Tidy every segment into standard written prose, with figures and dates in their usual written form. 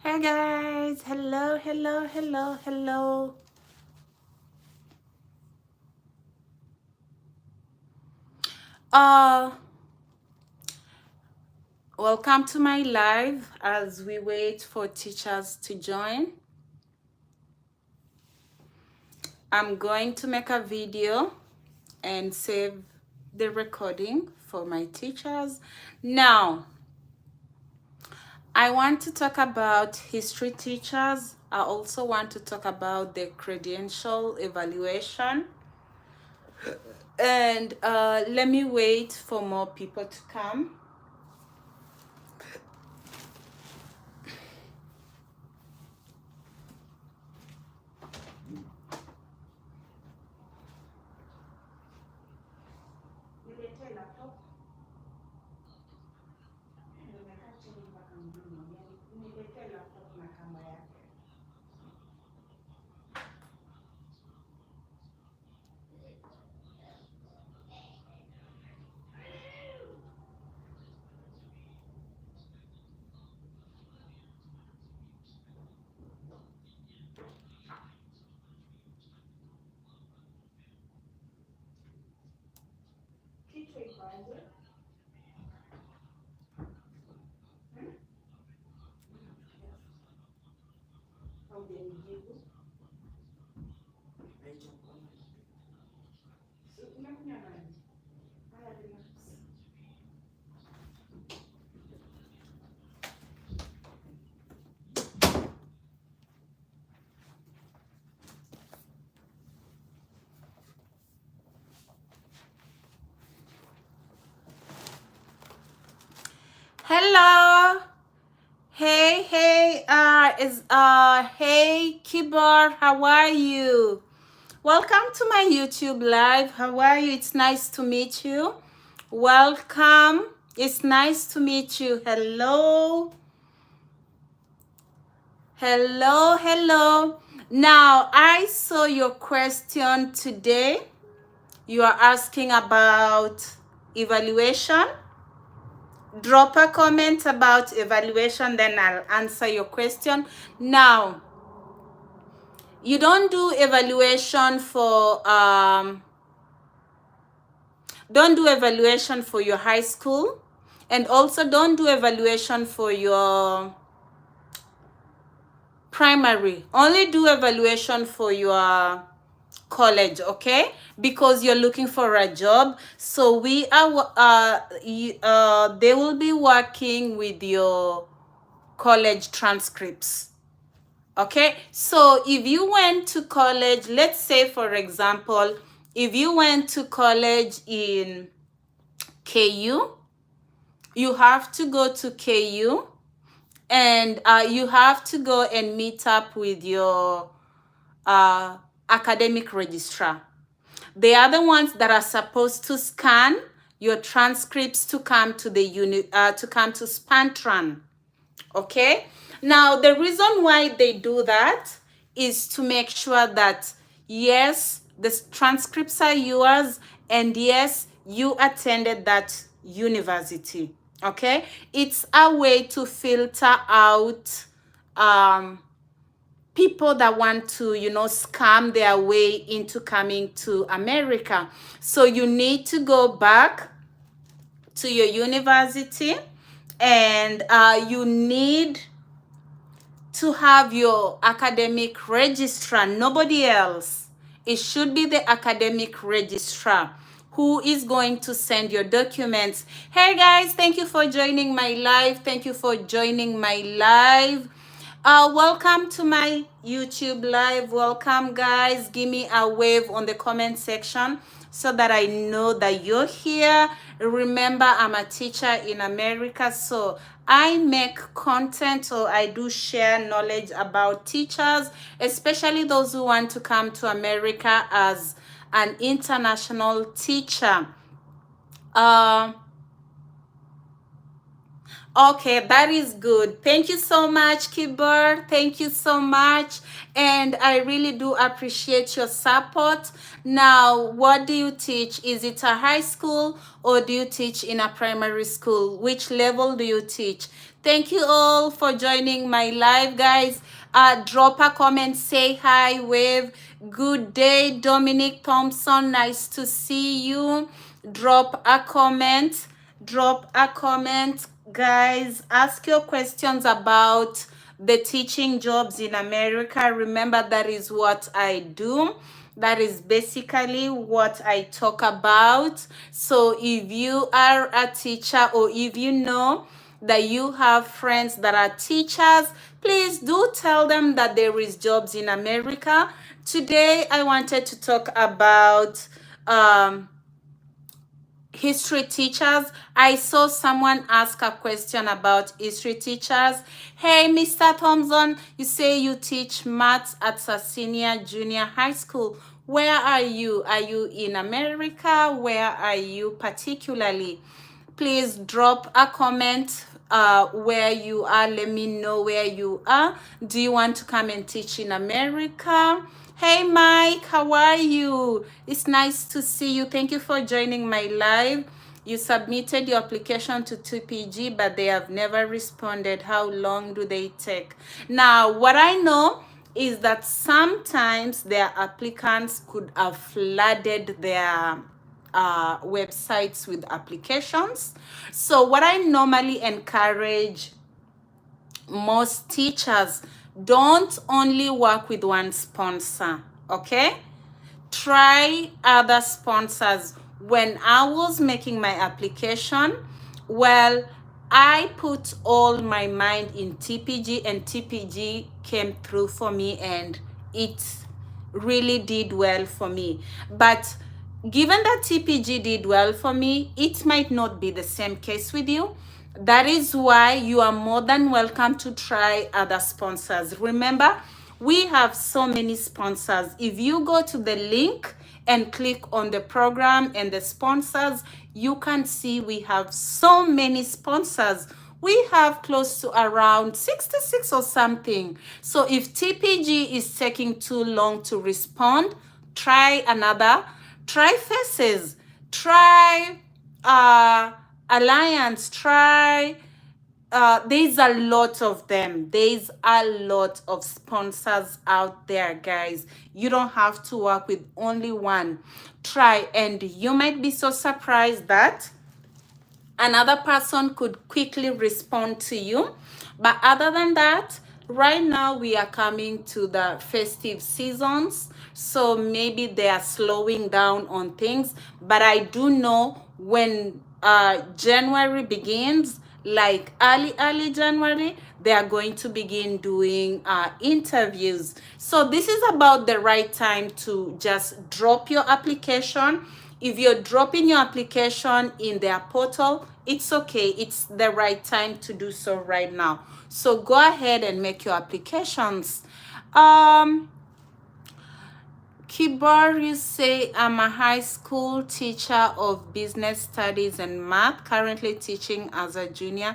Hey guys, hello, hello, hello, hello. Uh, Welcome to my live as we wait for teachers to join. I'm going to make a video and save the recording for my teachers. Now, I want to talk about history teachers. I also want to talk about the credential evaluation. And let me wait for more people to come. Hello. Hey Kibar, how are you? Welcome to my YouTube live. How are you? It's nice to meet you. Welcome. It's nice to meet you. Hello. Hello, hello. Now, I saw your question today. You are asking about evaluation. Drop a comment about evaluation, then I'll answer your question. Now, you don't do evaluation for your high school, and also don't do evaluation for your primary. Only do evaluation for your college, okay? Because you're looking for a job. So we are they will be working with your college transcripts. Okay, so if you went to college, let's say for example, if you went to college in KU, you have to go to KU, and you have to go and meet up with your academic registrar. They are the ones that are supposed to scan your transcripts to come to the Spantran. Okay, now the reason why they do that is to make sure that yes, the transcripts are yours, and yes, you attended that university. Okay, it's a way to filter out people that want to, scam their way into coming to America. So you need to go back to your university, and you need to have your academic registrar, nobody else. It should be the academic registrar who is going to send your documents. Hey guys, thank you for joining my live. Thank you for joining my live. Welcome to my YouTube live. Welcome guys. Give me a wave on the comment section so that I know that you're here. Remember, I'm a teacher in America, so I make content, or I do share knowledge about teachers, especially those who want to come to America as an international teacher. Okay, that is good. Thank you so much, Kibber. Thank you so much. And I really do appreciate your support. Now, what do you teach? Is it a high school or do you teach in a primary school? Which level do you teach? Thank you all for joining my live, guys. Drop a comment, say hi, wave. Good day, Dominic Thompson. Nice to see you. Drop a comment. Drop a comment, guys. Ask your questions about the teaching jobs in America. Remember, that is what I do. That is basically what I talk about. So if you are a teacher, or if you know that you have friends that are teachers, please do tell them that there is jobs in America. Today I wanted to talk about history teachers. I saw someone ask a question about history teachers. Hey, Mr. Thompson, you say you teach maths at a senior junior high school. Where are you? Are you in America? Where are you particularly? Please drop a comment where you are. Let me know where you are. Do you want to come and teach in America? Hey Mike, how are you? It's nice to see you. Thank you for joining my live. You submitted your application to TPG, but they have never responded. How long do they take? Now, what I know is that sometimes their applicants could have flooded their websites with applications. So what I normally encourage most teachers, don't only work with one sponsor, okay? Try other sponsors. When I was making my application, well, I put all my mind in TPG, and TPG came through for me, and it really did well for me. But given that TPG did well for me, it might not be the same case with you. That is why you are more than welcome to try other sponsors. Remember, we have so many sponsors. If you go to the link and click on the program and the sponsors, you can see we have so many sponsors. We have close to around 66 or something. So if TPG is taking too long to respond, try another. Try Faces. Try Alliance. Try there's a lot of them. There's a lot of sponsors out there, guys. You don't have to work with only one. Try, and you might be so surprised that another person could quickly respond to you. But other than that, right now we are coming to the festive seasons, so maybe they are slowing down on things. But I do know when January begins, like early January, they are going to begin doing interviews. So this is about the right time to just drop your application. If you're dropping your application in their portal, it's okay. It's the right time to do so right now. So go ahead and make your applications. Kibar, you say, I'm a high school teacher of business studies and math, currently teaching as a junior.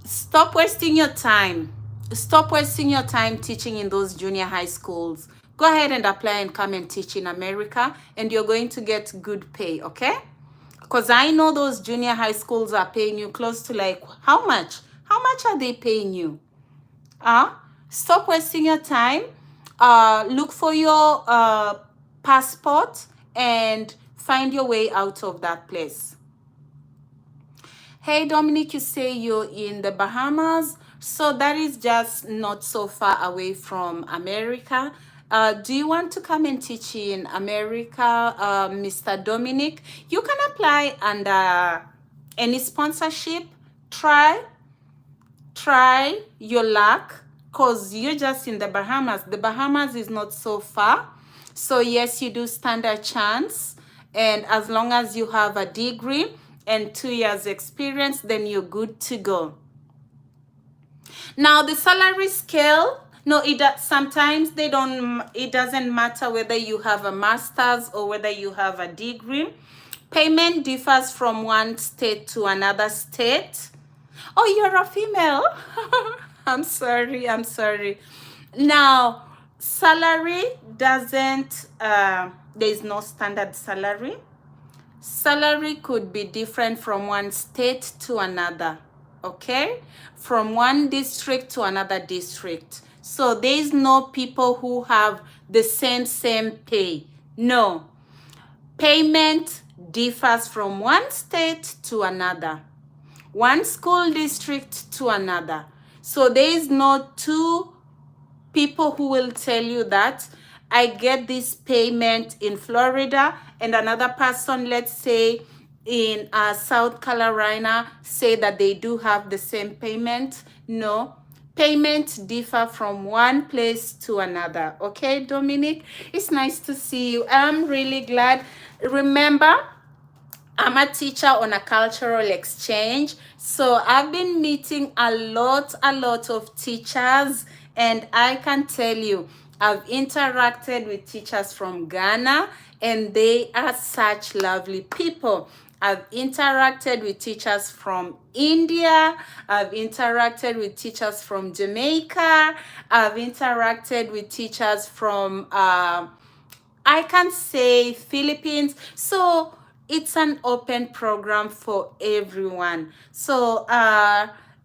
Stop wasting your time. Stop wasting your time teaching in those junior high schools. Go ahead and apply and come and teach in America, and you're going to get good pay, okay? Because I know those junior high schools are paying you close to like, how much? How much are they paying you? Stop wasting your time. Look for your passport and find your way out of that place. Hey, Dominic, you say you're in the Bahamas. So that is just not so far away from America. Do you want to come and teach in America, Mr. Dominic? You can apply under any sponsorship. Try your luck, because you're just in the Bahamas. The Bahamas is not so far. So yes, you do stand a chance. And as long as you have a degree and 2 years experience, then you're good to go. Now the salary scale, no, sometimes it doesn't matter whether you have a master's or whether you have a degree. Payment differs from one state to another state. Oh, you're a female. I'm sorry. I'm sorry. Now, salary doesn't, there is no standard salary. Salary could be different from one state to another, okay? From one district to another district. So there is no people who have the same pay. No. Payment differs from one state to another, one school district to another. So there is no two people who will tell you that I get this payment in Florida and another person, let's say in South Carolina, say that they do have the same payment. No, payments differ from one place to another. Okay, Dominic, it's nice to see you. I'm really glad. Remember, I'm a teacher on a cultural exchange. So I've been meeting a lot of teachers, and I can tell you, I've interacted with teachers from Ghana, and they are such lovely people. I've interacted with teachers from India. I've interacted with teachers from Jamaica. I've interacted with teachers from I can say Philippines. So it's an open program for everyone. So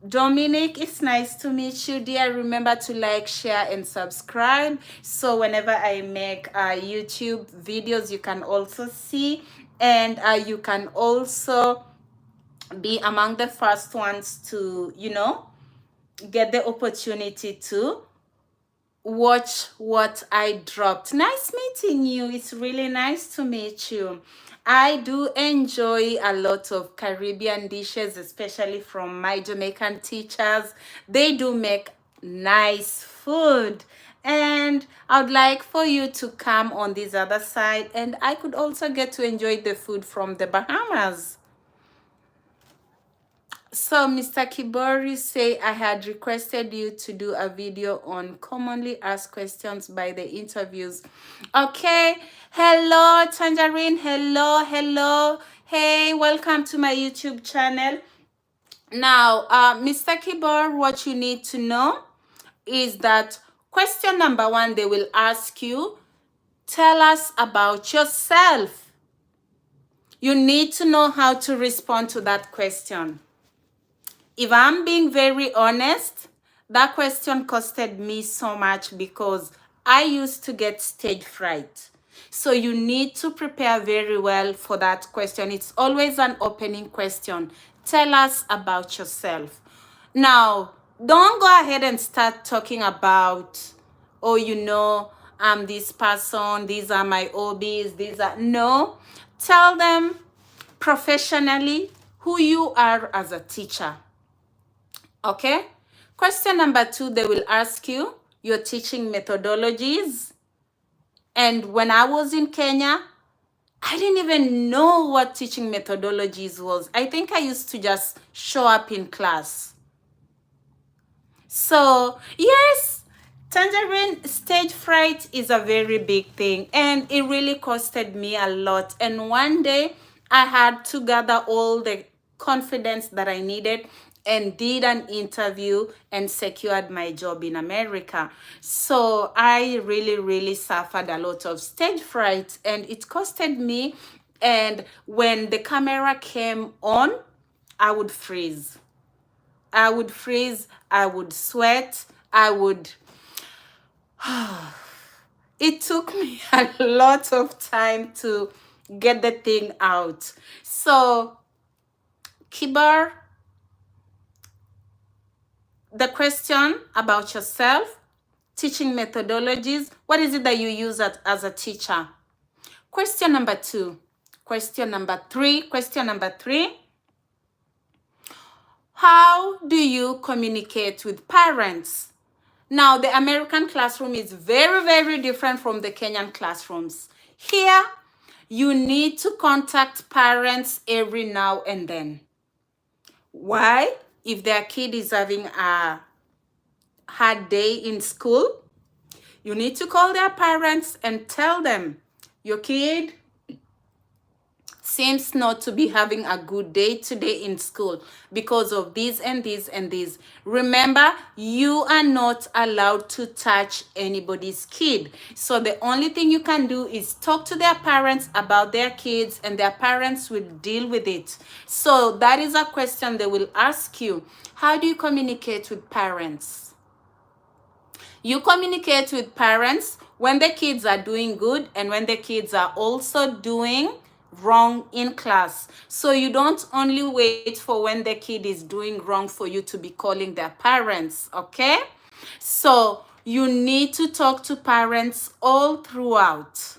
Dominic, it's nice to meet you, dear. Remember to like, share, and subscribe. So whenever I make YouTube videos, you can also see. And you can also be among the first ones to, get the opportunity to watch what I dropped. Nice meeting you. It's really nice to meet you. I do enjoy a lot of Caribbean dishes, especially from my Jamaican teachers. They do make nice food. And I would like for you to come on this other side, and I could also get to enjoy the food from the Bahamas. So Mr. Kibori say I had requested you to do a video on commonly asked questions by the interviews. Okay. Hello, Tangerine. Hello. Hey, welcome to my YouTube channel. Now, Mr. Kibor, what you need to know is that question number 1, they will ask you, tell us about yourself. You need to know how to respond to that question. If I'm being very honest, that question costed me so much because I used to get stage fright. So you need to prepare very well for that question. It's always an opening question. Tell us about yourself. Now, don't go ahead and start talking about, oh, I'm this person, these are my hobbies, no. Tell them professionally who you are as a teacher. Okay. Question number 2, they will ask you your teaching methodologies. And when I was in Kenya, I didn't even know what teaching methodologies was. I think I used to just show up in class. So, yes, Tangerine, stage fright is a very big thing. And it really costed me a lot. And one day, I had to gather all the confidence that I needed and did an interview and secured my job in America. So I really suffered a lot of stage fright, and it costed me. And when the camera came on, I would freeze. I would sweat, it took me a lot of time to get the thing out. So, Kibar, the question about yourself, teaching methodologies, what is it that you use as a teacher? Question number 2. Question number 3. How do you communicate with parents? Now, the American classroom is very different from the Kenyan classrooms. Here, you need to contact parents every now and then. Why? If their kid is having a hard day in school, you need to call their parents and tell them, your kid seems not to be having a good day today in school because of this and this and this. Remember, you are not allowed to touch anybody's kid. So the only thing you can do is talk to their parents about their kids, and their parents will deal with it. So that is a question they will ask you. How do you communicate with parents? You communicate with parents when the kids are doing good and when the kids are also doing wrong in class. So you don't only wait for when the kid is doing wrong for you to be calling their parents, okay? So you need to talk to parents all throughout.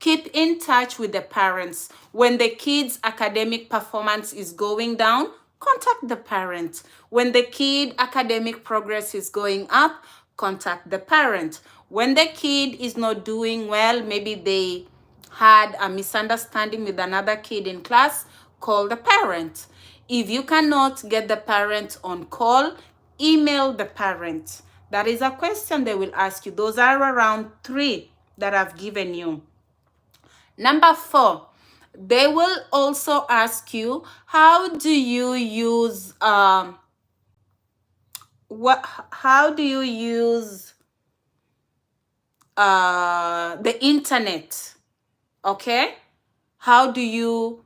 Keep in touch with the parents. When the kid's academic performance is going down, contact the parent. When the kid academic progress is going up, contact the parent. When the kid is not doing well, maybe they had a misunderstanding with another kid in class, call the parent. If you cannot get the parent on call, email the parent. That is a question they will ask you. Those are around 3 that I've given you. Number 4, they will also ask you, how do you use how do you use the internet? Okay, how do you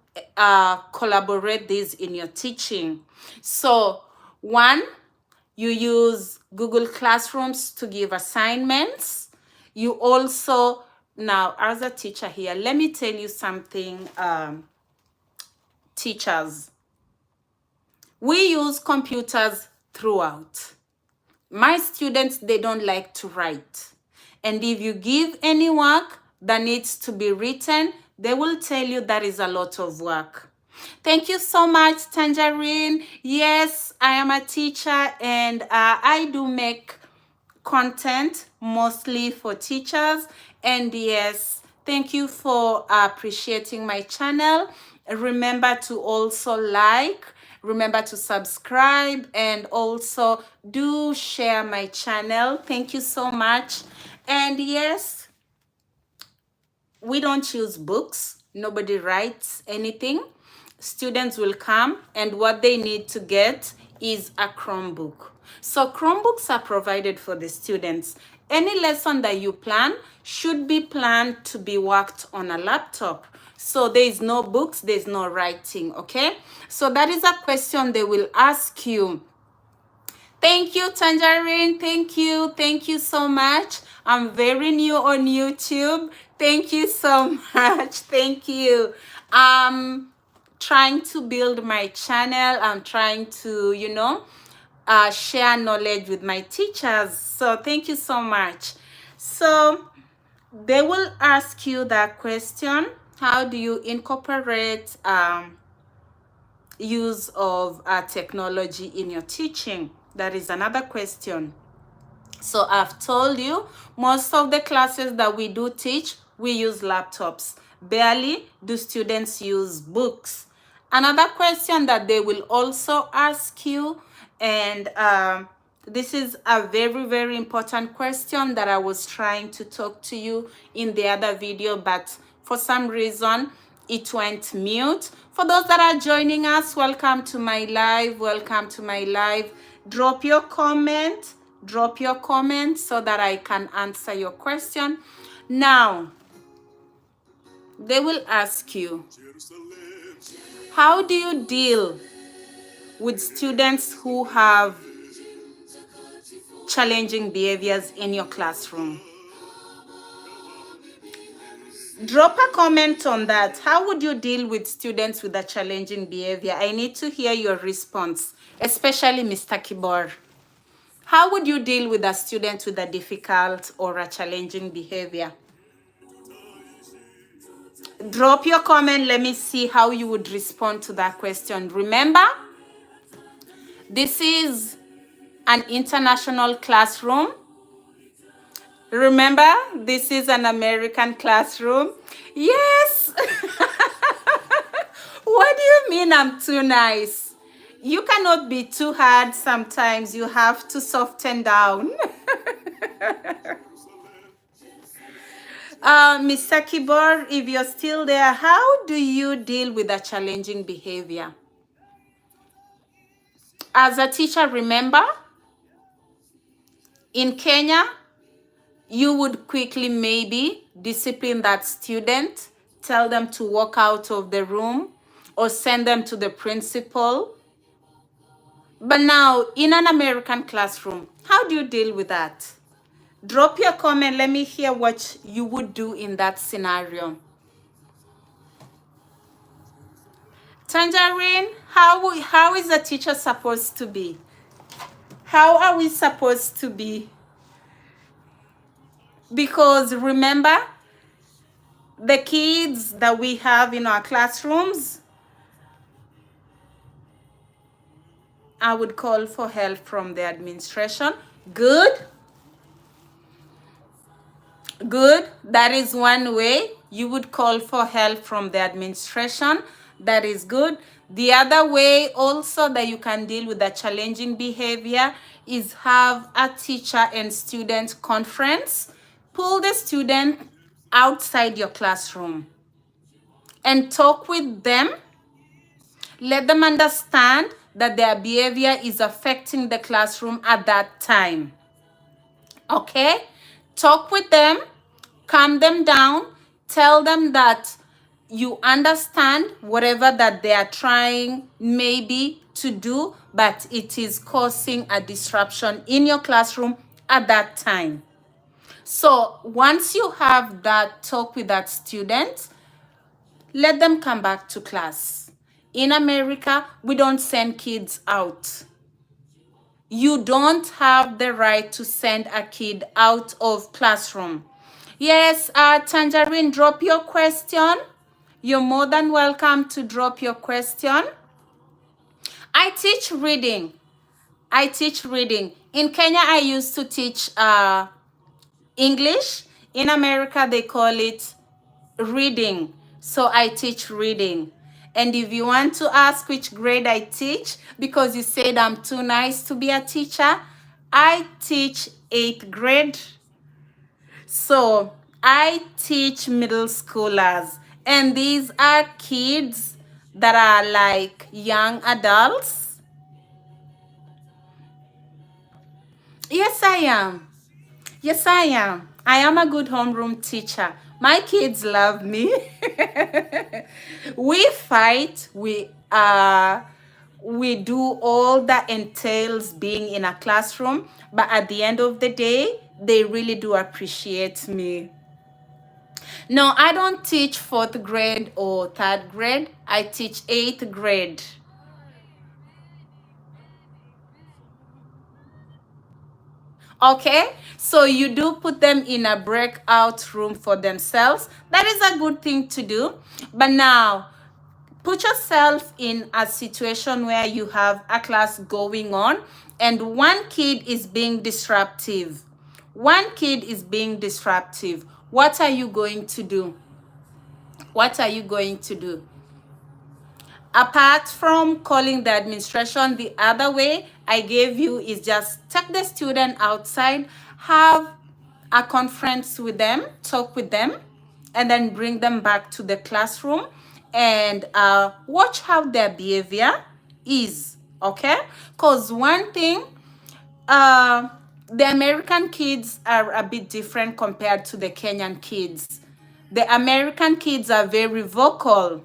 collaborate this in your teaching? So 1, you use Google Classrooms to give assignments. You also, now as a teacher here, let me tell you something, teachers. We use computers throughout. My students, they don't like to write. And if you give any work that needs to be written, they will tell you that is a lot of work. Thank you so much, Tangerine. Yes, I am a teacher, and I do make content mostly for teachers. And yes, thank you for appreciating my channel. Remember to also like, remember to subscribe, and also do share my channel. Thank you so much. And yes, we don't choose books. Nobody writes anything. Students will come, and what they need to get is a Chromebook. So Chromebooks are provided for the students. Any lesson that you plan should be planned to be worked on a laptop. So there is no books, there's no writing, okay? So that is a question they will ask you. Thank you, Tangerine. Thank you. Thank you so much. I'm very new on YouTube. Thank you so much. Thank you. I'm trying to build my channel. I'm trying to, share knowledge with my teachers. So thank you so much. So they will ask you that question. How do you incorporate use of technology in your teaching? That is another question. So I've told you, most of the classes that we do teach, we use laptops. Barely do students use books. Another question that they will also ask you, and this is a very, very important question that I was trying to talk to you in the other video, but for some reason, it went mute. For those that are joining us, welcome to my live. Welcome to my live. Drop your comment so that I can answer your question. Now, they will ask you, how do you deal with students who have challenging behaviors in your classroom? Drop a comment on that. How would you deal with students with a challenging behavior? I need to hear your response, especially Mr. Kibor. How would you deal with a student with a difficult or a challenging behavior? Drop your comment. Let me see how you would respond to that question. Remember, this is an international classroom. Remember, this is an American classroom. Yes. What do you mean I'm too nice? You cannot be too hard sometimes. You have to soften down. Mr. Kibor, if you're still there, how do you deal with a challenging behavior? As a teacher, remember, in Kenya, you would quickly maybe discipline that student, tell them to walk out of the room, or send them to the principal. But now, in an American classroom, how do you deal with that? Drop your comment. Let me hear what you would do in that scenario. Tangerine, how is a teacher supposed to be? How are we supposed to be? Because remember, the kids that we have in our classrooms, I would call for help from the administration. Good. Good. That is one way. You would call for help from the administration. That is good. The other way also that you can deal with the challenging behavior is have a teacher and student conference. Pull the student outside your classroom and talk with them. Let them understand that their behavior is affecting the classroom at that time. Okay? Talk with them, calm them down, tell them that you understand whatever that they are trying maybe to do, but it is causing a disruption in your classroom at that time. So once you have that talk with that student, let them come back to class. In America, we don't send kids out. You don't have the right to send a kid out of classroom. Yes, Tangerine, drop your question. You're more than welcome to drop your question. I teach reading. I teach reading. In Kenya, I used to teach English. In America, they call it reading. So I teach reading. And if you want to ask which grade I teach, because you said I'm too nice to be a teacher, I teach 8th grade. So I teach middle schoolers. And these are kids that are like young adults. Yes, I am. Yes, I am. I am a good homeroom teacher. My kids love me. We fight. We do all that entails being in a classroom, but at the end of the day, they really do appreciate me. No, I don't teach 4th grade or 3rd grade. I teach 8th grade. Okay, so you do put them in a breakout room for themselves. That is a good thing to do. But now, put yourself in a situation where you have a class going on and one kid is being disruptive. One kid is being disruptive. What are you going to do? What are you going to do? Apart from calling the administration, the other way I gave you is just take the student outside, have a conference with them, talk with them, and then bring them back to the classroom and watch how their behavior is, okay? Because one thing, the American kids are a bit different compared to the Kenyan kids. The American kids are very vocal.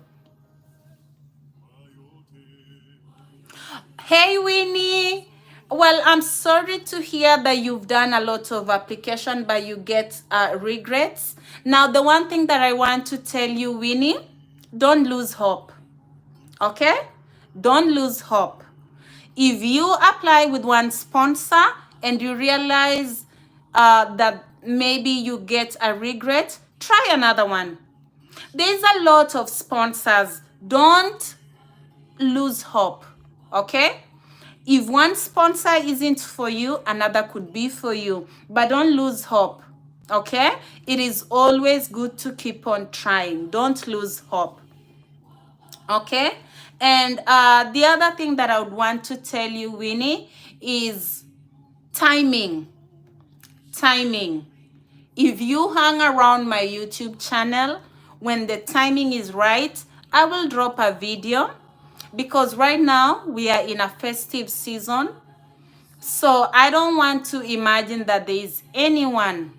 Hey, Winnie. Well, I'm sorry to hear that you've done a lot of application, but you get regrets. Now, the one thing that I want to tell you, Winnie, don't lose hope. Okay? Don't lose hope. If you apply with one sponsor and you realize that maybe you get a regret, try another one. There's a lot of sponsors. Don't lose hope. Okay? If one sponsor isn't for you, another could be for you. But don't lose hope. Okay? It is always good to keep on trying. Don't lose hope. Okay? And the other thing that I would want to tell you, Winnie, is timing. Timing. If you hang around my YouTube channel, when the timing is right, I will drop a video, because right now we are in a festive season. So I don't want to imagine that there is anyone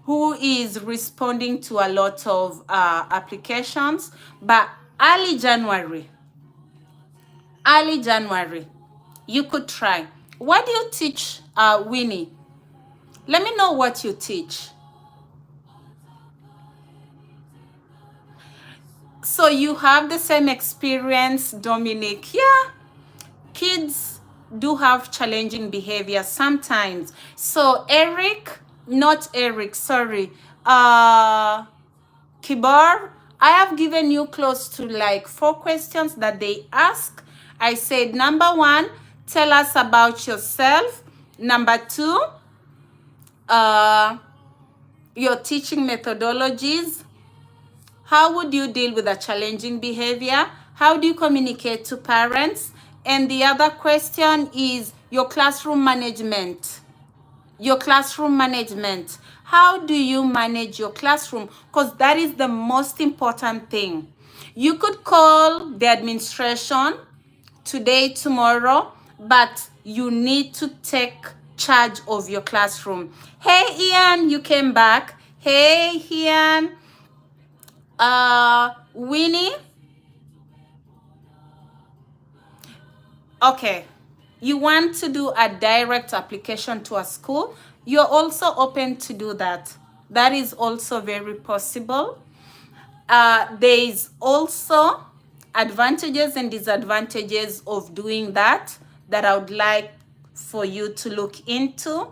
who is responding to a lot of applications. But early January, you could try. What do you teach, Winnie? Let me know what you teach. So you have the same experience, Dominic. Yeah, kids do have challenging behavior sometimes. So sorry, Kibar, I have given you close to like 4 questions that they ask. I said, number 1, tell us about yourself. Number 2, your teaching methodologies. How would you deal with a challenging behavior? How do you communicate to parents? And the other question is your classroom management. How do you manage your classroom? Because that is the most important thing. You could call the administration today, tomorrow, but you need to take charge of your classroom. Hey, Ian, you came back. Hey, Ian. Winnie. Okay. You want to do a direct application to a school? You're also open to do that. That is also very possible. There is also advantages and disadvantages of doing that I would like for you to look into.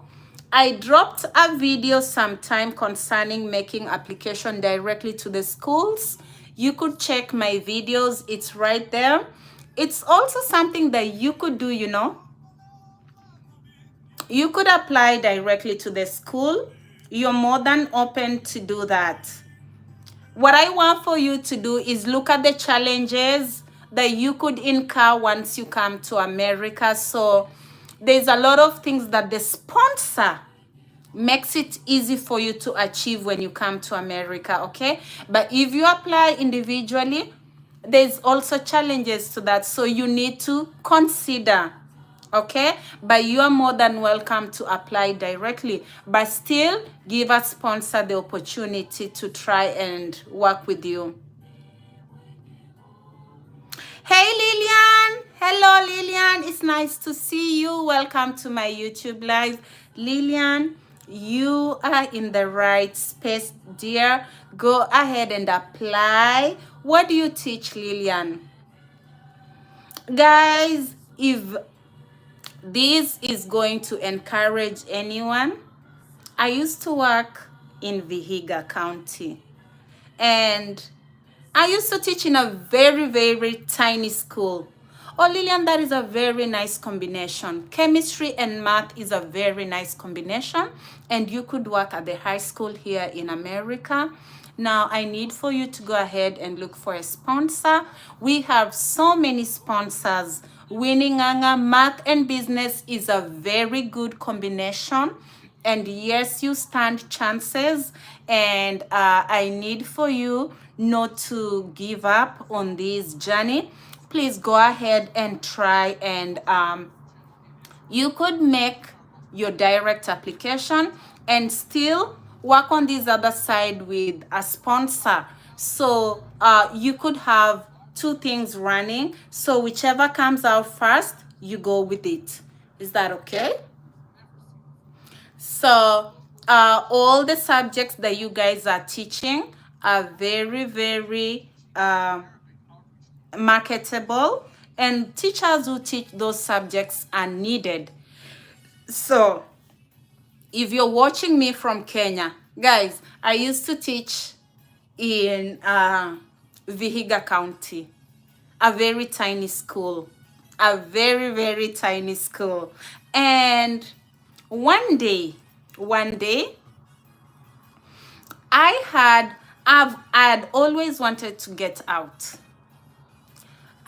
I dropped a video sometime concerning making application directly to the schools. You could check my videos. It's right there. It's also something that you could do, You could apply directly to the school. You're more than open to do that. What I want for you to do is look at the challenges that you could incur once you come to America. So there's a lot of things that the sponsor makes it easy for you to achieve when you come to America, okay? But if you apply individually, there's also challenges to that. So you need to consider, okay? But you are more than welcome to apply directly, but still give a sponsor the opportunity to try and work with you. Hey, Lillian. Hello, Lillian. It's nice to see you. Welcome to my YouTube live. Lillian, you are in the right space, dear. Go ahead and apply. What do you teach, Lillian? Guys, if this is going to encourage anyone, I used to work in Vihiga County, and I used to teach in a very, very tiny school. Oh, Lillian, that is a very nice combination. Chemistry and math is a very nice combination, and you could work at the high school here in America. Now, I need for you to go ahead and look for a sponsor. We have so many sponsors. Winninganga, math and business is a very good combination. And yes, you stand chances. And I need for you not to give up on this journey. Please go ahead and try, and you could make your direct application and still work on this other side with a sponsor. So you could have 2 things running. So whichever comes out first, you go with it. Is that okay? So all the subjects that you guys are teaching are very, very marketable, and teachers who teach those subjects are needed. So if you're watching me from Kenya, guys, I used to teach in Vihiga County, a very tiny school, a very, very tiny school. And one day, I had always wanted to get out.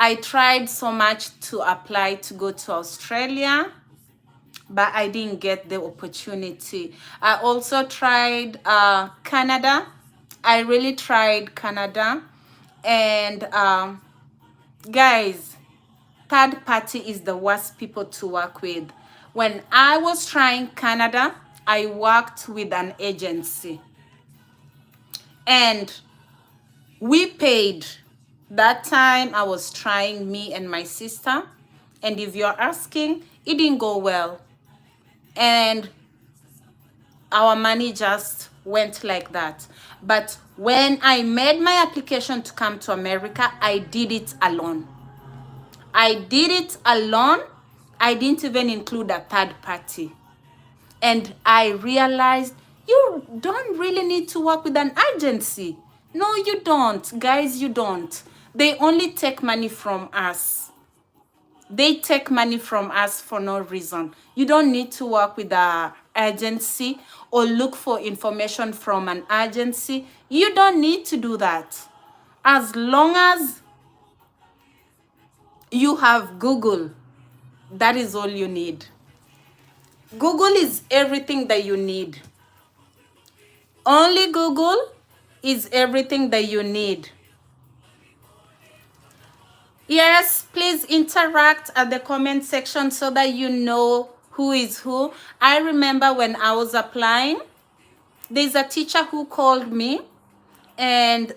I tried so much to apply to go to Australia, but I didn't get the opportunity. I also tried Canada. I really tried Canada. And guys, third party is the worst people to work with. When I was trying Canada, I worked with an agency. And we paid. That time I was trying, me and my sister. And if you're asking, it didn't go well. And our money just went like that. But when I made my application to come to America, I did it alone. I did it alone. I didn't even include a third party. And I realized you don't really need to work with an agency. No, you don't. Guys, you don't. They only take money from us. They take money from us for no reason. You don't need to work with an agency or look for information from an agency. You don't need to do that. As long as you have Google, that is all you need. Google is everything that you need. Only Google is everything that you need. Yes, please interact at the comment section so that you know who is who. I remember when I was applying, there's a teacher who called me, and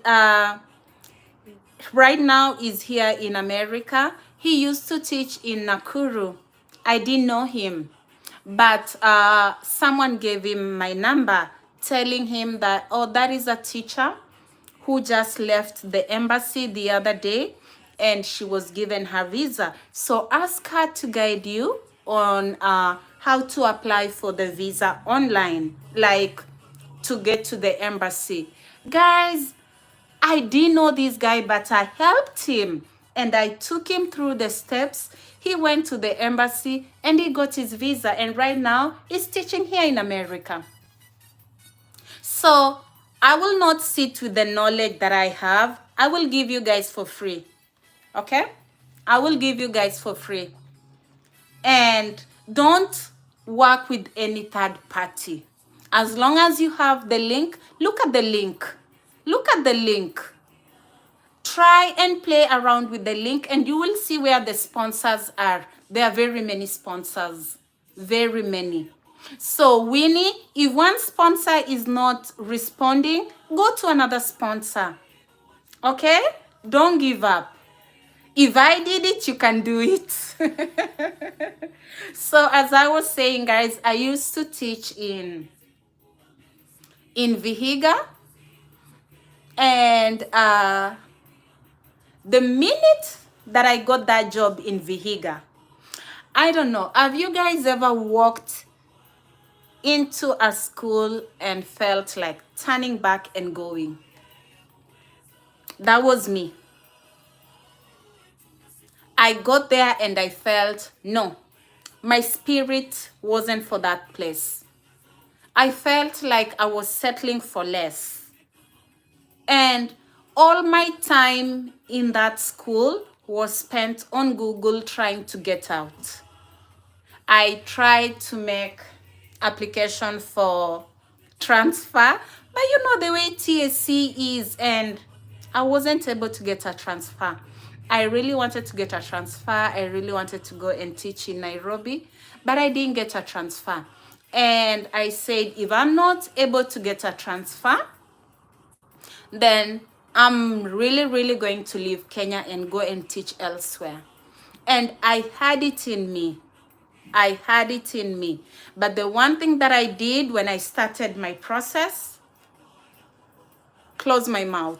right now is here in America. He used to teach in Nakuru. I didn't know him, but someone gave him my number telling him that, oh, that is a teacher who just left the embassy the other day and she was given her visa. So ask her to guide you on how to apply for the visa online, like to get to the embassy. Guys, I didn't know this guy, but I helped him and I took him through the steps. He went to the embassy and he got his visa. And right now he's teaching here in America. So I will not sit with the knowledge that I have. I will give you guys for free. Okay? I will give you guys for free. And don't work with any third party. As long as you have the link, look at the link. Look at the link. Try and play around with the link and you will see where the sponsors are. There are very many sponsors. Very many. So Winnie, if one sponsor is not responding, go to another sponsor. Okay? Don't give up. If I did it, you can do it. So as I was saying, guys, I used to teach in Vihiga. And the minute that I got that job in Vihiga, I don't know, have you guys ever walked into a school and felt like turning back and going? That was me. I got there and I felt, no, my spirit wasn't for that place. I felt like I was settling for less. And all my time in that school was spent on Google trying to get out. I tried to make application for transfer, but you know the way TSC is, and I wasn't able to get a transfer. I really wanted to get a transfer. I really wanted to go and teach in Nairobi, but I didn't get a transfer. And I said, if I'm not able to get a transfer, then I'm really going to leave Kenya and go and teach elsewhere. And I had it in me. I had it in me. But the one thing that I did when I started my process, close my mouth.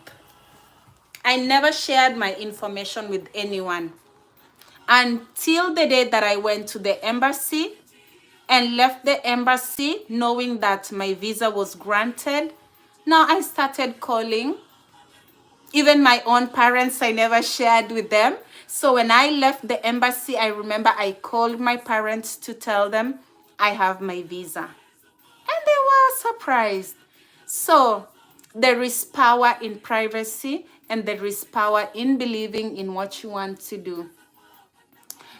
I never shared my information with anyone until the day that I went to the embassy and left the embassy knowing that my visa was granted. Now I started calling. Even my own parents, I never shared with them. So when I left the embassy, I remember I called my parents to tell them I have my visa. And they were surprised. So there is power in privacy and there is power in believing in what you want to do.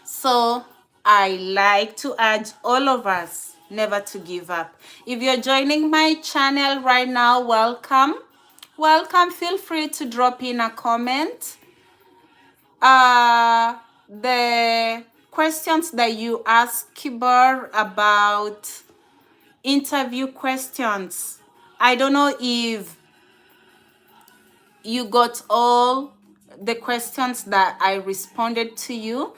So I like to urge all of us never to give up. If you're joining my channel right now, welcome. Welcome. Feel free to drop in a comment. The questions that you asked Kibar about interview questions, I don't know if you got all the questions that I responded to you.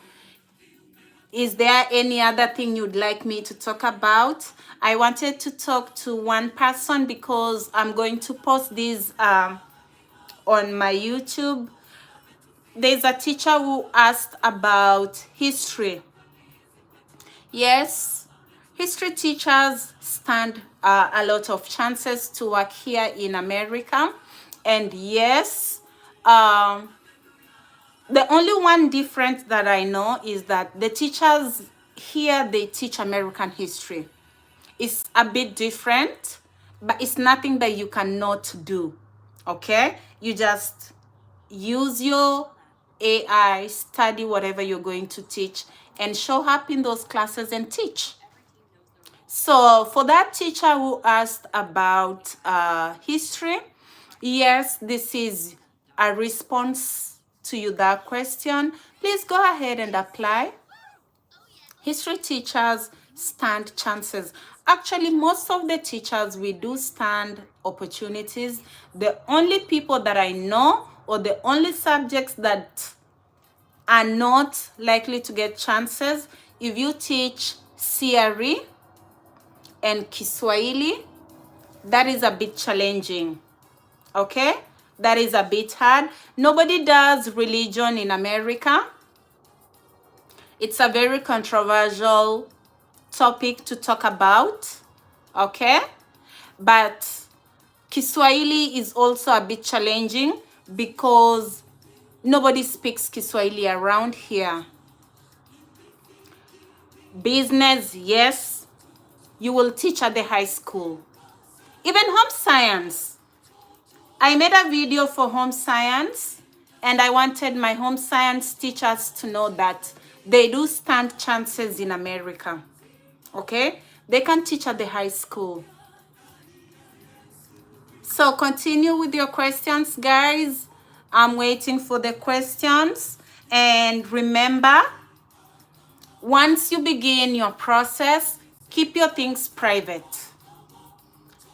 Is there any other thing you'd like me to talk about? I wanted to talk to one person because I'm going to post this on my YouTube. There's a teacher who asked about history. Yes, history teachers stand a lot of chances to work here in America. And yes, the only one difference that I know is that the teachers here, they teach American history. It's a bit different, but it's nothing that you cannot do, okay? You just use your AI, study whatever you're going to teach, and show up in those classes and teach. So for that teacher who asked about history, yes, this is a response to you that question. Please go ahead and apply. History teachers stand chances. Actually, most of the teachers, we do stand opportunities. The only people that I know, or the only subjects that are not likely to get chances, if you teach CRE and Kiswahili, that is a bit challenging, okay? That is a bit hard. Nobody does religion in America. It's a very controversial topic to talk about, okay? But Kiswahili is also a bit challenging because nobody speaks Kiswahili around here. Business, yes, you will teach at the high school. Even home science. I made a video for home science, and I wanted my home science teachers to know that they do stand chances in America, okay? They can teach at the high school. So continue with your questions, guys. I'm waiting for the questions. And remember, once you begin your process, keep your things private.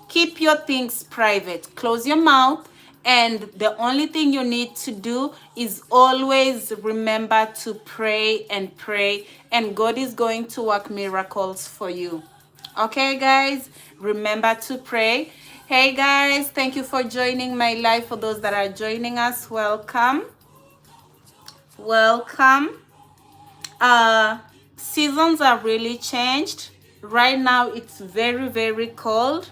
Keep your things private. Close your mouth. And the only thing you need to do is always remember to pray and pray. And God is going to work miracles for you. Okay, guys? Remember to pray. Hey, guys. Thank you for joining my live. For those that are joining us, welcome. Welcome. Seasons are really changed. Right now, it's very, very cold.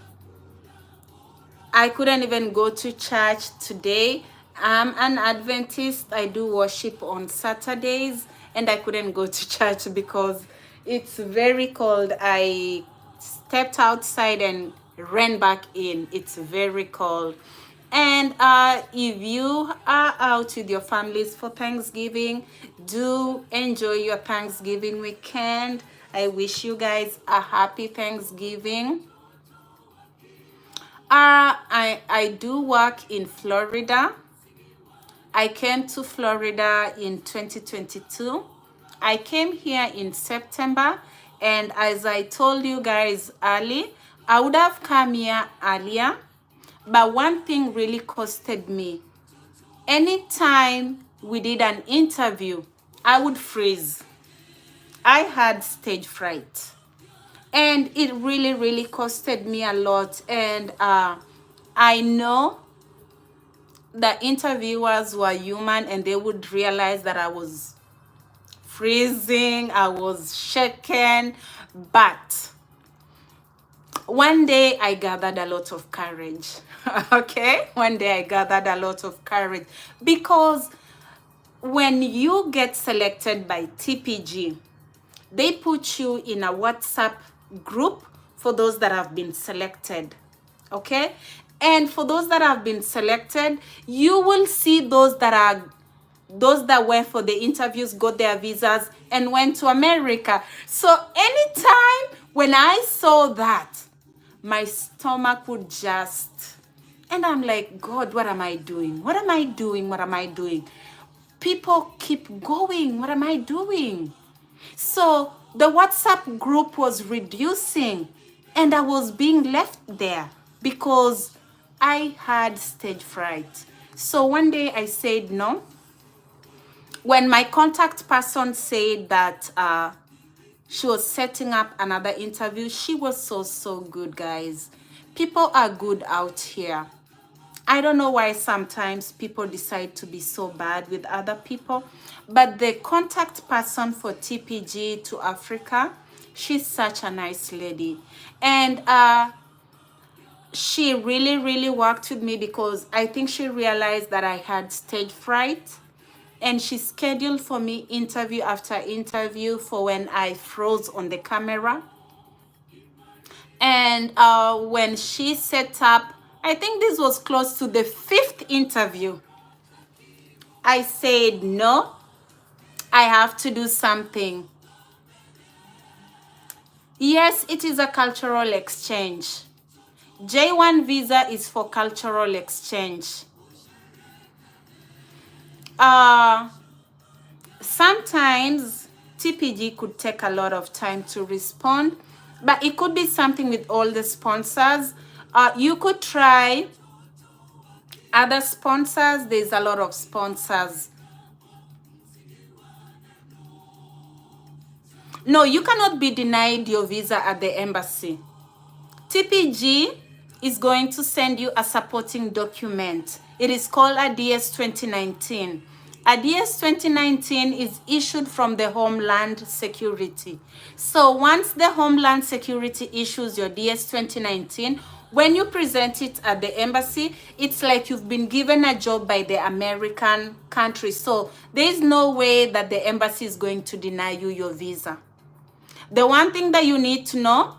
I couldn't even go to church today. I'm an Adventist. I do worship on Saturdays, and I couldn't go to church because it's very cold. I stepped outside and ran back in. It's very cold. And if you are out with your families for Thanksgiving, do enjoy your Thanksgiving weekend. I wish you guys a happy Thanksgiving. I do work in Florida. I came to Florida in 2022. I came here in September, and as I told you guys early, I would have come here earlier, but one thing really costed me. Anytime we did an interview, I would freeze. I had stage fright. And it really, really costed me a lot. And I know the interviewers were human, and they would realize that I was freezing, I was shaken. But one day I gathered a lot of courage. Okay? One day I gathered a lot of courage. Because when you get selected by TPG, they put you in a WhatsApp group for those that have been selected, okay? And for those that have been selected, you will see those that are those that went for the interviews got their visas and went to America. So anytime when I saw that, my stomach would just, and I'm like, God, what am I doing? What am I doing? What am I doing? People keep going. What am I doing? So the WhatsApp group was reducing and I was being left there because I had stage fright. So one day I said no. When my contact person said that she was setting up another interview, she was so good, guys. People are good out here. I don't know why sometimes people decide to be so bad with other people, but the contact person for TPG to Africa, she's such a nice lady. And she really worked with me because I think she realized that I had stage fright. And she scheduled for me interview after interview for when I froze on the camera. And when she set up, I think this was close to the 5th interview, I said, no, I have to do something. Yes, it is a cultural exchange. J1 visa is for cultural exchange. Sometimes TPG could take a lot of time to respond, but it could be something with all the sponsors. You could try other sponsors. There's a lot of sponsors. No, you cannot be denied your visa at the embassy. TPG is going to send you a supporting document. It is called a DS 2019. A DS 2019 is issued from the Homeland Security. So once the Homeland Security issues your DS 2019, when you present it at the embassy, it's like you've been given a job by the American country. So there's no way that the embassy is going to deny you your visa. The one thing that you need to know,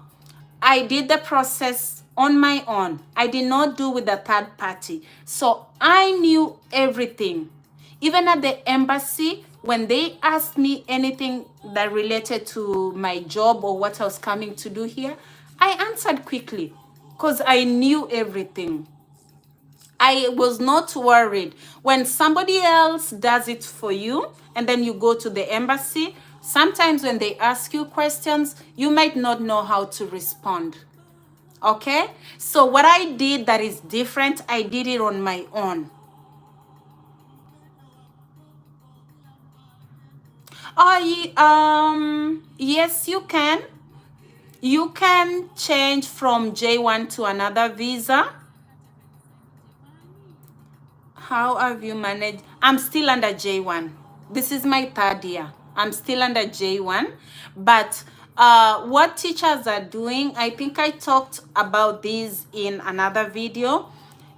I did the process on my own. I did not do with a third party. So I knew everything. Even at the embassy, when they asked me anything that related to my job or what I was coming to do here, I answered quickly because I knew everything. I was not worried. When somebody else does it for you and then you go to the embassy, sometimes when they ask you questions, you might not know how to respond. Okay? So what I did that is different, I did it on my own. Yes, you can. You can change from J1 to another visa. How have you managed? I'm still under J1. This is my 3rd year. I'm still under J1. But what teachers are doing, I think I talked about this in another video.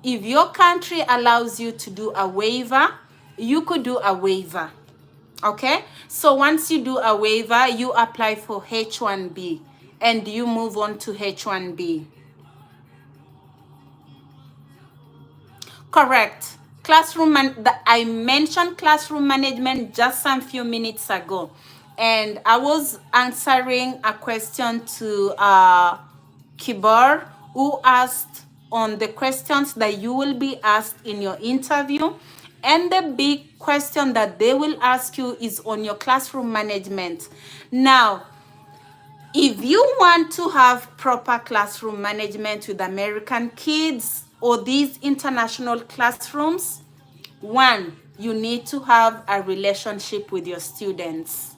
If your country allows you to do a waiver, you could do a waiver. Okay? So once you do a waiver, you apply for H1B and you move on to H1B. Correct. Classroom, I mentioned classroom management just some few minutes ago. And I was answering a question to Kibar, who asked on the questions that you will be asked in your interview. And the big question that they will ask you is on your classroom management. Now, if you want to have proper classroom management with American kids or these international classrooms, one, you need to have a relationship with your students.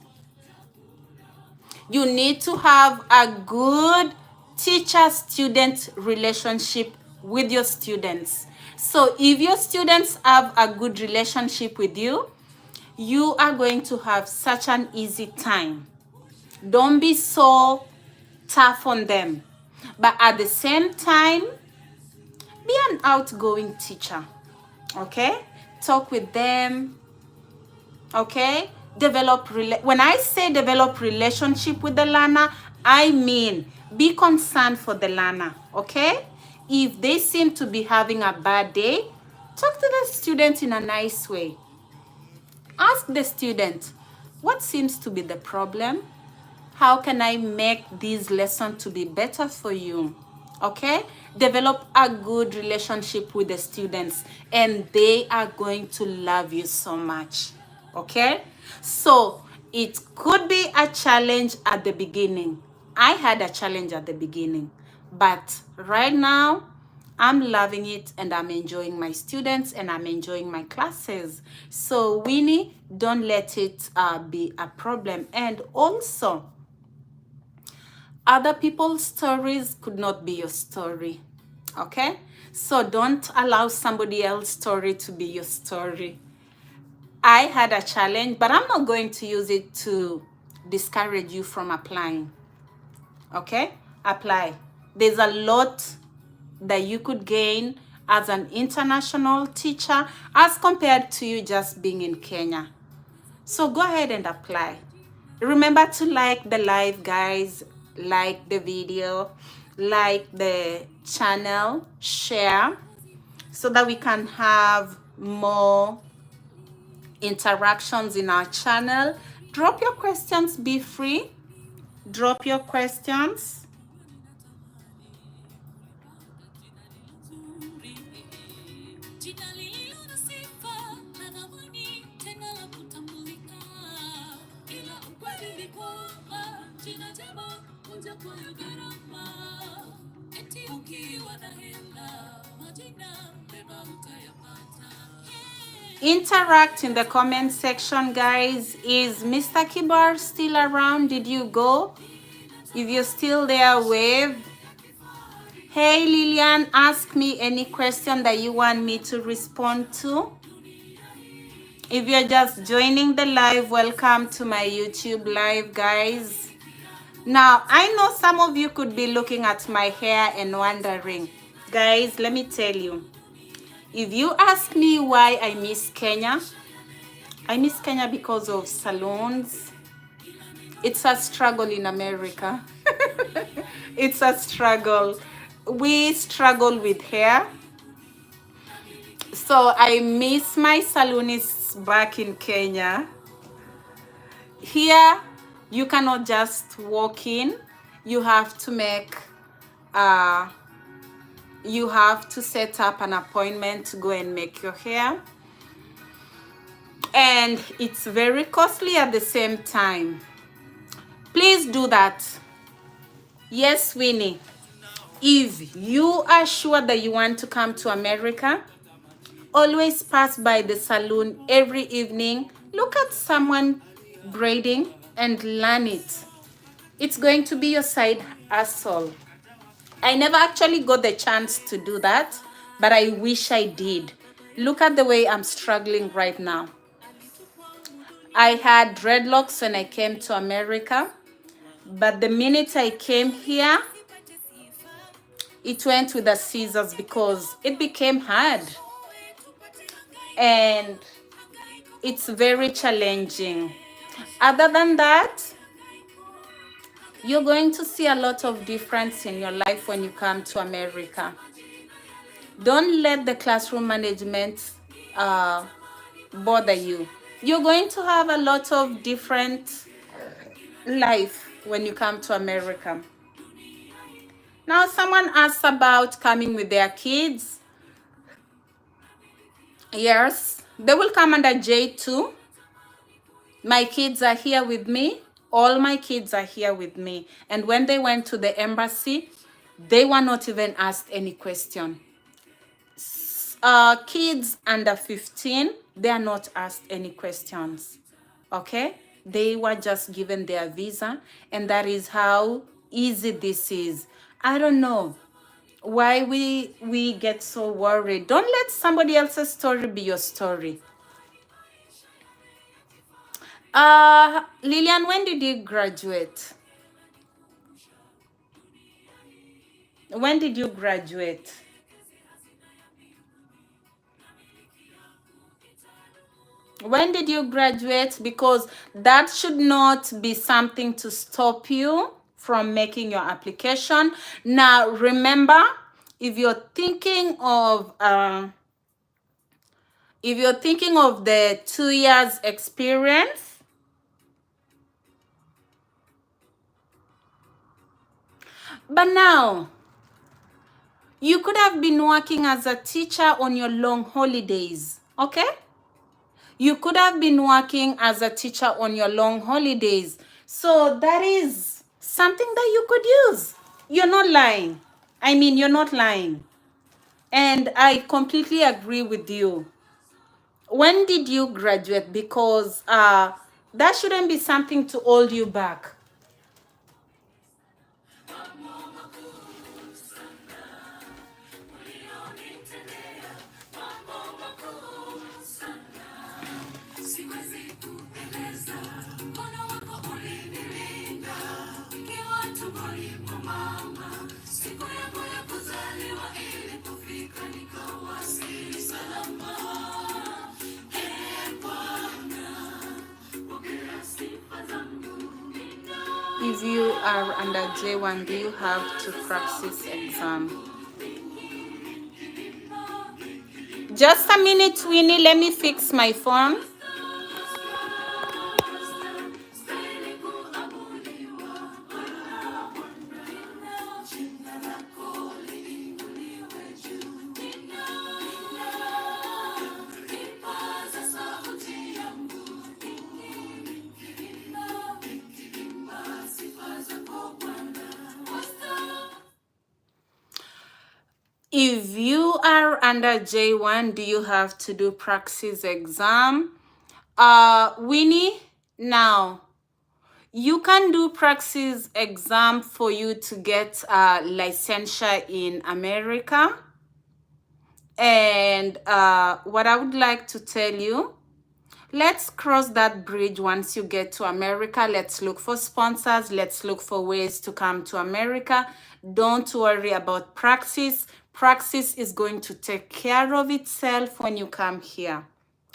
You need to have a good teacher-student relationship with your students. So if your students have a good relationship with you, you are going to have such an easy time. Don't be so tough on them. But at the same time, be an outgoing teacher. Okay? Talk with them. Okay? When I say develop relationship with the learner, I mean be concerned for the learner. Okay? If they seem to be having a bad day, talk to the student in a nice way. Ask the student, what seems to be the problem? How can I make this lesson to be better for you? Okay? Develop a good relationship with the students and they are going to love you so much. Okay? So it could be a challenge at the beginning. I had a challenge at the beginning, but right now I'm loving it and I'm enjoying my students and I'm enjoying my classes. So Winnie, don't let it be a problem. And also, other people's stories could not be your story. Okay? So don't allow somebody else's story to be your story. I had a challenge, but I'm not going to use it to discourage you from applying. Okay? Apply. There's a lot that you could gain as an international teacher as compared to you just being in Kenya. So go ahead and apply. Remember to like the live, guys, like the video, like the channel, share, so that we can have more interactions in our channel. Drop your questions, be free. Drop your questions. Interact in the comment section, guys. Is Mr. Kibar still around? Did you go? If you're still there, wave. Hey Lillian, ask me any question that you want me to respond to. If you're just joining the live, welcome to my YouTube live, guys. Now, I know some of you could be looking at my hair and wondering, guys, let me tell you. If you ask me why I miss Kenya because of salons. It's a struggle in America. It's a struggle. We struggle with hair. So I miss my salonists back in Kenya. Here, you cannot just walk in. You have to you have to set up an appointment to go and make your hair. And it's very costly at the same time. Please do that. Yes, Winnie. If you are sure that you want to come to America, always pass by the salon every evening. Look at someone braiding and learn it. It's going to be your side hustle. I never actually got the chance to do that, but I wish I did. Look at the way I'm struggling right now. I had dreadlocks when I came to America, but the minute I came here, it went with the scissors because it became hard. And it's very challenging. Other than that, you're going to see a lot of difference in your life when you come to America. Don't let the classroom management bother you. You're going to have a lot of different life when you come to America. Now, someone asked about coming with their kids. Yes, they will come under J2. My kids are here with me. All my kids are here with me. And when they went to the embassy, they were not even asked any question. Kids under 15, they are not asked any questions. Okay? They were just given their visa, and that is how easy this is. I don't know why we get so worried. Don't let somebody else's story be your story. Lillian, when did you graduate? When did you graduate? When did you graduate? Because that should not be something to stop you from making your application. Now, remember, if you're thinking of If you're thinking of the 2 years experience, but now you could have been working as a teacher on your long holidays, okay? You could have been working as a teacher on your long holidays. So that is something that you could use. You're not lying. I mean, you're not lying. And I completely agree with you. When did you graduate? Because that shouldn't be something to hold you back. If you are under J1, do you have to practice exam? Just a minute, Winnie. Let me fix my phone. If you are under J1, do you have to do praxis exam? Winnie, now, you can do praxis exam for you to get licensure in America. And what I would like to tell you, let's cross that bridge once you get to America. Let's look for sponsors. Let's look for ways to come to America. Don't worry about praxis. Praxis is going to take care of itself when you come here.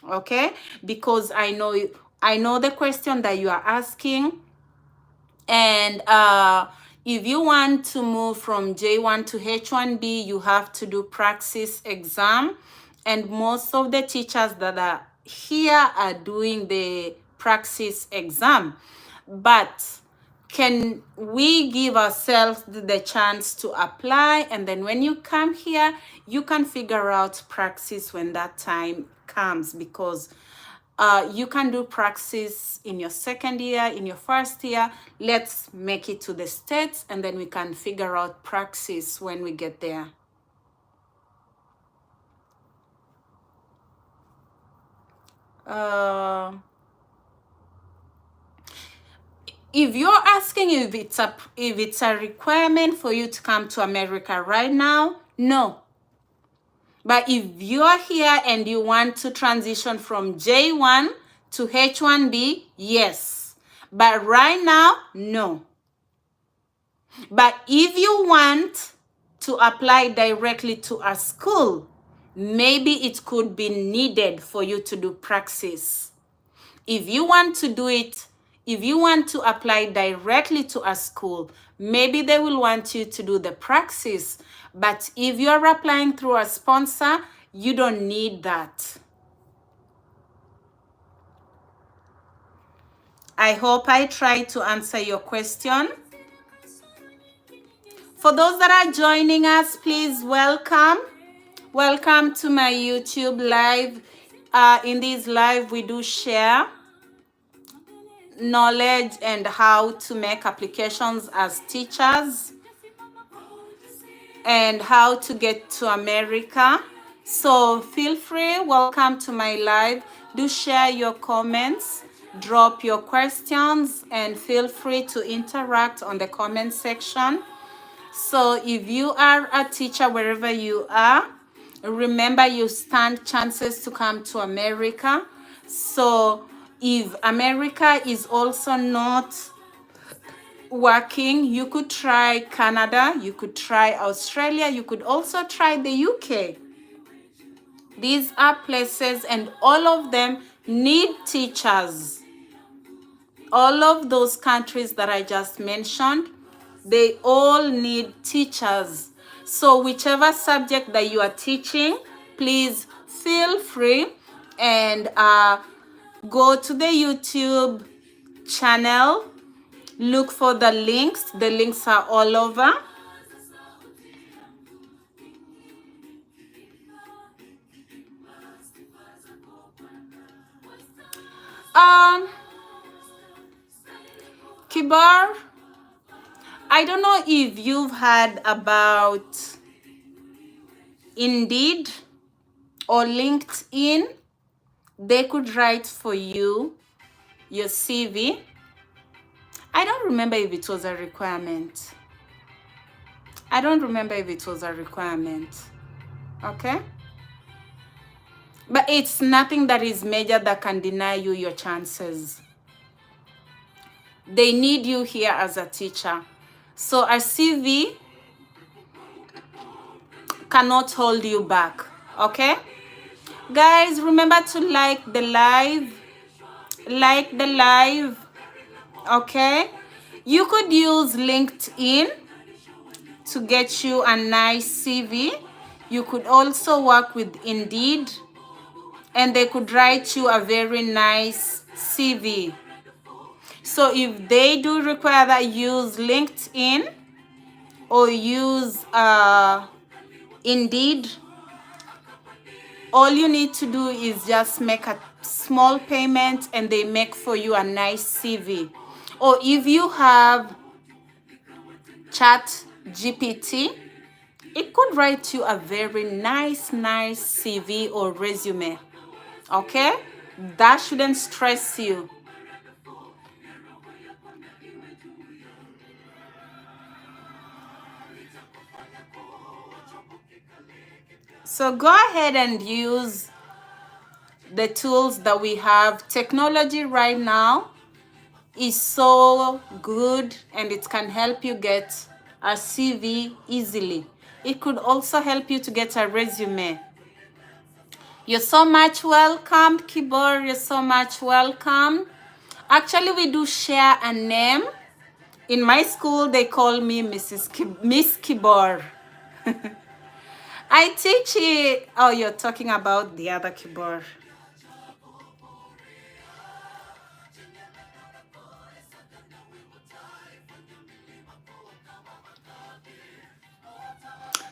Okay? Because I know the question that you are asking. And if you want to move from J1 to H1B, you have to do praxis exam. And most of the teachers that are here are doing the praxis exam. But can we give ourselves the chance to apply? And then when you come here, you can figure out praxis when that time comes, because you can do praxis in your second year, in your first year. Let's make it to the States, and then we can figure out praxis when we get there. If you're asking if it's a requirement for you to come to America right now, no. But if you are here and you want to transition from J1 to H1B, yes. But right now, no. But if you want to apply directly to a school, maybe it could be needed for you to do praxis. If you want to do it, if you want to apply directly to a school, maybe they will want you to do the praxis. But if you're applying through a sponsor, you don't need that. I hope I tried to answer your question. For those that are joining us, please welcome. Welcome to my YouTube live. In this live, we do share knowledge and how to make applications as teachers and how to get to America. So feel free, welcome to my live. Do share your comments, drop your questions, and feel free to interact on the comment section. So if you are a teacher wherever you are, remember you stand chances to come to America. So if America is also not working, you could try Canada, you could try Australia, you could also try the UK. These are places, and all of them need teachers. All of those countries that I just mentioned, they all need teachers. So whichever subject that you are teaching, please feel free and go to the YouTube channel, look for the links. The links are all over. Kibar, I don't know if you've heard about Indeed or LinkedIn. They could write for you your CV. I don't remember if it was a requirement. Okay? But it's nothing that is major that can deny you your chances. They need you here as a teacher. So a CV cannot hold you back. Okay? Guys, remember to like the live. Okay? You could use LinkedIn to get you a nice CV. You could also work with Indeed, and they could write you a very nice CV. So if they do require that you use LinkedIn or use Indeed, all you need to do is just make a small payment and they make for you a nice CV. Or if you have Chat GPT, it could write you a very nice CV or resume. Okay? That shouldn't stress you. So go ahead and use the tools that we have. Technology right now is so good and it can help you get a CV easily. It could also help you to get a resume. You're so much welcome, Kibor. You're so much welcome. Actually, we do share a name. In my school, they call me Miss Kibor. I teach it. Oh, you're talking about the other Kibor.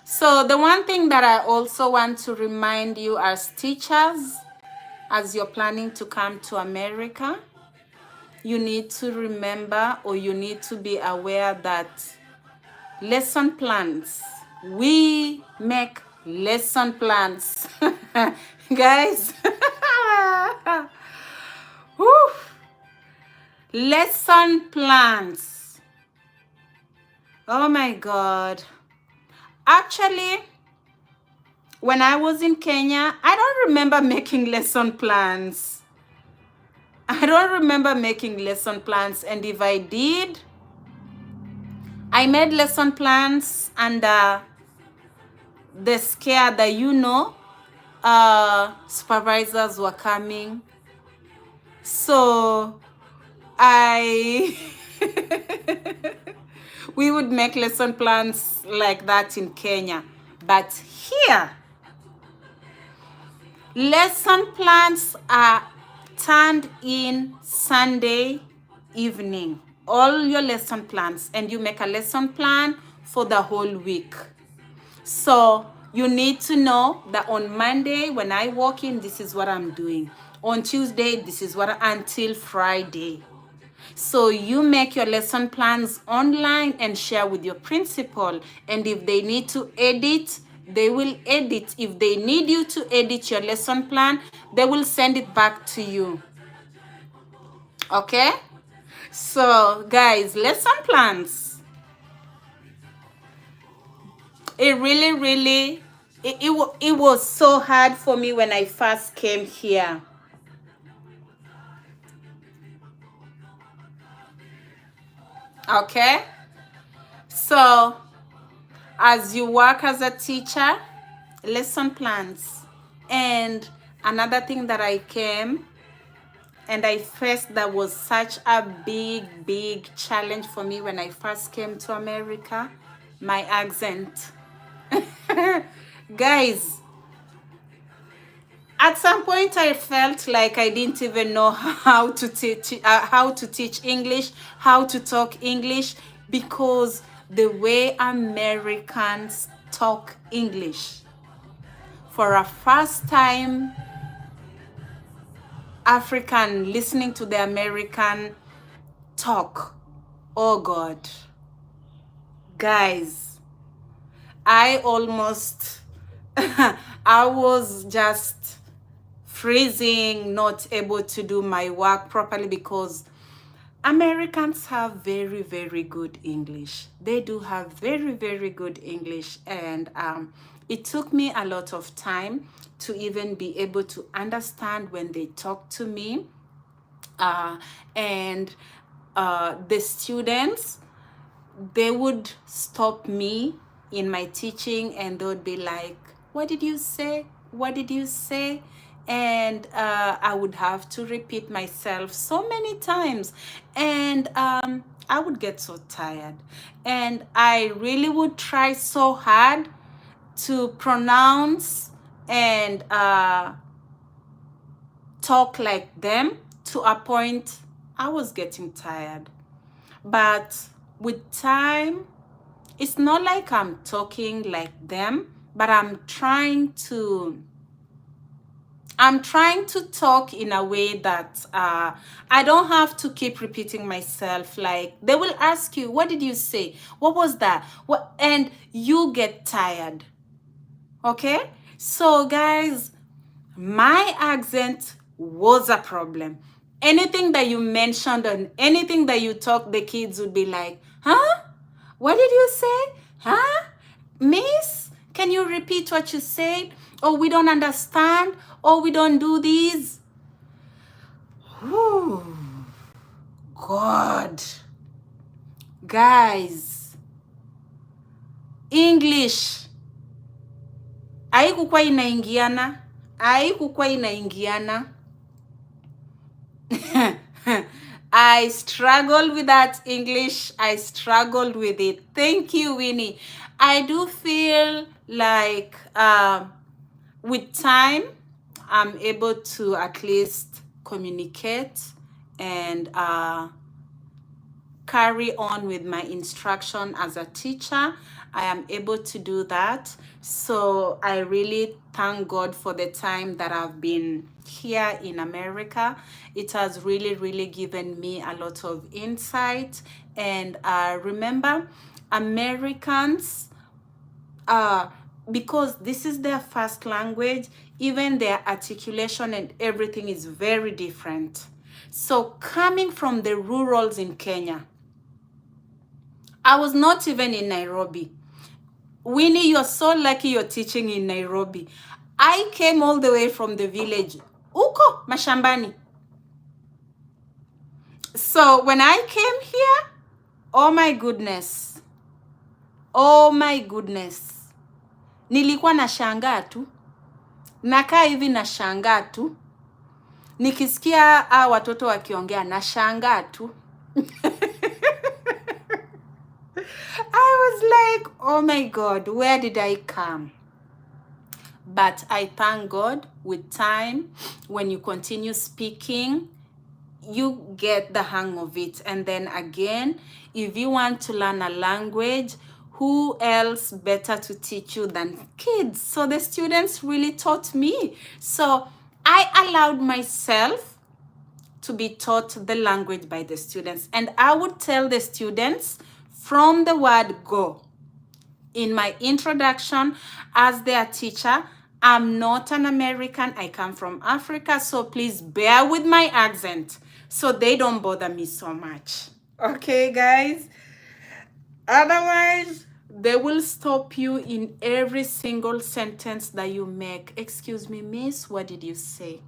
So the one thing that I also want to remind you as teachers, as you're planning to come to America, you need to remember, or you need to be aware that lesson plans, we make lesson plans. Guys, whew. Lesson plans. Oh my God. Actually, when I was in Kenya, I don't remember making lesson plans. And if I did, I made lesson plans under the scare that, supervisors were coming. So we would make lesson plans like that in Kenya. But here, lesson plans are turned in Sunday evening. All your lesson plans, and you make a lesson plan for the whole week. So you need to know that on Monday, when I walk in, this is what I'm doing. On Tuesday, this is what, until Friday. So you make your lesson plans online and share with your principal. And if they need to edit, they will edit. If they need you to edit your lesson plan, they will send it back to you. Okay? So guys, lesson plans. It really, it was so hard for me when I first came here. Okay? So, as you work as a teacher, lesson plans. And another thing that I came and I faced that was such a big challenge for me when I first came to America, my accent. Guys, At some point, I felt like I didn't even know how to teach English, how to talk English, because the way Americans talk English. For a first time African listening to the American talk, oh God, guys, I almost, I was just freezing, not able to do my work properly, because Americans have very, very good English. They do have very, very good English. And it took me a lot of time to even be able to understand when they talk to me. And the students, they would stop me in my teaching and they would be like, what did you say? What did you say? And I would have to repeat myself so many times. And I would get so tired. And I really would try so hard to pronounce and talk like them, to a point I was getting tired. But with time, it's not like I'm talking like them, but I'm trying to talk in a way that I don't have to keep repeating myself. Like, they will ask you, what did you say? What was that? What? And you get tired. Okay? So guys, my accent was a problem. Anything that you mentioned and anything that you talk, the kids would be like, huh? What did you say? Huh? Miss, can you repeat what you said? Oh, we don't understand. Oh, we don't do these. Whew. God. Guys, English haikukuwa inaingiana. Haikukuwa inaingiana. I struggled with that English. I struggled with it. Thank you, Winnie. I do feel like with time, I'm able to at least communicate and carry on with my instruction as a teacher. I am able to do that. So I really thank God for the time that I've been here in America. It has really, really given me a lot of insight. And remember, Americans, because this is their first language, even their articulation and everything is very different. So coming from the rurals in Kenya, I was not even in Nairobi. Winnie, you're so lucky you're teaching in Nairobi. I came all the way from the village, uko mashambani. So when I came here, oh my goodness, nilikuwa nashangaa tu, nakaa hivi nashangaa tu, nikisikia watoto wakiongea nashangaa tu. I was like, oh my God, where did I come? But I thank God, with time, when you continue speaking, you get the hang of it. And then again, if you want to learn a language, who else better to teach you than kids? So the students really taught me. So I allowed myself to be taught the language by the students. And I would tell the students from the word go. In my introduction as their teacher, I'm not an American. I come from Africa. So please bear with my accent so they don't bother me so much. Okay, guys? Otherwise, they will stop you in every single sentence that you make. Excuse me, miss, what did you say?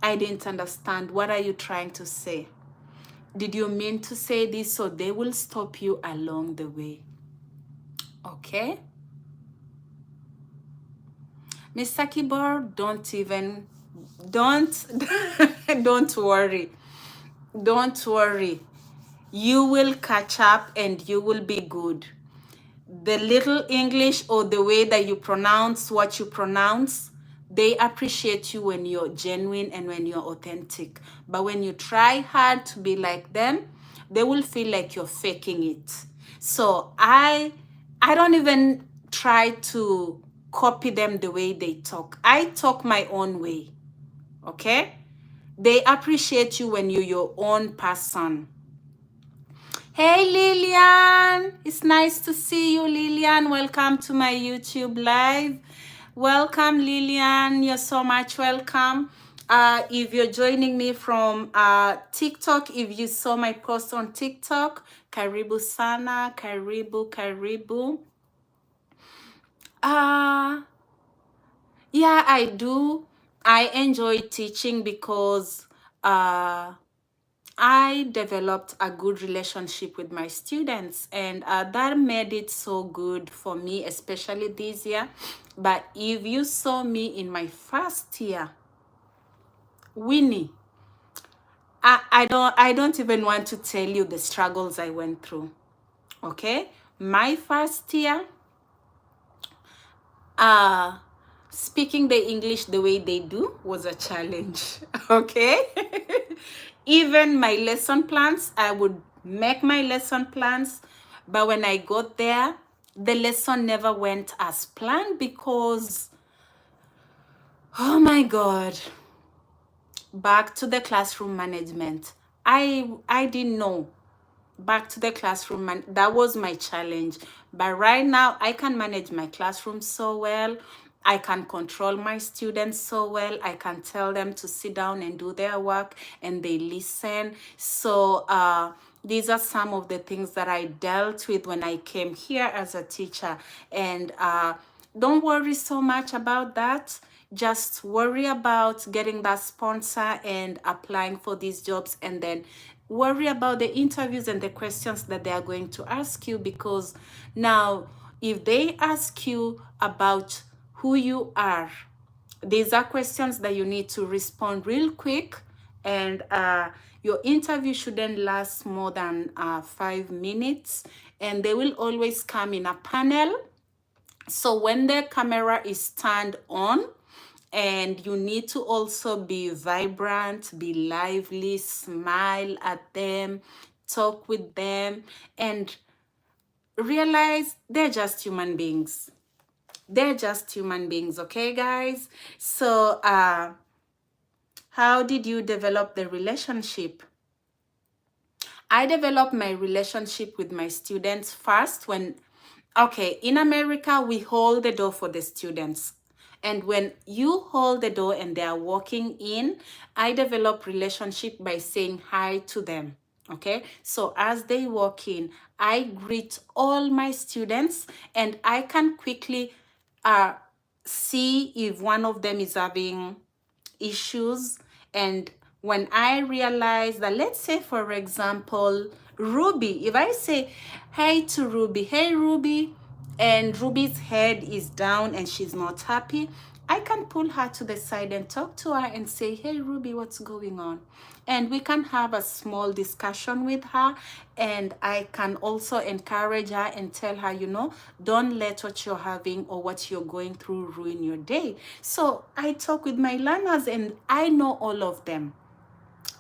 I didn't understand. What are you trying to say? Did you mean to say this? So they will stop you along the way. Okay? Mr. Keyboard, don't worry. Don't worry. You will catch up and you will be good. The little English or the way that you pronounce what you pronounce, They appreciate you when you're genuine and when you're authentic. But when you try hard to be like them, they will feel like you're faking it. So I don't even try to copy them the way they talk. I talk my own way. Okay? They appreciate you when you're your own person. Hey Lillian, it's nice to see you, Lillian. Welcome to my YouTube live. Welcome, Lillian. You're so much welcome. If you're joining me from TikTok, if you saw my post on TikTok, karibu sana, karibu. Yeah, I do. I enjoy teaching because I developed a good relationship with my students, and that made it so good for me, especially this year. But if you saw me in my first year, Winnie, I don't even want to tell you the struggles I went through. Okay? My first year, speaking the English the way they do was a challenge. Okay? Even my lesson plans, I would make my lesson plans, but when I got there, the lesson never went as planned because, oh my God, back to the classroom management. I didn't know. Back to the classroom, and that was my challenge. But right now, I can manage my classroom so well. I can control my students so well. I can tell them to sit down and do their work, and they listen. So these are some of the things that I dealt with when I came here as a teacher. And don't worry so much about that. Just worry about getting that sponsor and applying for these jobs, and then worry about the interviews and the questions that they are going to ask you, because now if they ask you about who you are, these are questions that you need to respond real quick, and your interview shouldn't last more than 5 minutes, and they will always come in a panel. So when the camera is turned on, and you need to also be vibrant, be lively, smile at them, talk with them, and realize they're just human beings. They're just human beings, okay, guys? So how did you develop the relationship? I developed my relationship with my students first when, okay, in America, we hold the door for the students. And when you hold the door and they are walking in, I develop relationship by saying hi to them. Okay, so as they walk in, I greet all my students, and I can quickly see if one of them is having issues. And when I realize that, let's say for example, Ruby, if I say hey to Ruby, hey Ruby, and Ruby's head is down and she's not happy, I can pull her to the side and talk to her and say, hey Ruby, what's going on? And we can have a small discussion with her, and I can also encourage her and tell her, you know, don't let what you're having or what you're going through ruin your day. So I talk with my learners, and I know all of them.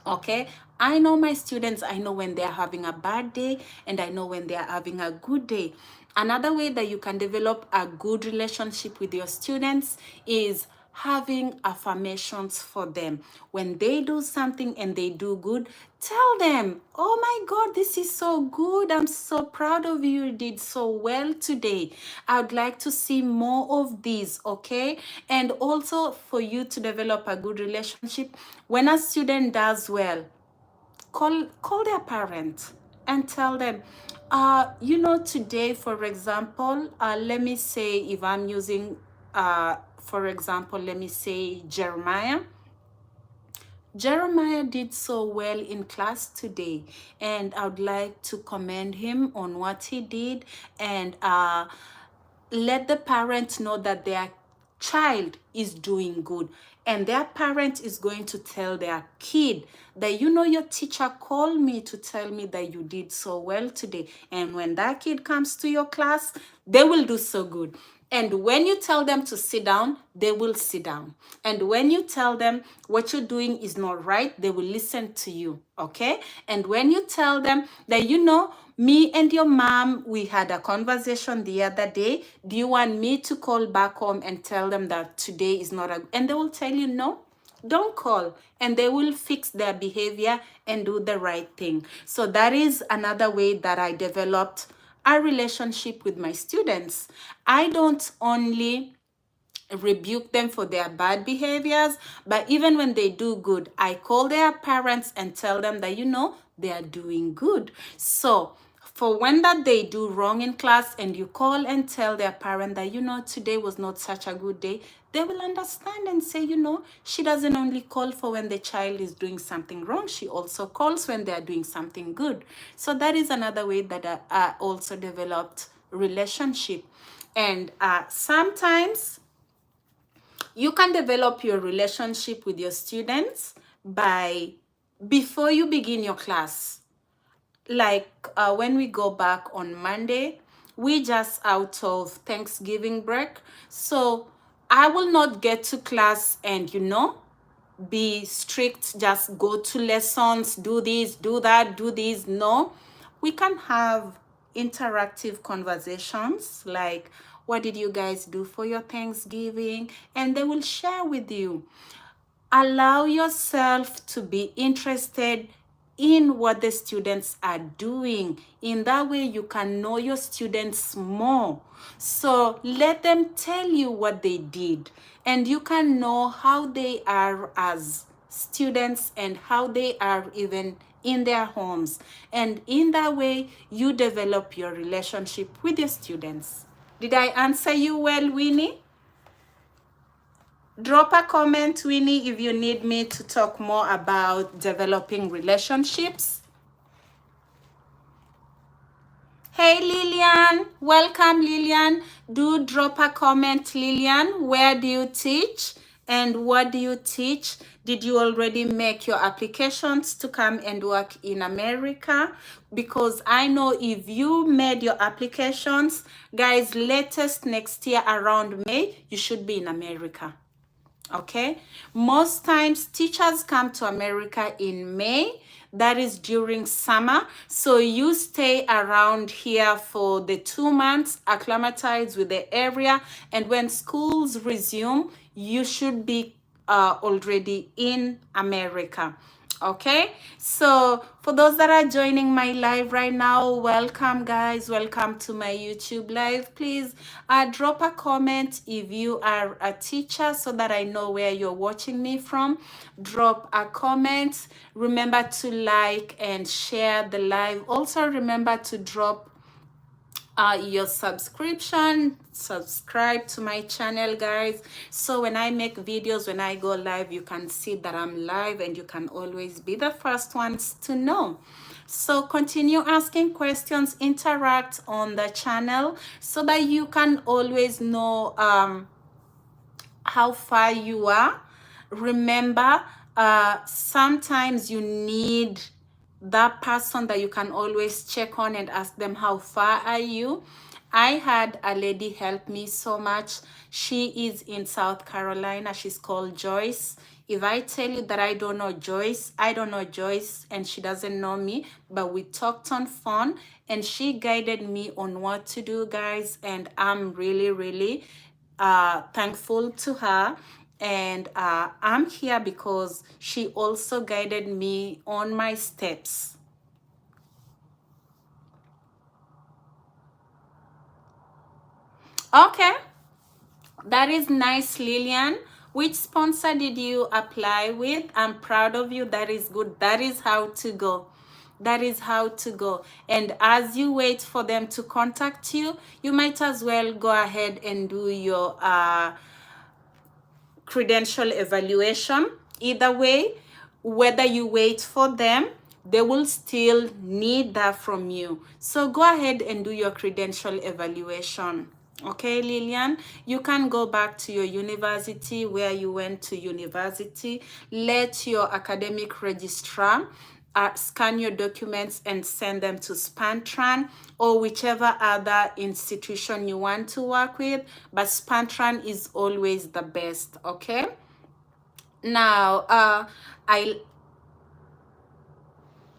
Okay, I know my students. I know when they're having a bad day, and I know when they're having a good day. Another way that you can develop a good relationship with your students is having affirmations for them. When they do something and they do good, tell them, oh my God, this is so good. I'm so proud of you. You did so well today. I'd like to see more of these, okay? And also for you to develop a good relationship, when a student does well, call their parent and tell them, you know, today, for example, let me say, if I'm using, for example, let me say Jeremiah. Jeremiah did so well in class today, and I would like to commend him on what he did, and let the parent know that their child is doing good, and their parent is going to tell their kid that, you know, your teacher called me to tell me that you did so well today. And when that kid comes to your class, they will do so good. And when you tell them to sit down, they will sit down. And when you tell them what you're doing is not right, they will listen to you, okay? And when you tell them that, you know, me and your mom, we had a conversation the other day. Do you want me to call back home and tell them that today is not a... And they will tell you, no, don't call. And they will fix their behavior and do the right thing. So that is another way that I developed a relationship with my students. I don't only rebuke them for their bad behaviors, but even when they do good, I call their parents and tell them that, you know, they are doing good. So for when that they do wrong in class and you call and tell their parent that, you know, today was not such a good day, they will understand and say, you know, she doesn't only call for when the child is doing something wrong, she also calls when they are doing something good. So that is another way that I also developed relationship. And sometimes you can develop your relationship with your students by, before you begin your class, like when we go back on Monday, we just out of Thanksgiving break. So I will not get to class and, you know, be strict, just go to lessons, do this, do that, do this. No, we can have interactive conversations like, what did you guys do for your Thanksgiving? And they will share with you. Allow yourself to be interested in what the students are doing. In that way, you can know your students more. So let them tell you what they did, and you can know how they are as students and how they are even in their homes. And in that way, you develop your relationship with your students. Did I answer you well, Winnie? Drop a comment, Winnie, if you need me to talk more about developing relationships. Hey, Lillian. Welcome, Lillian. Do drop a comment, Lillian. Where do you teach and what do you teach? Did you already make your applications to come and work in America? Because I know if you made your applications, guys, latest next year around May, you should be in America. Okay, most times teachers come to America in May. That is during summer. So you stay around here for the 2 months, acclimatize with the area. And when schools resume, you should be already in America. Okay, so for those that are joining my live right now, welcome guys, welcome to my YouTube live. Please drop a comment if you are a teacher so that I know where you're watching me from. Drop a comment. Remember to like and share the live. Also remember to drop your subscribe to my channel, guys, so when I make videos, when I go live, you can see that I'm live and you can always be the first ones to know. So continue asking questions, interact on the channel so that you can always know how far you are. Remember, sometimes you need that person that you can always check on and ask them, how far are you? I had a lady help me so much. She is in South Carolina. She's called Joyce. If I tell you that I don't know Joyce, I don't know Joyce and she doesn't know me, but we talked on phone and she guided me on what to do, guys. And I'm really, really thankful to her. And I'm here because she also guided me on my steps. Okay, that is nice, Lillian. Which sponsor did you apply with? I'm proud of you. That is good. That is how to go. That is how to go. And as you wait for them to contact you, you might as well go ahead and do your credential evaluation. Either way, whether you wait for them, they will still need that from you. So go ahead and do your credential evaluation. Okay, Lillian, you can go back to your university where you went to university. Let your academic registrar scan your documents and send them to Spantran or whichever other institution you want to work with, but Spantran is always the best. Okay, now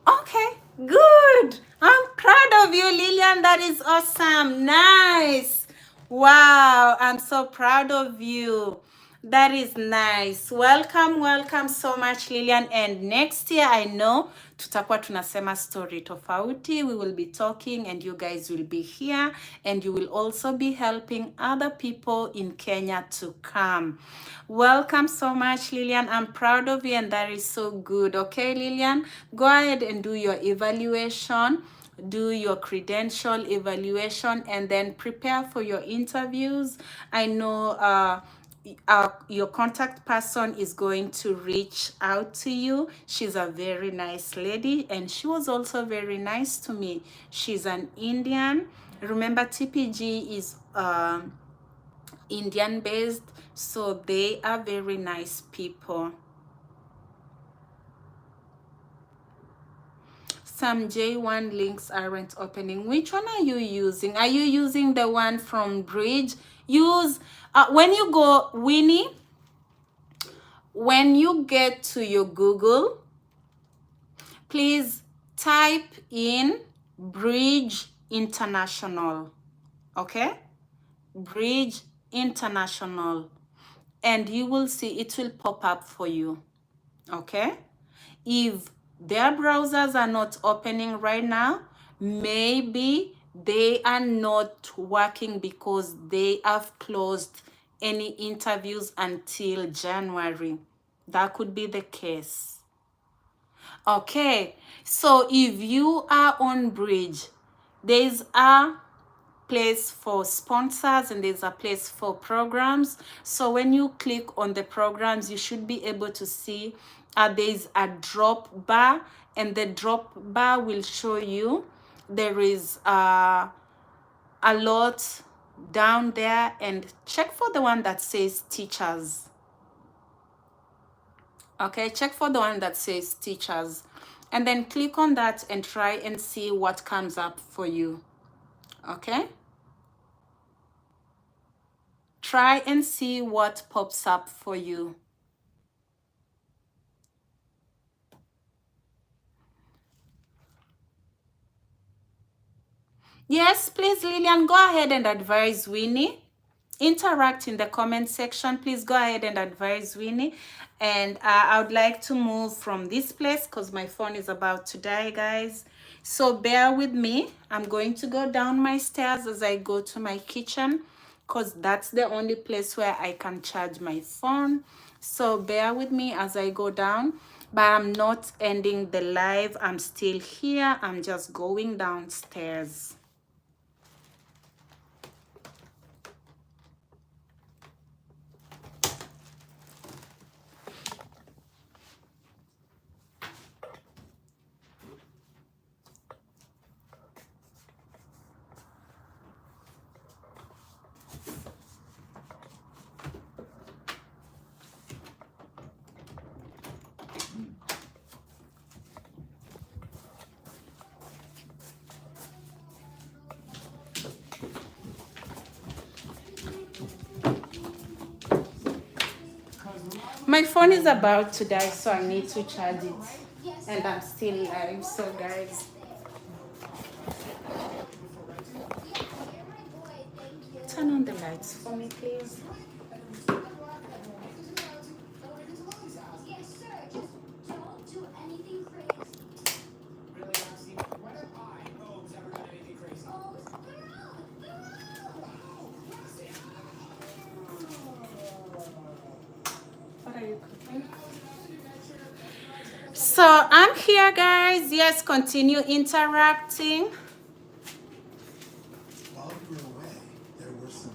okay, good. I'm proud of you, Lillian. That is awesome. Nice. Wow, I'm so proud of you. That is nice. Welcome, welcome so much, Lillian. And next year, I know tutakuwa tunasema story tofauti. We will be talking and you guys will be here and you will also be helping other people in Kenya to come. Welcome so much, Lillian. I'm proud of you and that is so good. Okay, Lillian, go ahead and do your evaluation. Do your credential evaluation and then prepare for your interviews. I know your contact person is going to reach out to you. She's a very nice lady and she was also very nice to me. She's an Indian. Remember, TPG is Indian based, so they are very nice people. Some J1 links aren't opening. Which one are you using? Are you using the one from Bridge? Use when you go, Winnie, when you get to your Google, please type in Bridge International. Okay, Bridge International, and you will see it will pop up for you. Okay, if their browsers are not opening right now, maybe they are not working because they have closed any interviews until January. That could be the case. Okay, so if you are on Bridge, there's a place for sponsors and there's a place for programs. So when you click on the programs, you should be able to see there's a drop bar, and the drop bar will show you there is a lot down there, and check for the one that says teachers. Okay, check for the one that says teachers and then click on that and try and see what comes up for you. Okay, try and see what pops up for you. Yes, please, Lillian, go ahead and advise Winnie. Interact in the comment section. Please go ahead and advise Winnie. And I would like to move from this place because my phone is about to die, guys. So bear with me. I'm going to go down my stairs as I go to my kitchen because that's the only place where I can charge my phone. So bear with me as I go down. But I'm not ending the live. I'm still here. I'm just going downstairs. My phone is about to die, so I need to charge it. And I'm still live, so guys. Turn on the lights for me, please. What are you cooking? So I'm here, guys. Yes, continue interacting. While you were away, there were some.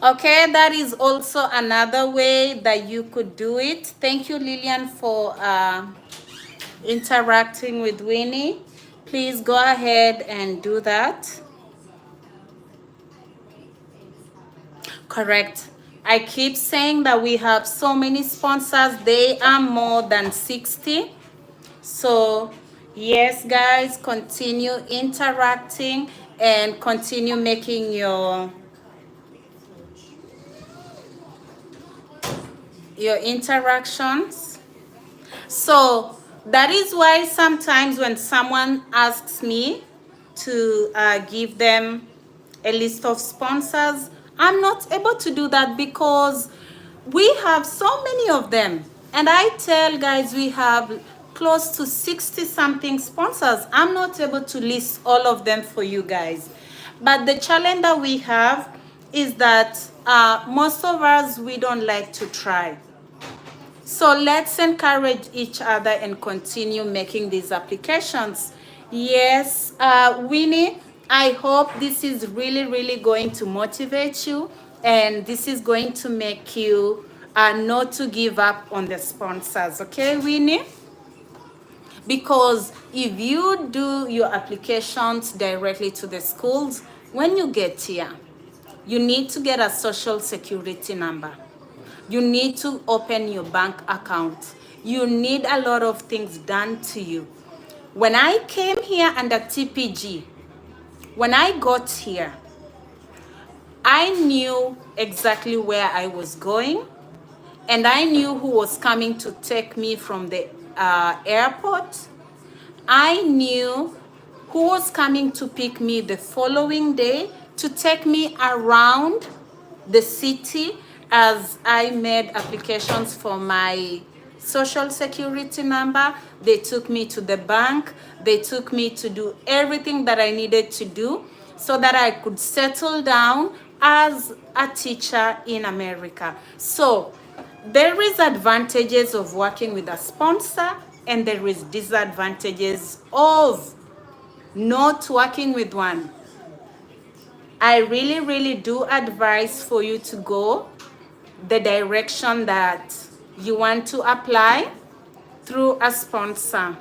Okay, that is also another way that you could do it. Thank you, Lillian, for interacting with Winnie. Please go ahead and do that. Correct. I keep saying that we have so many sponsors. They are more than 60. So yes, guys, continue interacting and continue making your interactions. So that is why sometimes when someone asks me to give them a list of sponsors, I'm not able to do that because we have so many of them. And I tell guys we have close to 60 something sponsors. I'm not able to list all of them for you guys. But the challenge that we have is that most of us, we don't like to try. So let's encourage each other and continue making these applications. Yes, Winnie, I hope this is really, really going to motivate you, and this is going to make you not to give up on the sponsors. Okay, Winnie? Because if you do your applications directly to the schools, when you get here, you need to get a social security number. You need to open your bank account. You need a lot of things done to you. When I came here under TPG, when I got here, I knew exactly where I was going, and I knew who was coming to take me from the airport. I knew who was coming to pick me the following day to take me around the city as I made applications for my social security number. They took me to the bank. They took me to do everything that I needed to do so that I could settle down as a teacher in America. So there is advantages of working with a sponsor, and there is disadvantages of not working with one. I really, really do advise for you to go the direction that you want to apply through a sponsor.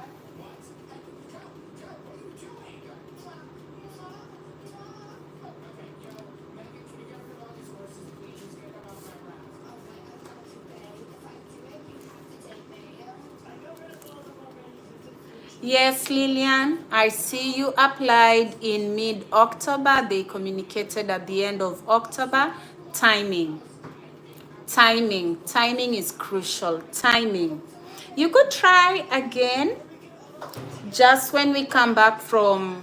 Yes, Lillian, I see you applied in mid-October. They communicated at the end of October. Timing. Timing is crucial. Timing. You could try again just when we come back from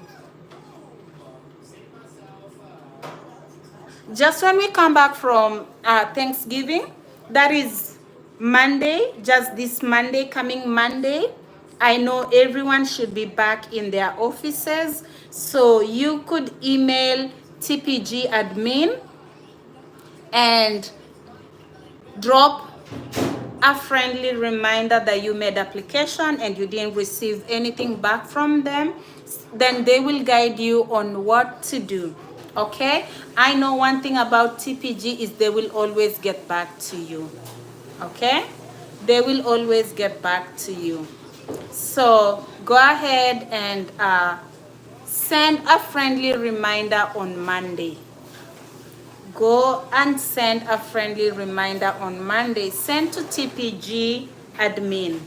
Thanksgiving. That is Monday, just this Monday, coming Monday. I know everyone should be back in their offices, so you could email TPG admin and drop a friendly reminder that you made application and you didn't receive anything back from them. Then they will guide you on what to do. Okay, I know one thing about TPG is they will always get back to you. Okay, they will always get back to you. So go ahead and send a friendly reminder on Monday. Go and send a friendly reminder on Monday. Send to TPG admin.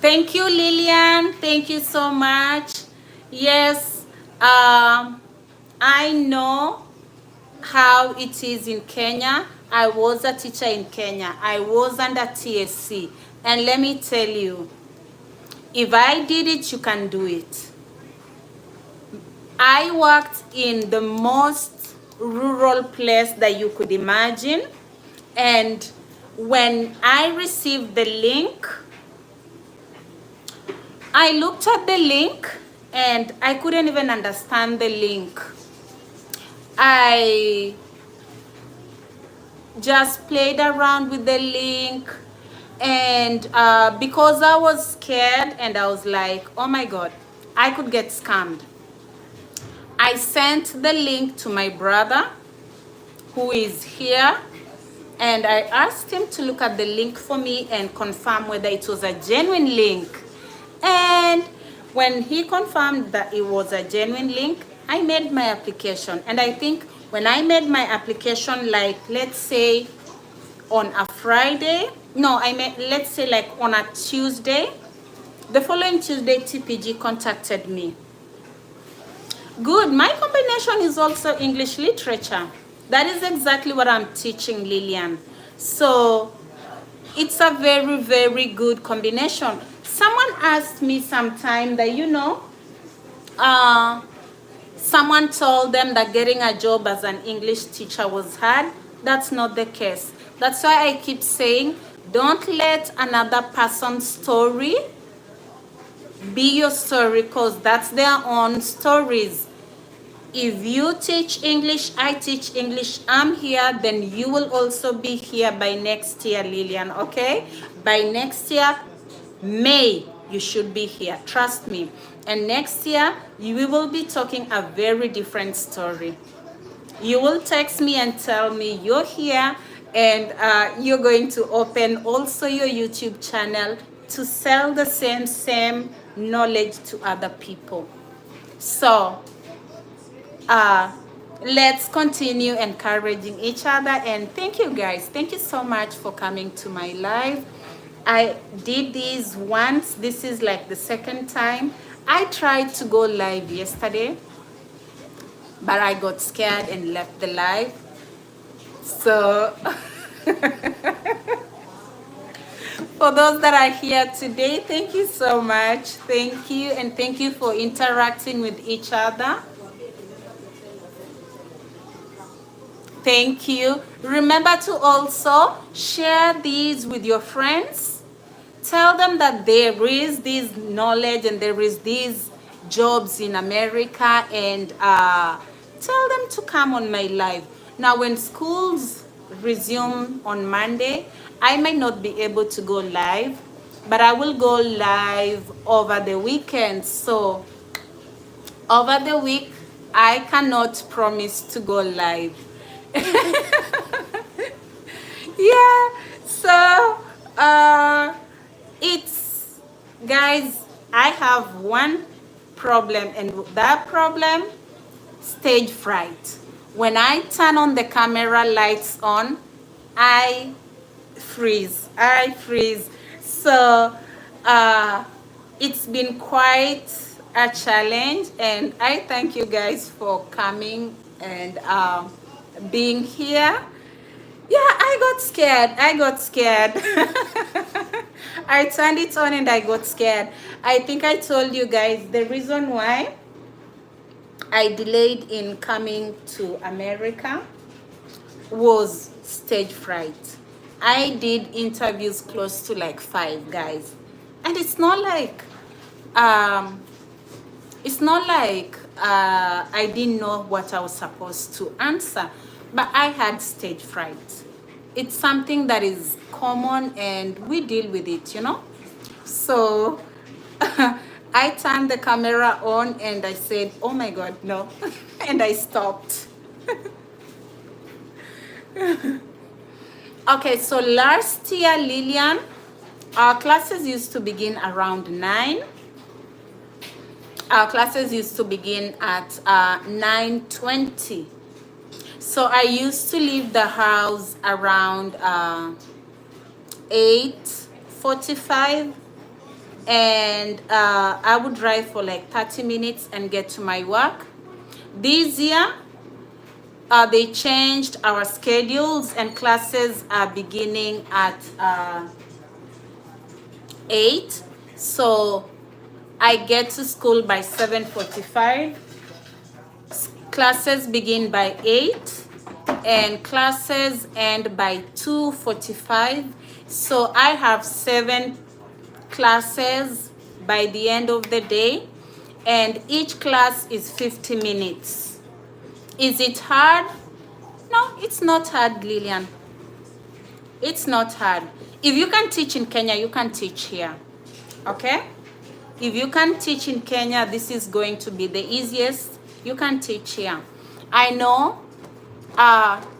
Thank you, Lillian. Thank you so much. Yes, I know how it is in Kenya. I was a teacher in Kenya. I was under TSC. And let me tell you, if I did it, you can do it. I worked in the most rural place that you could imagine. And when I received the link, I looked at the link and I couldn't even understand the link. I just played around with the link, and because I was scared and I was like, oh my God, I could get scammed. I sent the link to my brother who is here, and I asked him to look at the link for me and confirm whether it was a genuine link. And when he confirmed that it was a genuine link, I made my application. And I think when I made my application, like let's say on a Friday, no, let's say like on a Tuesday, the following Tuesday, TPG contacted me. Good, my combination is also English literature. That is exactly what I'm teaching, Lillian. So it's a very, very good combination. Someone asked me sometime that, someone told them that getting a job as an English teacher was hard. That's not the case. That's why I keep saying, don't let another person's story be your story, because that's their own stories. If you teach English, I teach English, I'm here, then you will also be here by next year, Lillian, okay? By next year, May, you should be here, trust me. And next year, we will be talking a very different story. You will text me and tell me you're here, and you're going to open also your YouTube channel to sell the same knowledge to other people. So let's continue encouraging each other. And thank you guys, thank you so much for coming to my live. I did this once, this is like the second time. I tried to go live yesterday, but I got scared and left the live. So for those that are here today, thank you so much. Thank you, and thank you for interacting with each other. Thank you. Remember to also share these with your friends. Tell them that there is this knowledge and there is these jobs in America, and tell them to come on my live. Now, when schools resume on Monday, I might not be able to go live, but I will go live over the weekend. So over the week, I cannot promise to go live. Yeah, so it's, guys, I have one problem, and that problem, stage fright. When I turn on the camera lights on, I freeze. So it's been quite a challenge, and I thank you guys for coming and being here. Yeah, I got scared. I turned it on and I got scared. I think I told you guys the reason why I delayed in coming to America was stage fright. I did interviews close to like 5, guys, and it's not like I didn't know what I was supposed to answer, but I had stage fright. It's something that is common and we deal with it, So I turned the camera on and I said, oh my God, no. And I stopped. Okay, so last year, Lillian, our classes used to begin around 9. Our classes used to begin at 9:20. So I used to leave the house around 8:45, and I would drive for like 30 minutes and get to my work. This year, they changed our schedules, and classes are beginning at 8. So I get to school by 7:45. Classes begin by 8, and classes end by 2:45. So I have 7 classes by the end of the day, and each class is 50 minutes. Is it hard? No, it's not hard, Lillian. It's not hard. If you can teach in Kenya, you can teach here. Okay? If you can teach in Kenya, this is going to be the easiest. You can teach here. I know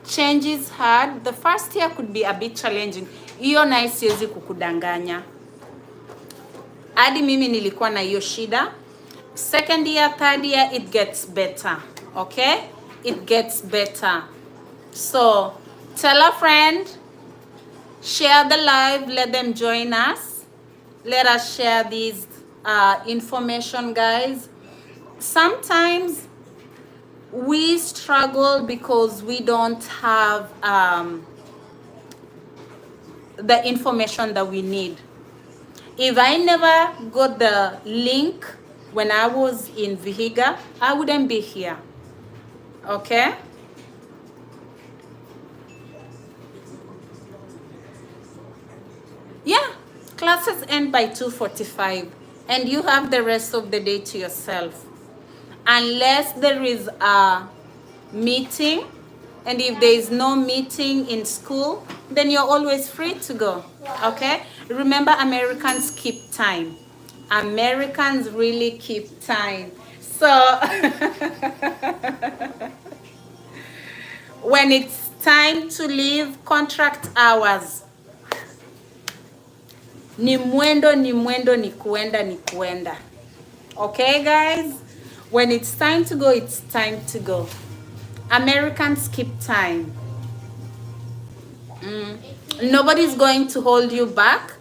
change is hard. The first year could be a bit challenging. Hiyo na siwezi kukudanganya. Hadi mimi nilikuwa na hiyo shida. Second year, third year, it gets better. Okay? It gets better. So, tell a friend, share the live, let them join us. Let us share these information, guys. Sometimes we struggle because we don't have the information that we need. If I never got the link when I was in Vihiga, I wouldn't be here. Okay? Yeah, classes end by 2:45 and you have the rest of the day to yourself. Unless there is a meeting, and if there is no meeting in school, then you're always free to go. Okay? Remember, Americans keep time. Americans really keep time. So when it's time to leave, contract hours. Ni mwendo, ni mwendo, ni kuenda, ni kuenda. Okay, guys? When it's time to go, it's time to go. Americans keep time. Nobody's going to hold you back,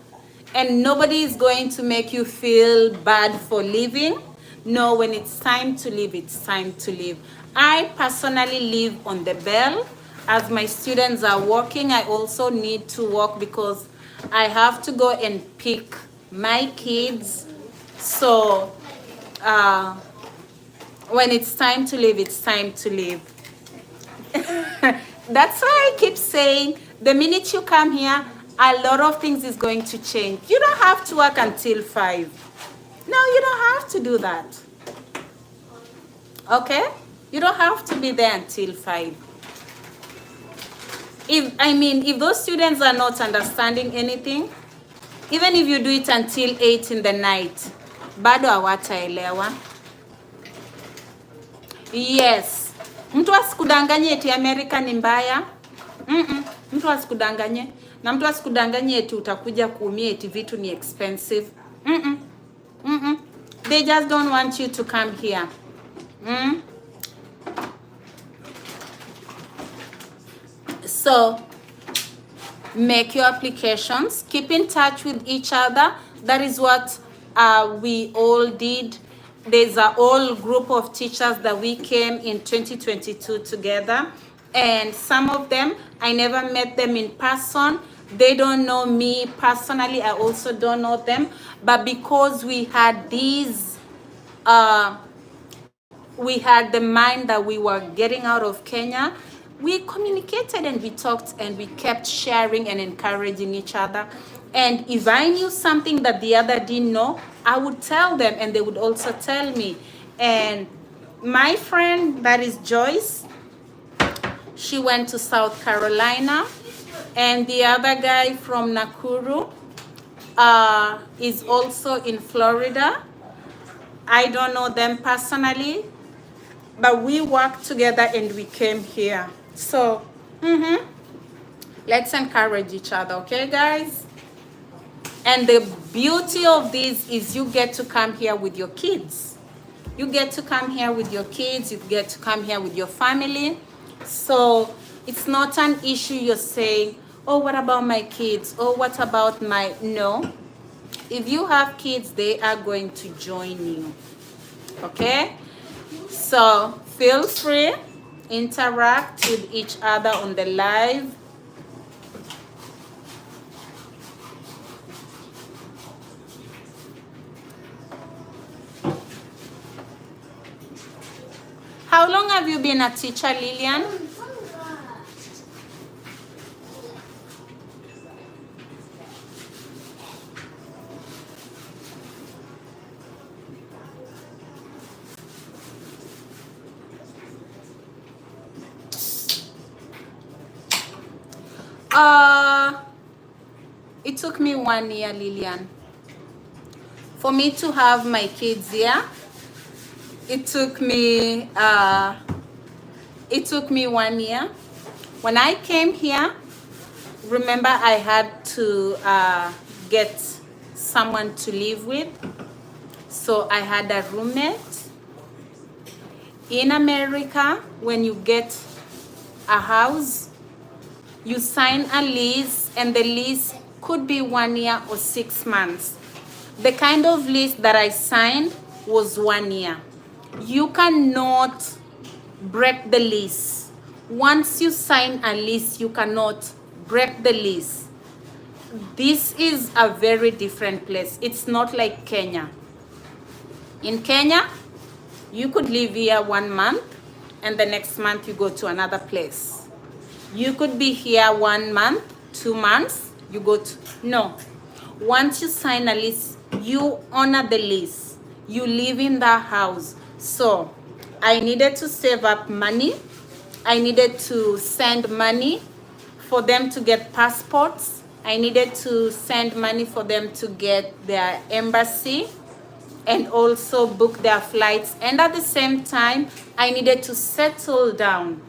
and nobody is going to make you feel bad for leaving. No, when it's time to leave, it's time to leave. I personally leave on the bell. As my students are working, I also need to work because I have to go and pick my kids. So when it's time to leave, it's time to leave. That's why I keep saying, the minute you come here, a lot of things is going to change. You don't have to work until 5. No, you don't have to do that. Okay? You don't have to be there until 5. If those students are not understanding anything, even if you do it until 8 in the night, bado hawataelewa. Yes. Mtu asikudanganye eti Amerika ni mbaya. Mtu asikudanganye. Na mtu asikudanganye eti utakuja kuumia eti vitu ni expensive. They just don't want you to come here. So, make your applications. Keep in touch with each other. That is what we all did. There's a whole group of teachers that we came in 2022 together. And some of them, I never met them in person. They don't know me personally. I also don't know them. But because we had these, we had the mind that we were getting out of Kenya, we communicated and we talked and we kept sharing and encouraging each other. And if I knew something that the other didn't know, I would tell them and they would also tell me. And my friend, that is Joyce, she went to South Carolina. And the other guy from Nakuru is also in Florida. I don't know them personally, but we worked together and we came here. So, let's encourage each other, okay, guys? And the beauty of this is you get to come here with your kids. You get to come here with your kids. You get to come here with your family. So it's not an issue you're saying, oh, what about my kids? Oh, what about my... No. If you have kids, they are going to join you. Okay? So feel free, interact with each other on the live. How long have you been a teacher, Lillian? it took me 1 year, Lillian, for me to have my kids here. It took me 1 year. When I came here, remember I had to get someone to live with. So I had a roommate. In America, when you get a house, you sign a lease, and the lease could be 1 year or 6 months. The kind of lease that I signed was 1 year. You cannot break the lease. Once you sign a lease, you cannot break the lease. This is a very different place. It's not like Kenya. In Kenya, you could live here 1 month, and the next month you go to another place. You could be here 1 month, 2 months, you go to, no. Once you sign a lease, you honor the lease. You live in that house. So I needed to save up money. I needed to send money for them to get passports. I needed to send money for them to get their embassy and also book their flights. And at the same time, I needed to settle down.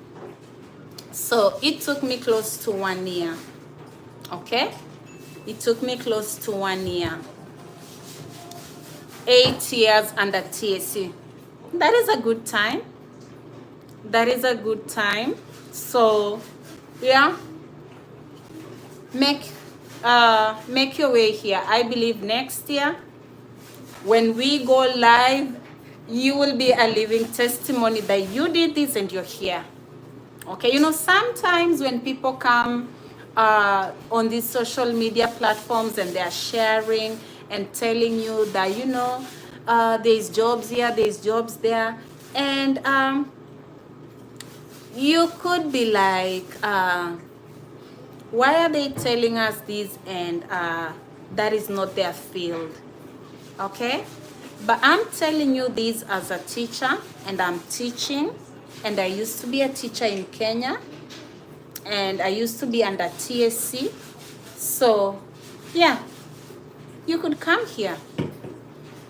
So it took me close to 1 year. Okay? It took me close to 1 year. 8 years under TSC. That is a good time. That is a good time. So, yeah. Make your way here. I believe next year, when we go live, you will be a living testimony that you did this and you're here. Okay, you know, sometimes when people come on these social media platforms and they're sharing and telling you that, you know, there's jobs here, there's jobs there, and you could be like, why are they telling us this, and that is not their field. Okay, but I'm telling you this as a teacher, and I'm teaching, and I used to be a teacher in Kenya, and I used to be under TSC. So yeah, you could come here.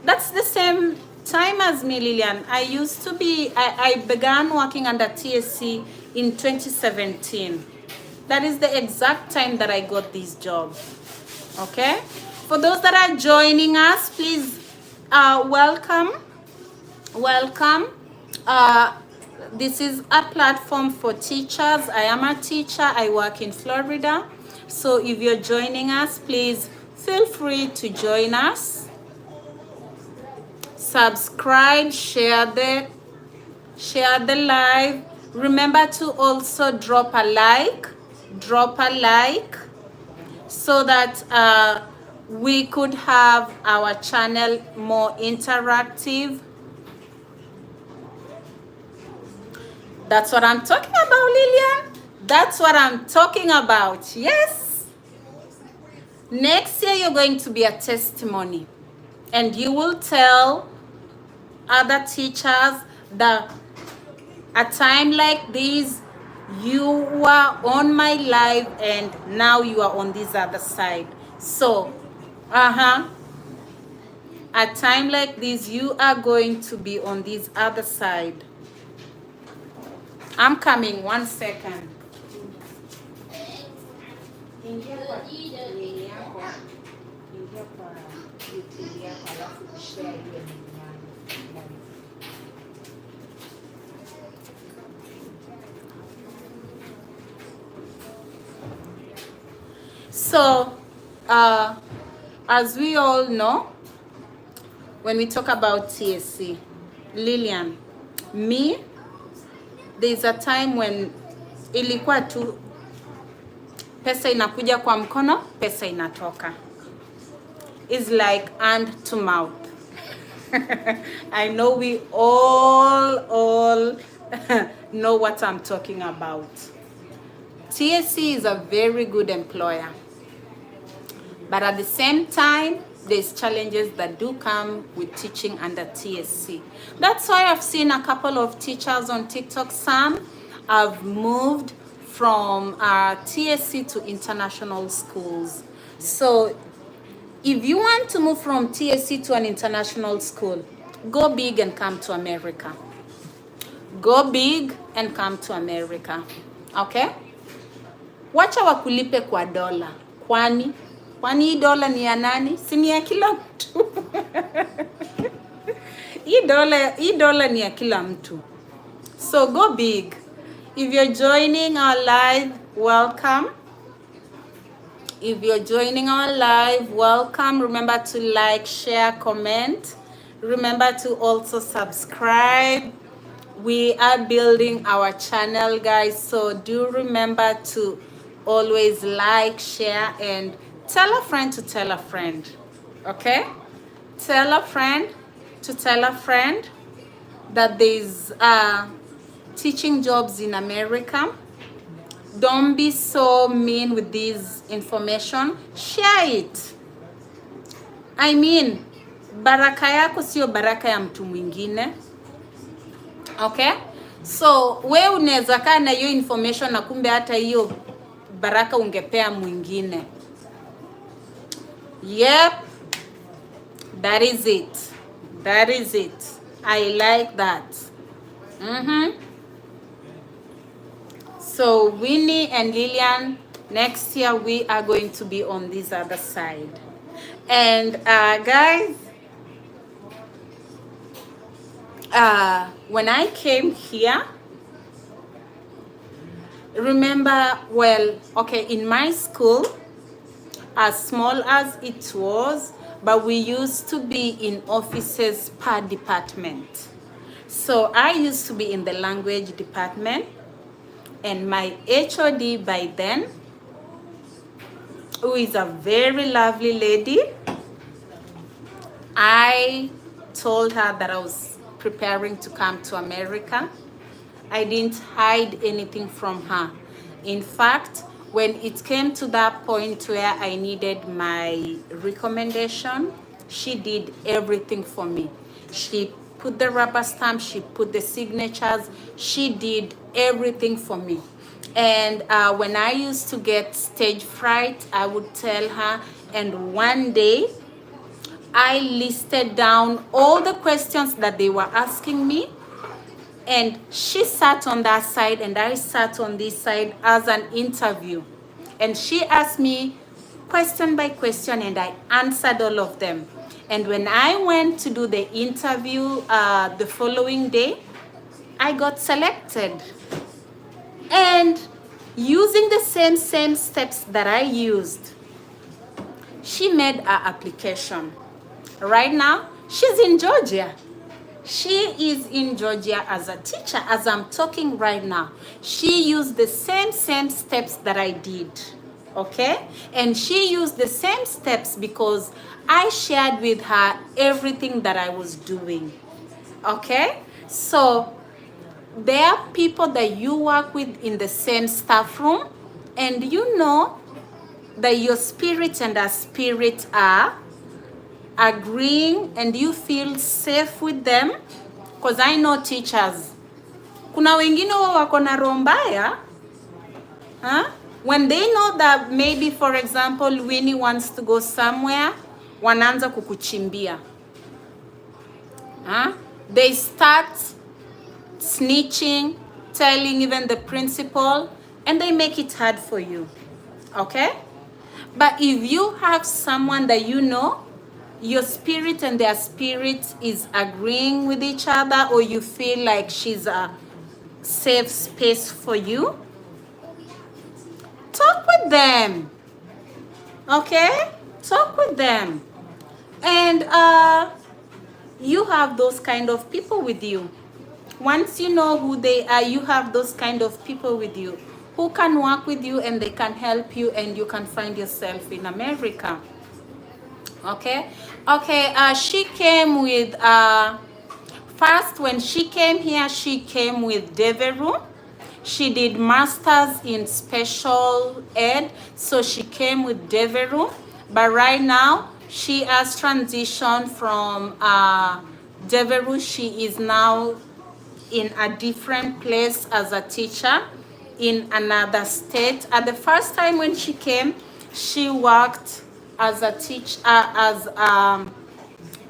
That's the same time as me, Lillian. I began working under TSC in 2017. That is the exact time that I got this job. Okay, for those that are joining us, please welcome. This is a platform for teachers. I am a teacher. I work in Florida. So if you're joining us, please feel free to join us. Subscribe, share the live. Remember to also drop a like so that we could have our channel more interactive. That's what I'm talking about, Lillian. That's what I'm talking about. Yes. Next year, you're going to be a testimony. And you will tell other teachers that a time like this, you were on my live and now you are on this other side. So, a time like this, you are going to be on this other side. I'm coming, 1 second. So, as we all know, when we talk about TSC, Lillian, me, there's a time when ilikuwa tu pesa inakuja kwa mkono, pesa inatoka. It's like hand to mouth. I know we all know what I'm talking about. TSC is a very good employer. But at the same time, there's challenges that do come with teaching under TSC. That's why I've seen a couple of teachers on TikTok. Some have moved from TSC to international schools. So if you want to move from TSC to an international school, go big and come to America. Go big and come to America. Okay? Wacha wakulipe kwa dola. Kwani hii dola ni ya nani? Si ni ya kila mtu. Hii dola ni ya kila mtu. So go big. If you're joining our live, welcome. If you're joining our live, welcome. Remember to like, share, comment. Remember to also subscribe. We are building our channel, guys, so do remember to always like, share, and tell a friend to tell a friend. Okay? Tell a friend to tell a friend that there's teaching jobs in America. Don't be so mean with this information. Share it. I mean, baraka yako sio baraka ya mtu mwingine. Okay? So, we unaweza kaa na hiyo information na kumbe hata hiyo baraka ungepea mwingine. Yep. That is it. That is it. I like that. So, Winnie and Lillian, next year we are going to be on this other side. And guys, when I came here, remember, well, okay, in my school, as small as it was, but we used to be in offices per department. So I used to be in the language department, and my HOD by then, who is a very lovely lady, I told her that I was preparing to come to America. I didn't hide anything from her. In fact, when it came to that point where I needed my recommendation, she did everything for me. She put the rubber stamp, she put the signatures, she did everything for me. And when I used to get stage fright, I would tell her, and one day, I listed down all the questions that they were asking me, and she sat on that side and I sat on this side as an interview. And she asked me question by question and I answered all of them. And when I went to do the interview the following day, I got selected. And using the same steps that I used, she made her application. Right now, she's in Georgia. She is in Georgia as a teacher, as I'm talking right now. She used the same steps that I did, okay? And she used the same steps because I shared with her everything that I was doing, okay? So there are people that you work with in the same staff room, and you know that your spirit and her spirit are agreeing and you feel safe with them, because I know teachers, kuna wengine wako na roho mbaya, when they know that maybe, for example, Winnie wants to go somewhere, wanaanza kukuchimbia. They start snitching, telling even the principal, and they make it hard for you, okay? But if you have someone that you know, your spirit and their spirit is agreeing with each other, or you feel like she's a safe space for you, talk with them, okay? Talk with them. And you have those kind of people with you. Once you know who they are, you have those kind of people with you who can work with you and they can help you and you can find yourself in America. Okay, she came with, first when she came here, she came with Deveru. She did masters in special ed, so she came with Deveru. But right now, she has transitioned from Deveru. She is now in a different place as a teacher in another state. At the first time when she came, she worked as a teacher, as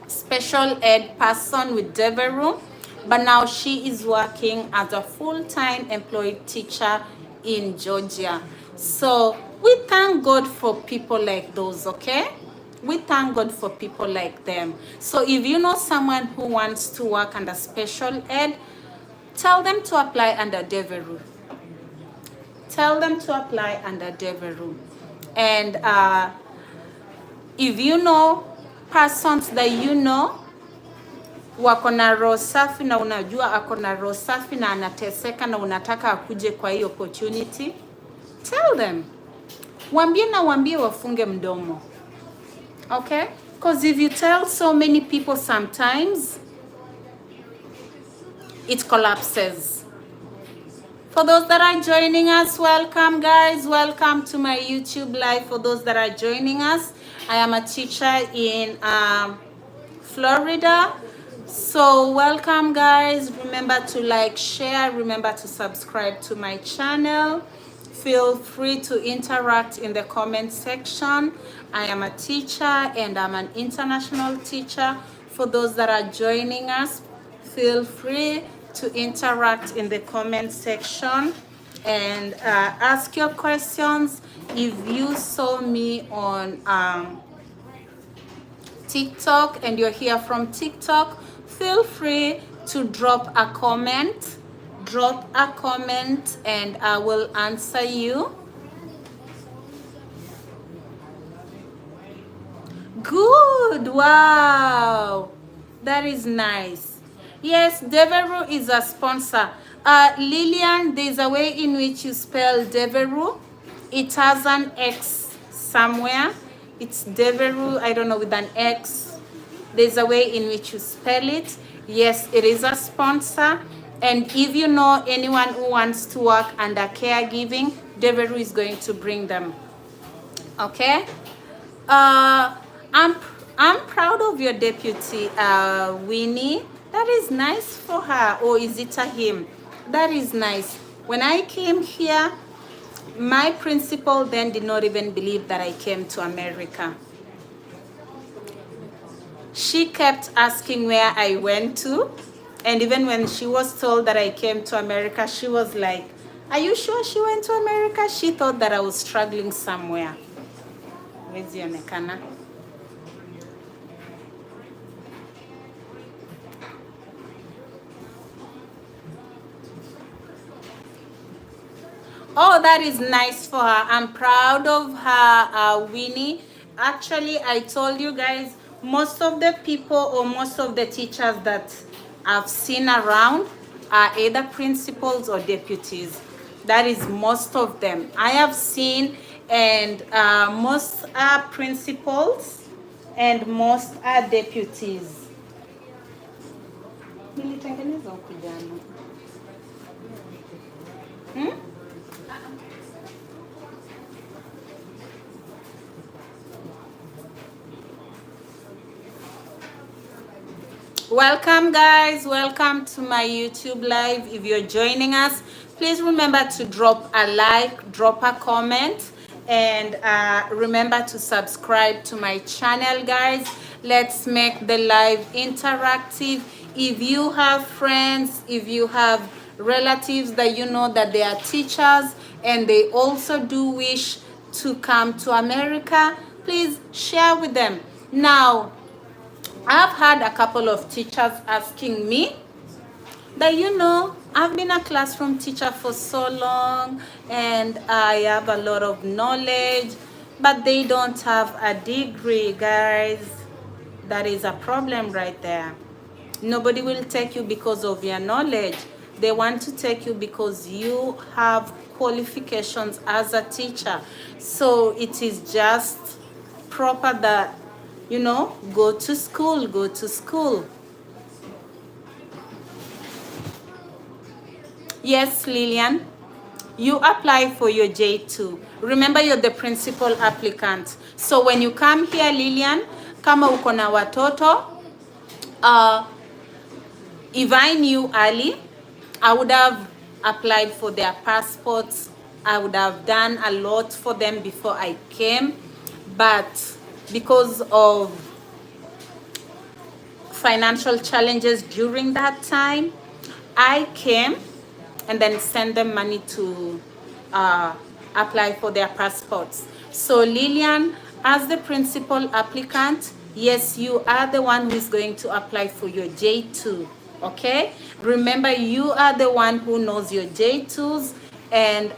special ed person with Devereaux, but now she is working as a full-time employed teacher in Georgia. So we thank God for people like those, okay? We thank God for people like them. So if you know someone who wants to work under special ed, tell them to apply under Devereaux. Tell them to apply under Devereaux. And if you know persons that you know wako na roho safi na unajua ako na roho safi na anateseka na unataka akuje kwa hii opportunity, tell them. Waambie wafunge mdomo. Okay? Because if you tell so many people, sometimes it collapses. For those that are joining us, welcome guys. Welcome to my YouTube live. For those that are joining us, I am a teacher in Florida. So welcome guys. Remember to like, share, remember to subscribe to my channel. Feel free to interact in the comment section. I am a teacher and I'm an international teacher. For those that are joining us, feel free to interact in the comment section and ask your questions. If you saw me on TikTok and you're here from TikTok, feel free to drop a comment. Drop a comment and I will answer you. Good. Wow. That is nice. Yes, Devereaux is a sponsor. Lillian, there's a way in which you spell Devereaux. It has an X somewhere. It's Devereaux, I don't know, with an X. There's a way in which you spell it. Yes, it is a sponsor. And if you know anyone who wants to work under caregiving, Devereaux is going to bring them. Okay? I'm proud of your deputy, Winnie. That is nice for her. Or is it a him? That is nice. When I came here, my principal then did not even believe that I came to America. She kept asking where I went to. And even when she was told that I came to America, she was like, are you sure she went to America? She thought that I was struggling somewhere. Where's your nekana? Oh, that is nice for her. I'm proud of her, Winnie. Actually, I told you guys, most of the people or most of the teachers that I've seen around are either principals or deputies. That is most of them. I have seen, and most are principals and most are deputies. Welcome guys, welcome to my YouTube live. If you're joining us, please remember to drop a like, drop a comment, and remember to subscribe to my channel guys. Let's make the live interactive. If you have friends, if you have relatives that you know that they are teachers and they also do wish to come to America, please share with them. Now, I've had a couple of teachers asking me that, you know, I've been a classroom teacher for so long and I have a lot of knowledge, but they don't have a degree, guys. That is a problem right there. Nobody will take you because of your knowledge. They want to take you because you have qualifications as a teacher. So it is just proper that, you know, go to school, go to school. Yes, Lillian, you apply for your J2. Remember, you're the principal applicant. So when you come here, Lillian, kama uko na watoto, if I knew early, I would have applied for their passports. I would have done a lot for them before I came. But because of financial challenges during that time, I came and then sent them money to apply for their passports. So Lillian, as the principal applicant, yes, you are the one who is going to apply for your J2, okay? Remember, you are the one who knows your J2s, and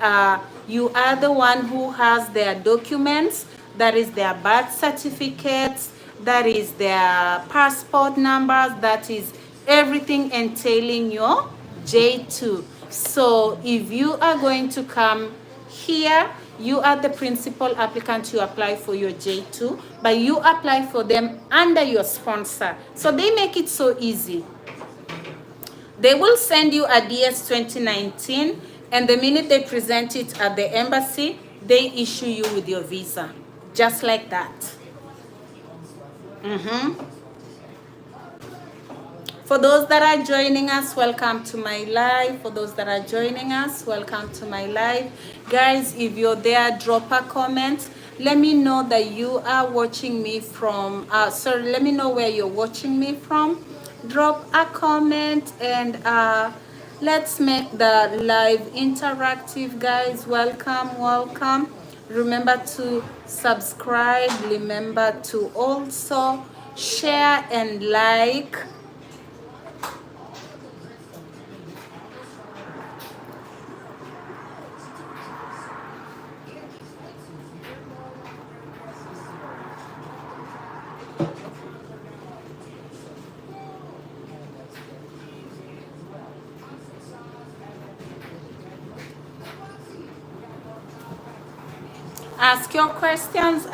you are the one who has their documents, that is their birth certificates, that is their passport numbers, that is everything entailing your J2. So if you are going to come here, you are the principal applicant to apply for your J2, but you apply for them under your sponsor. So they make it so easy. They will send you a DS 2019, and the minute they present it at the embassy, they issue you with your visa, just like that. For those that are joining us, welcome to my live. For those that are joining us, welcome to my live. Guys, if you're there, drop a comment. Let me know that you are watching me from, let me know where you're watching me from. Drop a comment, and let's make the live interactive, guys. Welcome, welcome. Remember to subscribe. Remember to also share and like. Ask your questions,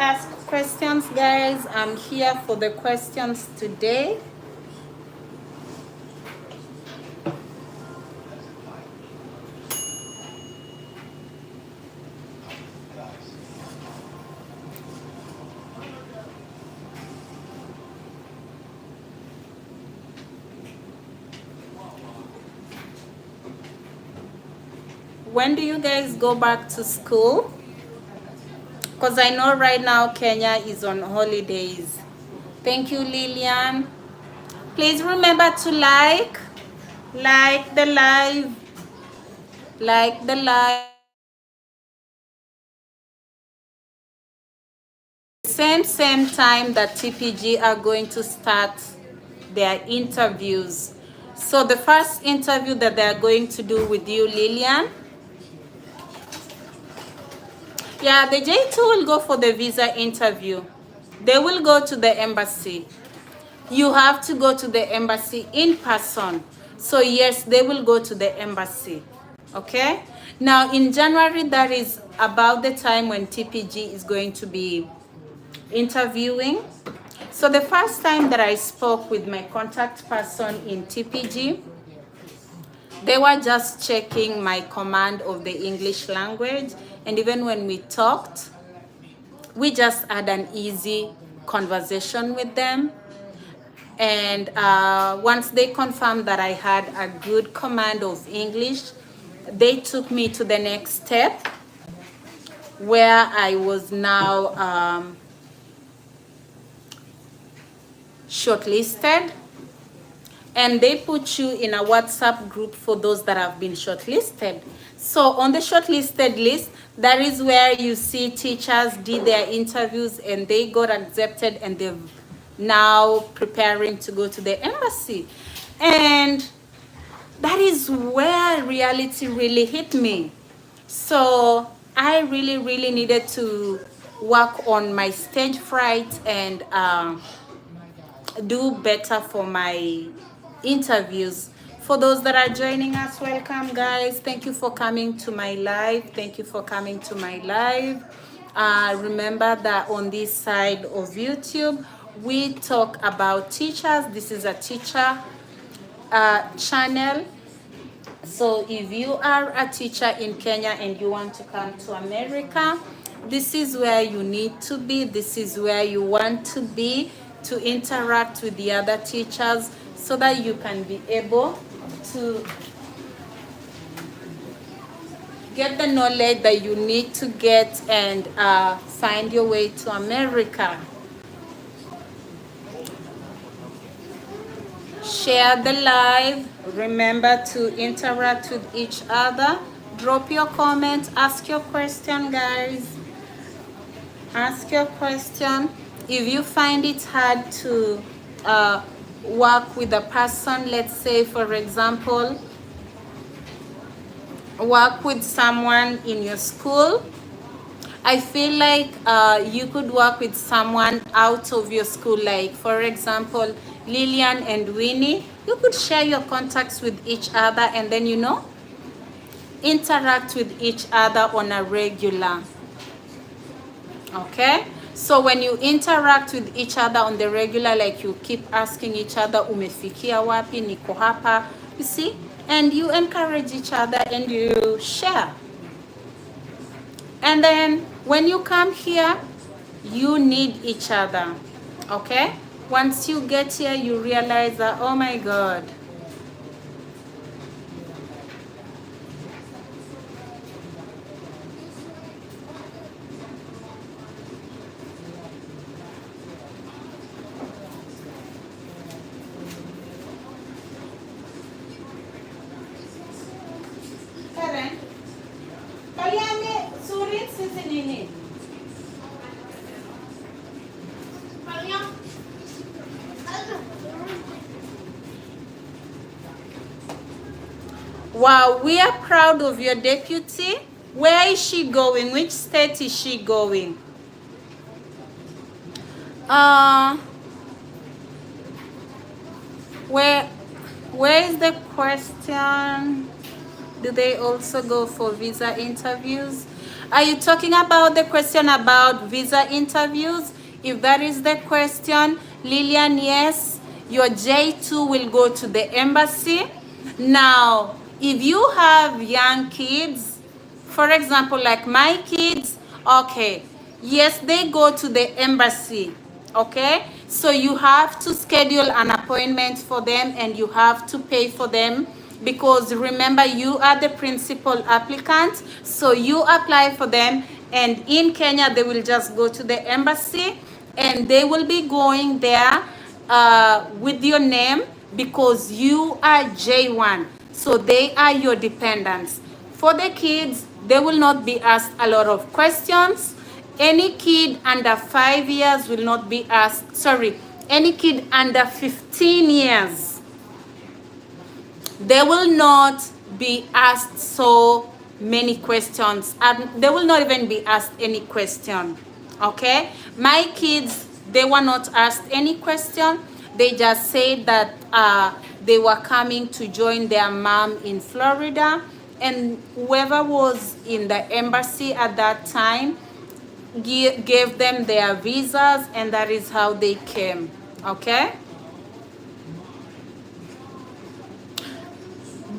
guys. I'm here for the questions today. When do you guys go back to school? Because I know right now Kenya is on holidays. Thank you, Lillian. Please remember to like the live, like the live. Same time that TPG are going to start their interviews. So the first interview that they are going to do with you, Lillian, yeah, the J2 will go for the visa interview. They will go to the embassy. You have to go to the embassy in person. So yes, they will go to the embassy. Okay? Now in January, that is about the time when TPG is going to be interviewing. So the first time that I spoke with my contact person in TPG, they were just checking my command of the English language. And even when we talked, we just had an easy conversation with them. And once they confirmed that I had a good command of English, they took me to the next step, where I was now shortlisted. And they put you in a WhatsApp group for those that have been shortlisted. So on the shortlisted list, that is where you see teachers did their interviews and they got accepted, and they're now preparing to go to the embassy. And that is where reality really hit me. So I really needed to work on my stage fright and do better for my interviews. For those that are joining us, welcome, guys. Thank you for coming to my live. Thank you for coming to my live. Remember that on this side of YouTube, we talk about teachers. This is a teacher channel. So if you are a teacher in Kenya and you want to come to America, this is where you need to be. This is where you want to be, to interact with the other teachers so that you can be able to get the knowledge that you need to get and find your way to America. Share the live. Remember to interact with each other. Drop your comment. Ask your question, guys. Ask your question. If you find it hard to work with a person, let's say, for example, work with someone in your school, I feel like you could work with someone out of your school, like, for example, Lillian and Winnie. You could share your contacts with each other and then, you know, interact with each other on a regular. Okay? So when you interact with each other on the regular, like you keep asking each other, umefikia wapi, niko hapa, you see? And you encourage each other and you share. And then when you come here, you need each other. Okay? Once you get here, you realize that, oh my God. Karen, kaliane surit sisi nini? Wow, we are proud of your deputy. Where is she going? Which state is she going? Where is the question? Do they also go for visa interviews? Are you talking about the question about visa interviews? If that is the question, Lillian, yes, your J2 will go to the embassy. Now, if you have young kids, for example, like my kids, okay, yes, they go to the embassy, okay? So you have to schedule an appointment for them and you have to pay for them, because remember, you are the principal applicant, so you apply for them, and in Kenya they will just go to the embassy and they will be going there with your name, because you are J1, so they are your dependents. For the kids, they will not be asked a lot of questions. Any kid under 5 years will not be asked, sorry, any kid under 15 years, they will not be asked so many questions, and they will not even be asked any question. Okay, my kids, they were not asked any question. They just said that they were coming to join their mom in Florida, and whoever was in the embassy at that time gave them their visas, and that is how they came. Okay,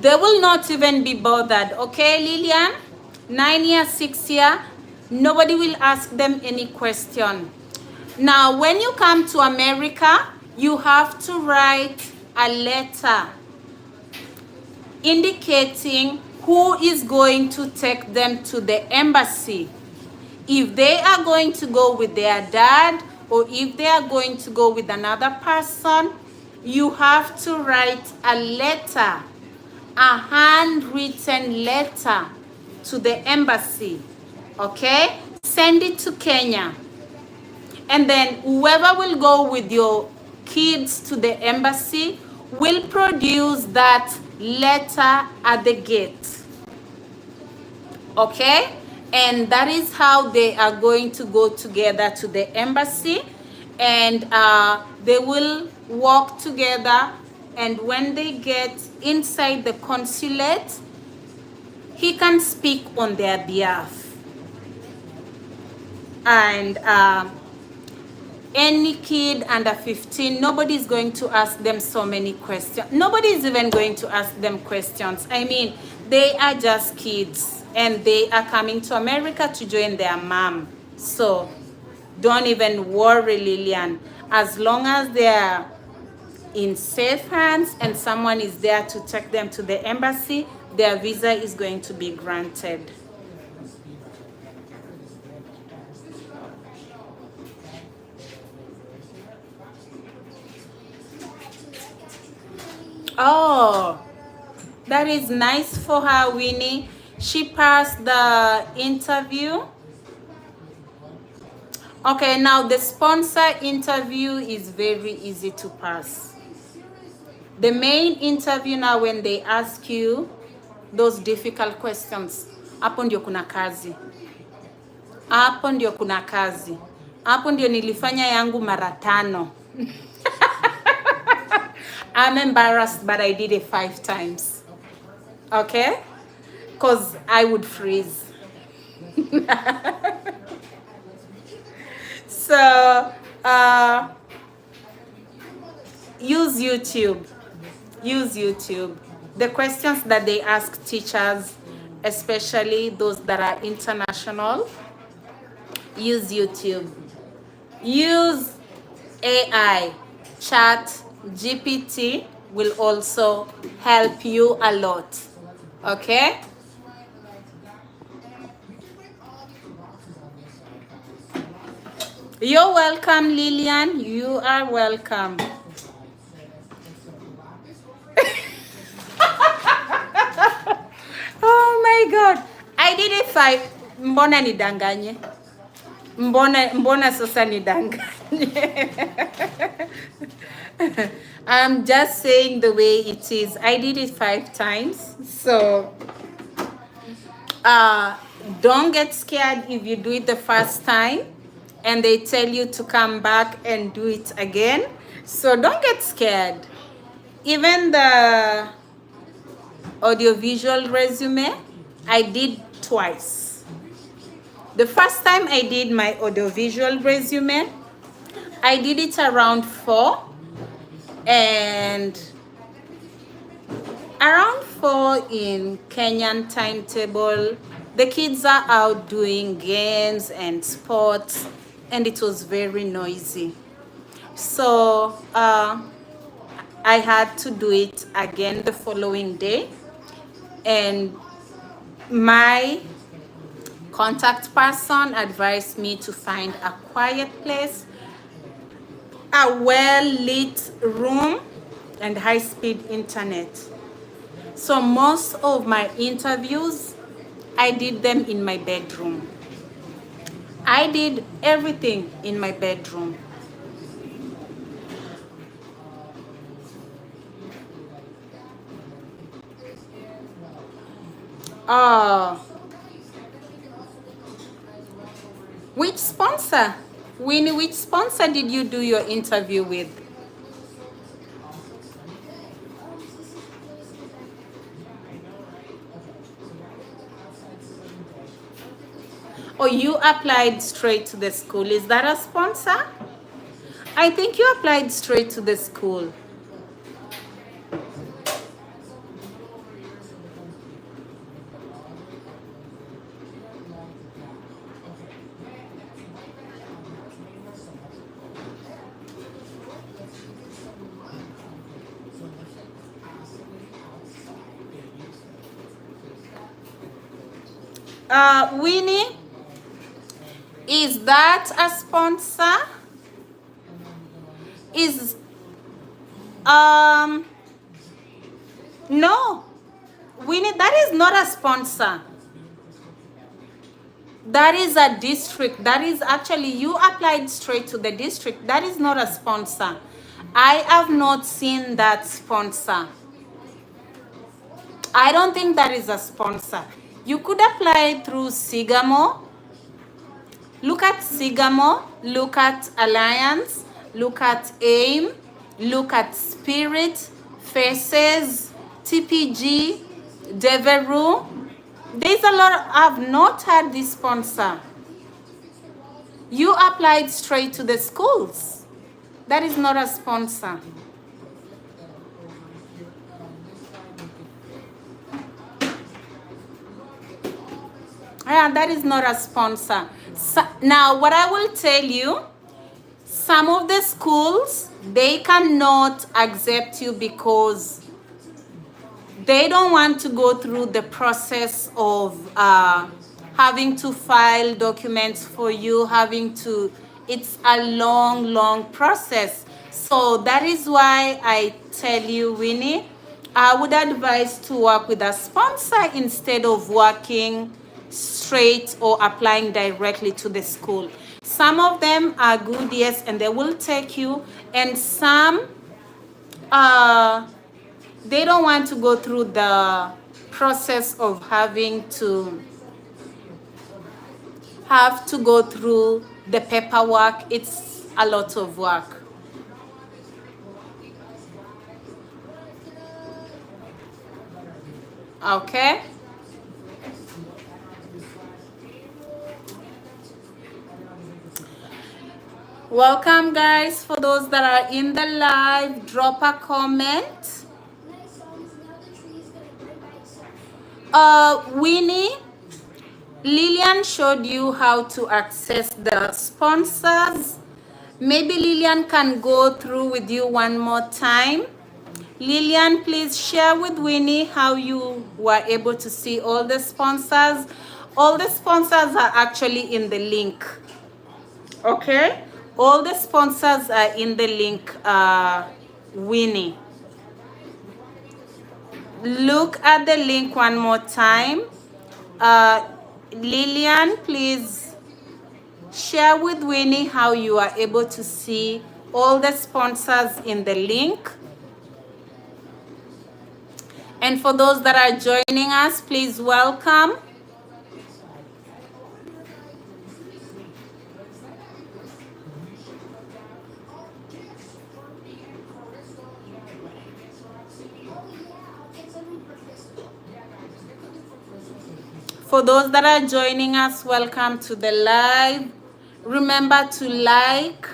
they will not even be bothered. Okay, Lillian, 9 years, 6 years, nobody will ask them any question. Now, when you come to America, you have to write a letter indicating who is going to take them to the embassy. If they are going to go with their dad, or if they are going to go with another person, you have to write a letter, a handwritten letter to the embassy. Okay? Send it to Kenya. And then whoever will go with your kids to the embassy will produce that letter at the gate. Okay? And that is how they are going to go together to the embassy, and they will walk together, and when they get inside the consulate, he can speak on their behalf. And any kid under 15, nobody is going to ask them so many questions. Nobody is even going to ask them questions. I mean, they are just kids, and they are coming to America to join their mom. So don't even worry, Lillian. As long as they are in safe hands and someone is there to take them to the embassy, their visa is going to be granted. Oh, that is nice for her, Winnie. She passed the interview. Okay, now the sponsor interview is very easy to pass. The main interview now, when they ask you those difficult questions, hapo ndio kuna kazi. Hapo ndio kuna kazi. Hapo ndio nilifanya yangu mara 5. I'm embarrassed, but I did it 5 times. Okay? Because I would freeze. So, use YouTube. Use YouTube. The questions that they ask teachers, especially those that are international, use YouTube. Use AI. Chat GPT will also help you a lot. Okay? You're welcome, Lillian. You are welcome. Oh my God. I did it 5. Mbona nidanganye? Mbona sasa nidanganye? I'm just saying the way it is. I did it 5 times. So, don't get scared if you do it the first time and they tell you to come back and do it again. So don't get scared. Even the audiovisual resume, I did twice. The first time I did my audiovisual resume, I did it around 4, and around 4 in Kenyan timetable, the kids are out doing games and sports, and it was very noisy. So I had to do it again the following day, and my contact person advised me to find a quiet place, a well-lit room, and high-speed internet. So most of my interviews, I did them in my bedroom. I did everything in my bedroom. Which sponsor? Winnie, which sponsor did you do your interview with? Oh, you applied straight to the school. Is that a sponsor? I think you applied straight to the school. Winnie, is that a sponsor? No, Winnie, that is not a sponsor. That is a district. That is actually, you applied straight to the district. That is not a sponsor. I have not seen that sponsor. I don't think that is a sponsor. You could apply through Sigamo. Look at Sigamo, look at Alliance, look at AIM, look at Spirit, Faces, TPG, Deveru. There's a lot. I've not had this sponsor. You applied straight to the schools. That is not a sponsor. Yeah, that is not a sponsor. So, now, what I will tell you, some of the schools, they cannot accept you because they don't want to go through the process of having to file documents for you, it's a long process. So that is why I tell you, Winnie, I would advise to work with a sponsor instead of working straight or applying directly to the school. Some of them are good, yes, and they will take you, and some they don't want to go through the process of having to go through the paperwork. It's a lot of work. Okay. Welcome, guys. For those that are in the live, drop a comment. Winnie, Lillian showed you how to access the sponsors. Maybe Lillian can go through with you one more time. Lillian, please share with Winnie how you were able to see all the sponsors. All the sponsors are actually in the link. Okay? All the sponsors are in the link, Winnie. Look at the link one more time. Lillian, please share with Winnie how you are able to see all the sponsors in the link. And for those that are joining us, please welcome. For those that are joining us, welcome to the live. Remember to like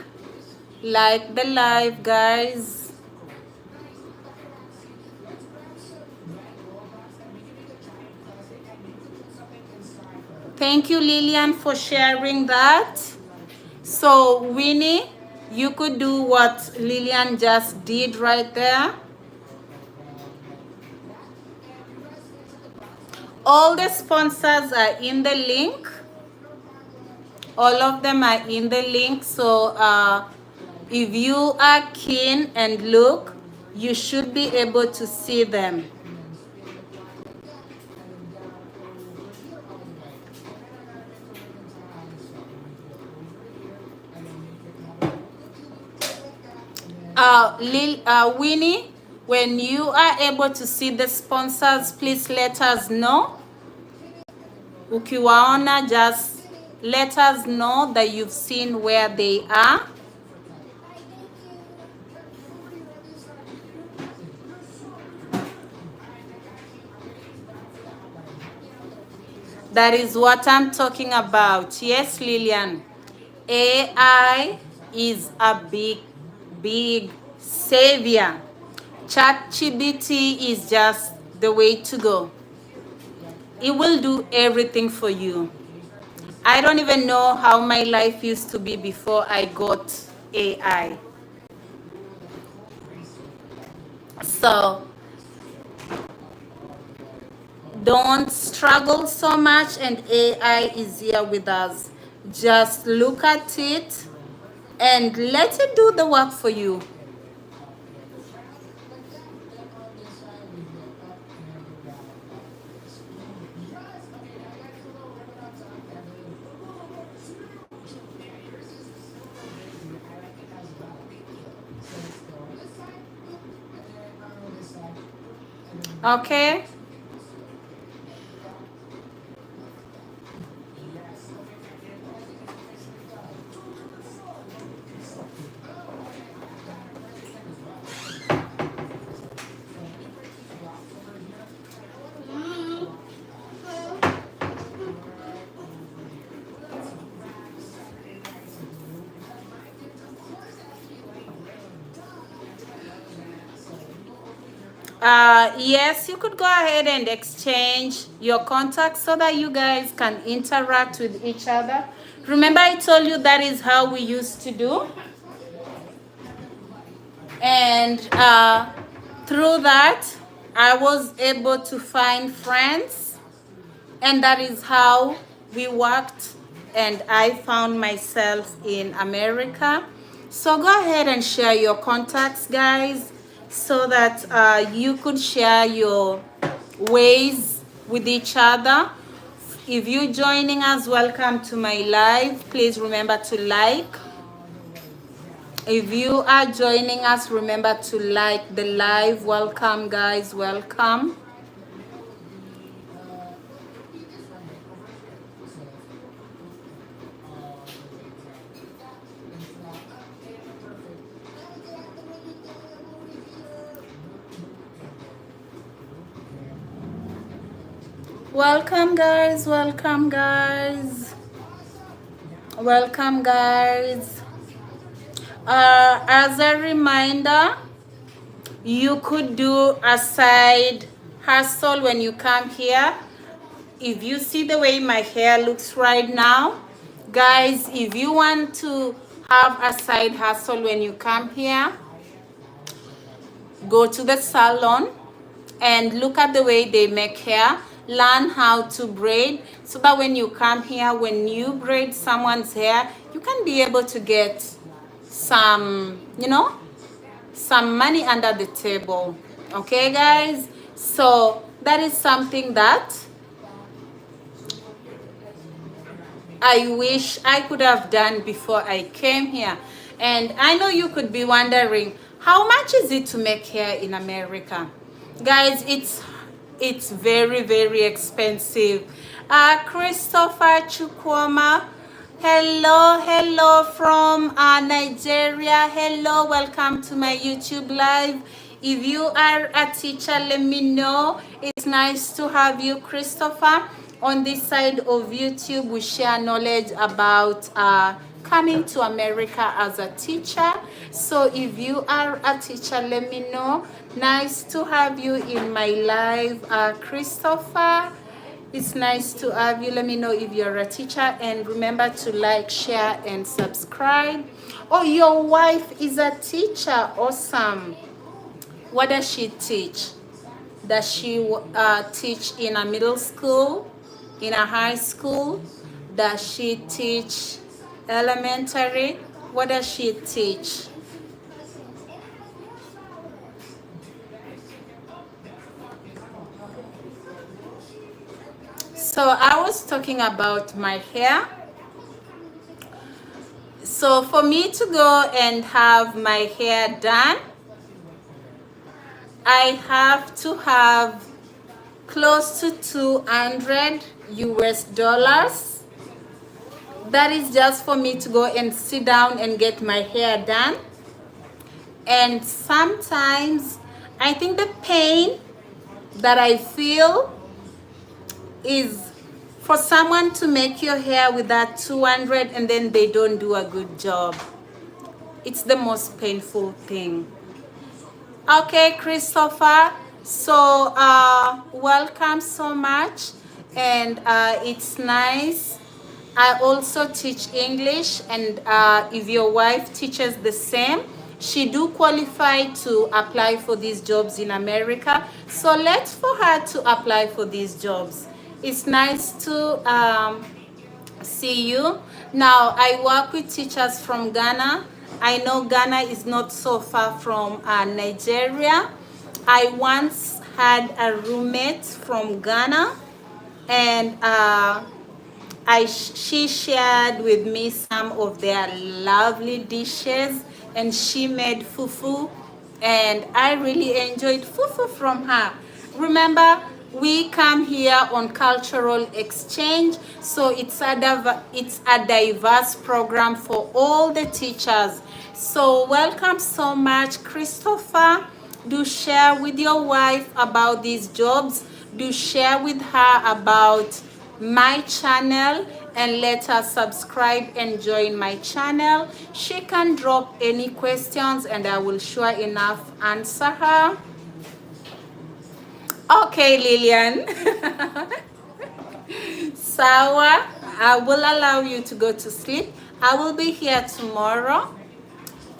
the live, guys. Thank you, Lillian, for sharing that. So, Winnie, you could do what Lillian just did right there. All the sponsors are in the link. All of them are in the link. So if you are keen and look, you should be able to see them. Winnie, when you are able to see the sponsors, please let us know. Ukiwaona, just let us know that you've seen where they are. That is what I'm talking about. Yes, Lillian. AI is a big savior. ChatGPT is just the way to go. It will do everything for you. I don't even know how my life used to be before I got AI. So don't struggle so much, and AI is here with us. Just look at it and let it do the work for you. Okay? Yes, you could go ahead and exchange your contacts so that you guys can interact with each other. Remember, I told you that is how we used to do. And through that, I was able to find friends. And that is how we worked. And I found myself in America. So go ahead and share your contacts, guys. so that you could share your ways with each other. If you're joining us, welcome to my live. Please remember to like. If you are joining us, remember to like the live. Welcome, guys. Welcome. Welcome, guys. Welcome, guys. Welcome, guys. As a reminder, you could do a side hustle when you come here. If you see the way my hair looks right now, guys, if you want to have a side hustle when you come here, go to the salon and look at the way they make hair. Learn how to braid so that when you come here, when you braid someone's hair, you can be able to get some, some money under the table. Okay, guys? So that is something that I wish I could have done before I came here. And I know you could be wondering, how much is it to make hair in America? Guys, it's very, very expensive. Christopher Chukwuma, hello from Nigeria. Hello, welcome to my YouTube live. If you are a teacher, let me know. It's nice to have you, Christopher. On this side of YouTube, we share knowledge about coming to America as a teacher. So if you are a teacher, let me know. Nice to have you in my live, Christopher. It's nice to have you. Let me know if you're a teacher, and remember to like, share, and subscribe. Oh, your wife is a teacher. Awesome. What does she teach? Does she teach in a middle school, in a high school? Does she teach elementary? What does she teach? So I was talking about my hair. So for me to go and have my hair done, I have to have close to 200 US dollars. That is just for me to go and sit down and get my hair done. And sometimes I think the pain that I feel is for someone to make your hair with that 200 and then they don't do a good job. It's the most painful thing. Okay, Christopher, so welcome so much, and it's nice. I also teach English, and if your wife teaches the same, she do qualify to apply for these jobs in America. So let's for her to apply for these jobs. It's nice to see you. Now, I work with teachers from Ghana. I know Ghana is not so far from Nigeria. I once had a roommate from Ghana, and she shared with me some of their lovely dishes, and she made fufu, and I really enjoyed fufu from her. Remember, we come here on cultural exchange, so it's a diverse program for all the teachers. So welcome so much, Christopher. Do share with your wife about these jobs. Do share with her about my channel, and let her subscribe and join my channel. She can drop any questions and I will sure enough answer her. Okay, Lillian. Sawa, I will allow you to go to sleep. I will be here tomorrow.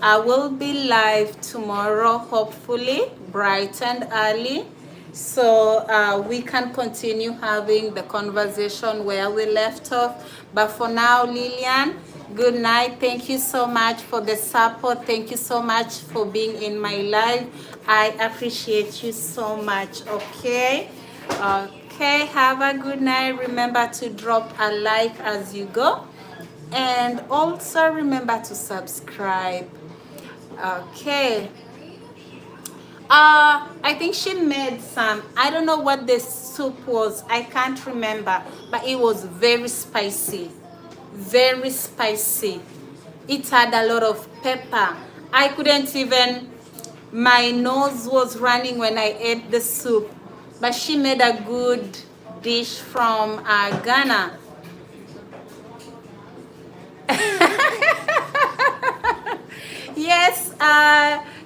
I will be live tomorrow, hopefully, bright and early. So we can continue having the conversation where we left off. But for now, Lillian, Good night. Thank you so much for the support. Thank you so much for being in my life. I appreciate you so much. Okay. Okay. Have a good night. Remember to drop a like as you go. And also remember to subscribe. Okay. I think she made some. I don't know what the soup was. I can't remember, but it was very spicy. Very spicy. It had a lot of pepper. I couldn't even, my nose was running when I ate the soup. But she made a good dish from Ghana. Yes,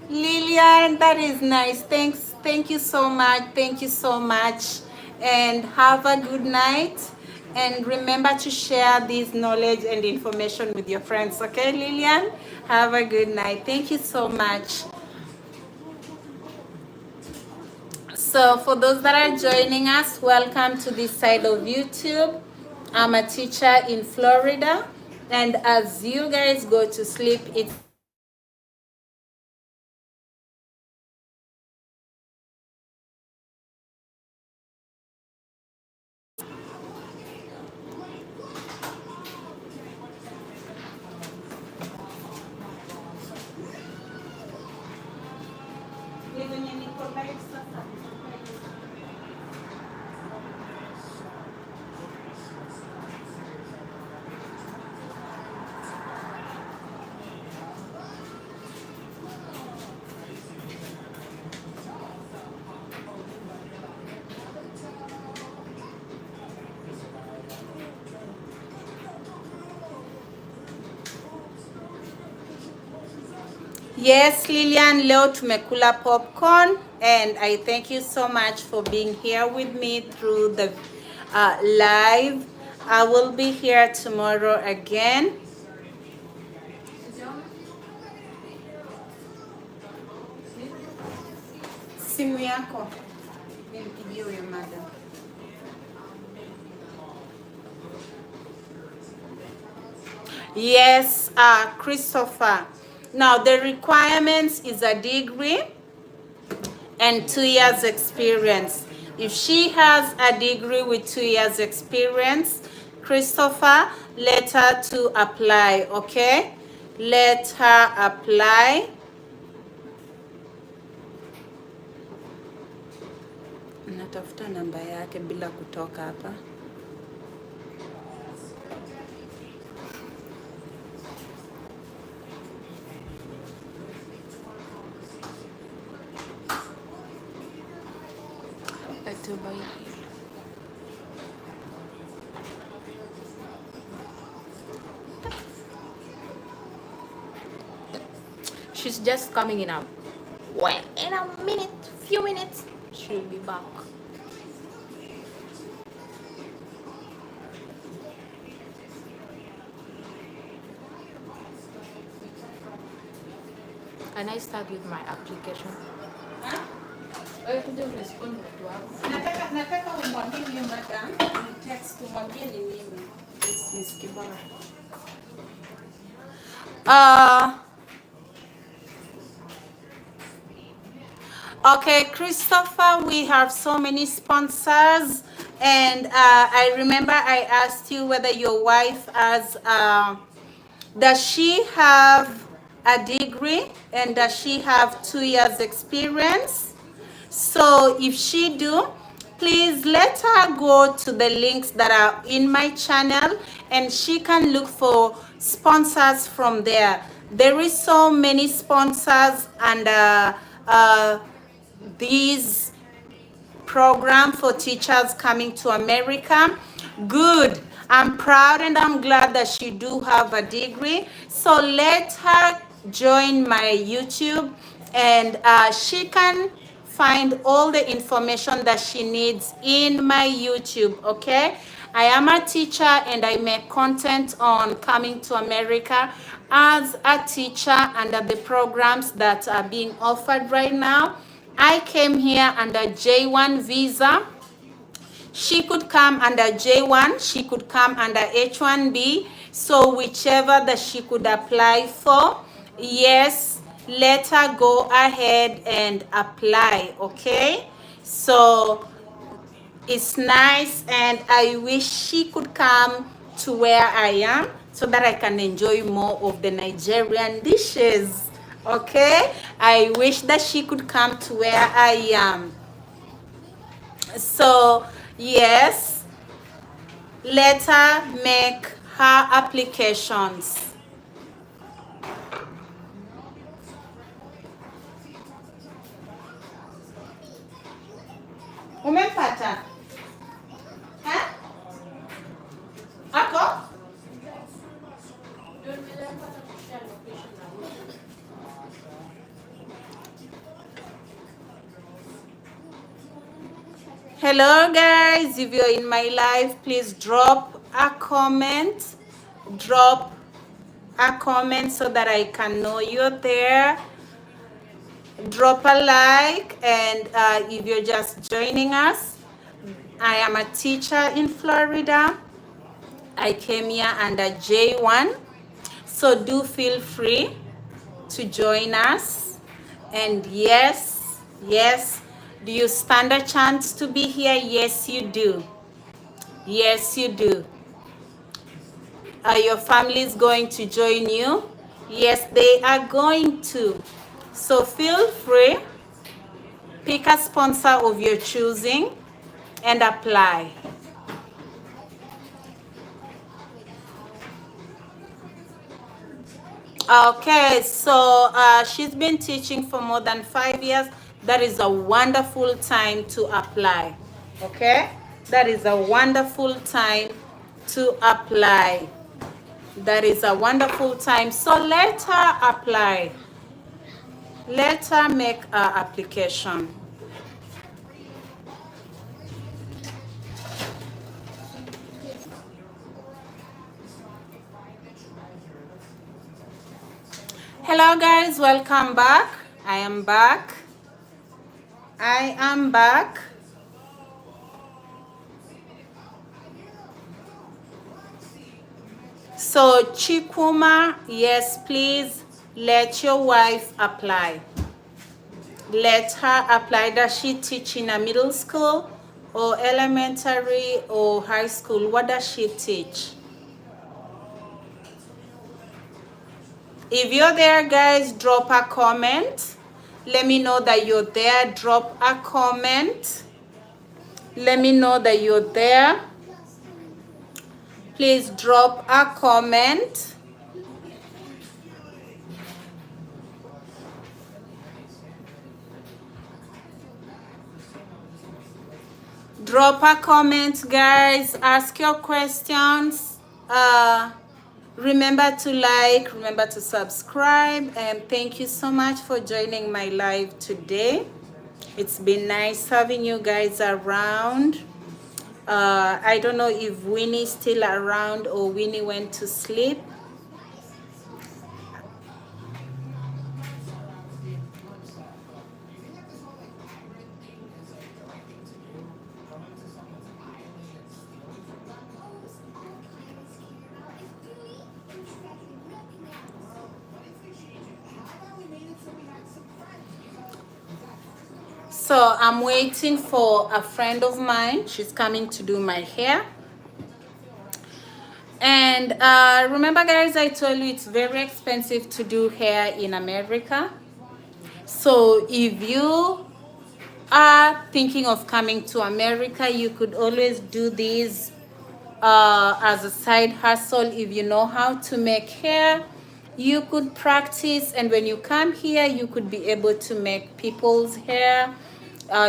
Lillian, that is nice. Thanks. Thank you so much. Thank you so much. And have a good night. And remember to share this knowledge and information with your friends. Okay, Lillian? Have a good night. Thank you so much. So for those that are joining us, welcome to this side of YouTube. I'm a teacher in Florida. And as you guys go to sleep, it's Yes, Lillian, leo tumekula popcorn, and I thank you so much for being here with me through the live. I will be here tomorrow again. Simu yako. Nimpigie huyo madam. Yes, Christopher. Now, the requirements is a degree and 2 years experience. If she has a degree with 2 years experience, Christopher, let her to apply, okay? Let her apply. Natafuta namba yake bila kutoka hapa. She's just coming in now. Well, in a minute, few minutes, she'll be back. Can I start with my application? Huh? Nataka umwambie huyo madam, text umwambie ni mimi. Miss Kibara. Okay, Christopher, we have so many sponsors, and I remember I asked you whether your wife has, does she have a degree and does she have 2 years experience? So if she do, please let her go to the links that are in my channel and she can look for sponsors from there. There is so many sponsors and these program for teachers coming to America. Good. I'm proud and I'm glad that she do have a degree. So let her join my YouTube and she can find all the information that she needs in my YouTube, okay? I am a teacher and I make content on coming to America as a teacher under the programs that are being offered right now. I came here under J1 visa. She could come under J1, she could come under H1B. So whichever that she could apply for, yes, let her go ahead and apply, okay? So it's nice, and I wish she could come to where I am so that I can enjoy more of the Nigerian dishes, okay? I wish that she could come to where I am. So yes, let her make her applications. Umempata? Ha? Ako? Hello guys, if you're in my live, please drop a comment. Drop a comment so that I can know you're there. Drop a like, and if you're just joining us, I am a teacher in Florida. I came here under J1, so do feel free to join us. And yes, do you stand a chance to be here? Yes, you do. Yes, you do. Are your families going to join you? Yes, they are going to. So feel free, pick a sponsor of your choosing and apply. Okay, so she's been teaching for more than 5 years. That is a wonderful time to apply. Okay, that is a wonderful time to apply. That is a wonderful time. So let her apply. Let her make her application. Hello guys, welcome back. I am back. I am back. So Chikuma, yes, please let your wife apply. Let her apply. Does she teach in a middle school or elementary or high school? What does she teach? If you're there, guys, drop a comment. Let me know that you're there. Drop a comment. Let me know that you're there. Please drop a comment. Drop a comment, guys. Ask your questions. Remember to like, remember to subscribe, and thank you so much for joining my live today. It's been nice having you guys around. I don't know if Winnie's still around or Winnie went to sleep. So I'm waiting for a friend of mine. She's coming to do my hair. And remember guys, I told you it's very expensive to do hair in America. So if you are thinking of coming to America, you could always do this as a side hustle. If you know how to make hair, you could practice, and when you come here, you could be able to make people's hair,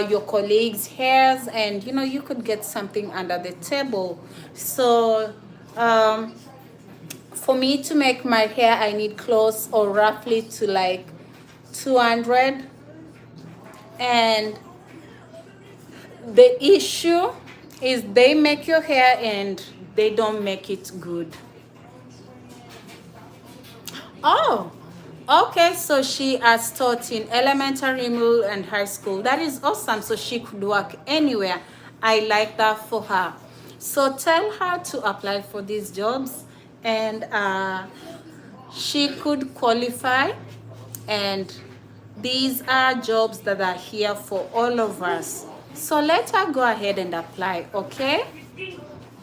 your colleagues' hairs, and you know, you could get something under the table. So for me to make my hair, I need close or roughly to like 200. And the issue is they make your hair and they don't make it good. Oh, okay, so she has taught in elementary, middle, and high school. That is awesome. So she could work anywhere. I like that for her. So tell her to apply for these jobs, and she could qualify, and these are jobs that are here for all of us. So let her go ahead and apply, okay?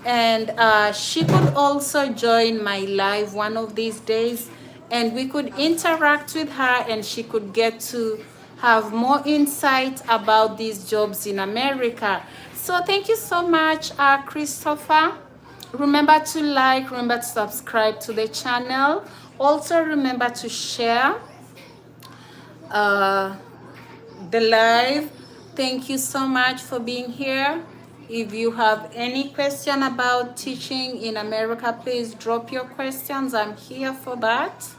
And she could also join my live one of these days, and we could interact with her, and she could get to have more insight about these jobs in America. So thank you so much, Christopher. Remember to like, remember to subscribe to the channel. Also remember to share uh, the live. Thank you so much for being here. If you have any question about teaching in America, please drop your questions. I'm here for that.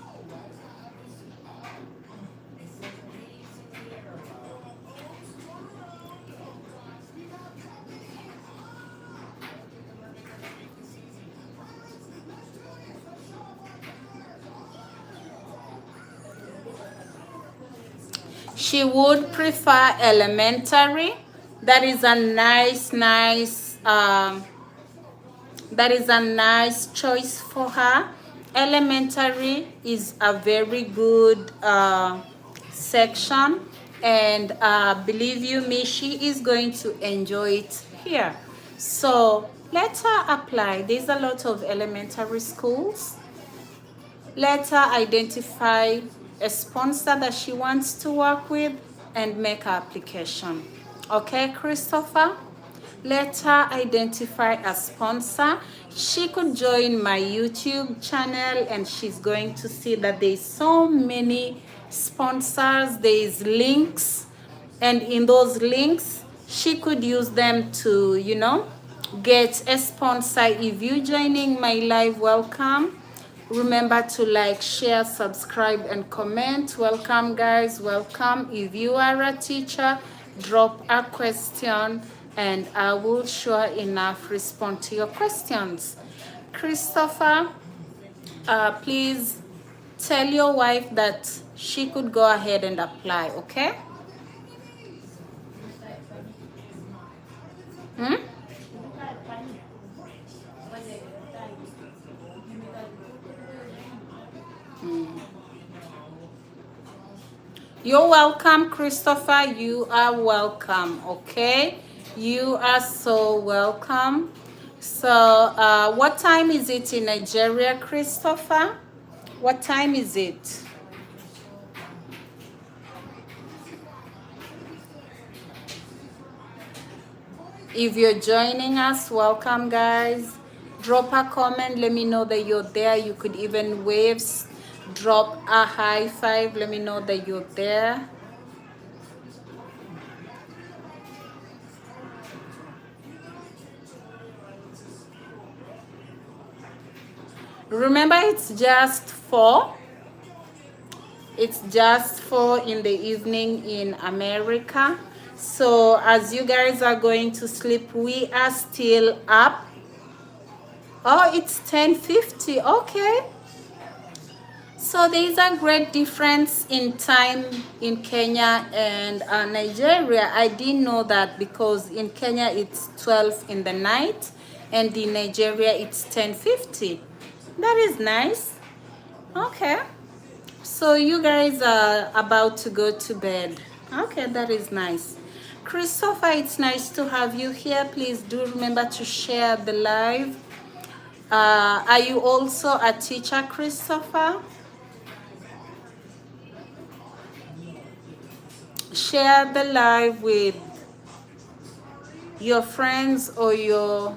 She would prefer elementary. That is a nice choice for her. Elementary is a very good section, and believe you me, she is going to enjoy it here. So let her apply. There's a lot of elementary schools. Let her identify a sponsor that she wants to work with and make her application. Okay, Christopher? Let her identify a sponsor. She could join my YouTube channel, and she's going to see that there's so many sponsors, there's links, and in those links, she could use them to, get a sponsor. If you're joining my live, welcome. Remember to like, share, subscribe, and comment. Welcome, guys. Welcome. If you are a teacher, drop a question, and I will sure enough respond to your questions. Christopher, please tell your wife that she could go ahead and apply, okay? You're welcome, Christopher. You are welcome, okay? You are so welcome. So, what time is it in Nigeria, Christopher? What time is it? If you're joining us, welcome, guys. Drop a comment. Let me know that you're there. You could even wave, drop a high five. Let me know that you're there. Remember, it's just 4. It's just 4 in the evening in America. So as you guys are going to sleep, we are still up. Oh, it's 10:50. Okay. So there is a great difference in time in Kenya and Nigeria. I didn't know that, because in Kenya it's 12 in the night, and in Nigeria it's 10:50. That is nice. Okay. So you guys are about to go to bed. Okay, that is nice. Christopher, it's nice to have you here. Please do remember to share the live. Are you also a teacher, Christopher? Share the live with your friends or your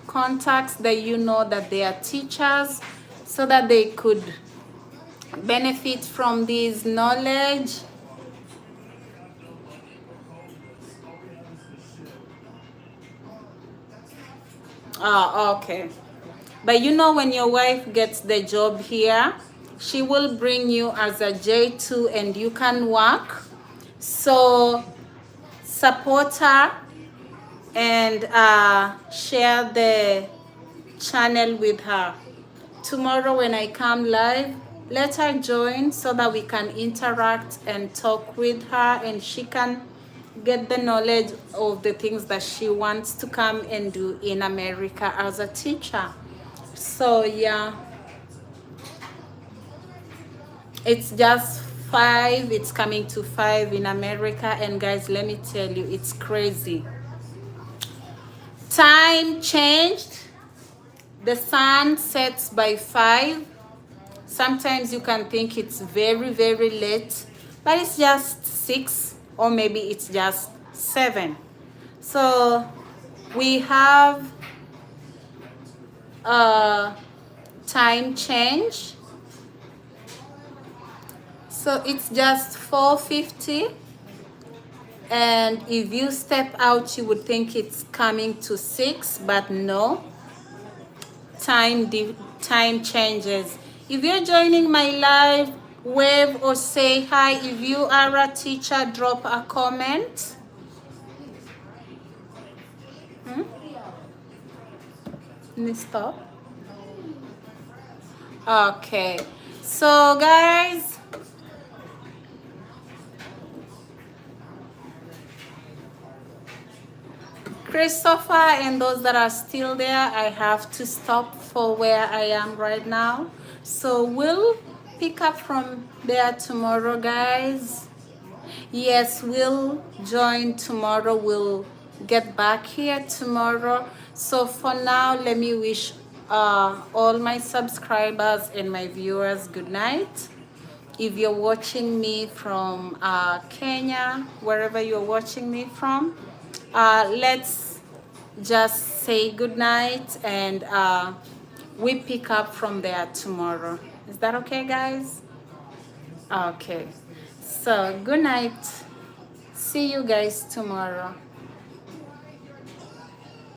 contacts that you know that they are teachers, so that they could benefit from this knowledge. Okay. But when your wife gets the job here, she will bring you as a J2 and you can work. So support her and share the channel with her. Tomorrow when I come live, let her join so that we can interact and talk with her, and she can get the knowledge of the things that she wants to come and do in America as a teacher. So yeah, It's just 5. It's coming to 5 in America. And guys, let me tell you, it's crazy. Time changed. The sun sets by 5. Sometimes you can think it's very, very late, but it's just 6, or maybe it's just 7. So we have a time change. So it's just 4:50. And if you step out, you would think it's coming to 6, but no. Time changes. If you're joining my live, wave or say hi. If you are a teacher, drop a comment. Let me stop. Okay. So guys, Christopher and those that are still there, I have to stop for where I am right now. So we'll pick up from there tomorrow, guys. Yes, we'll join tomorrow. We'll get back here tomorrow. So for now, let me wish all my subscribers and my viewers good night. If you're watching me from Kenya, wherever you're watching me from, let's just say good night, and we pick up from there tomorrow. Is that okay, guys? Okay. So good night. See you guys tomorrow.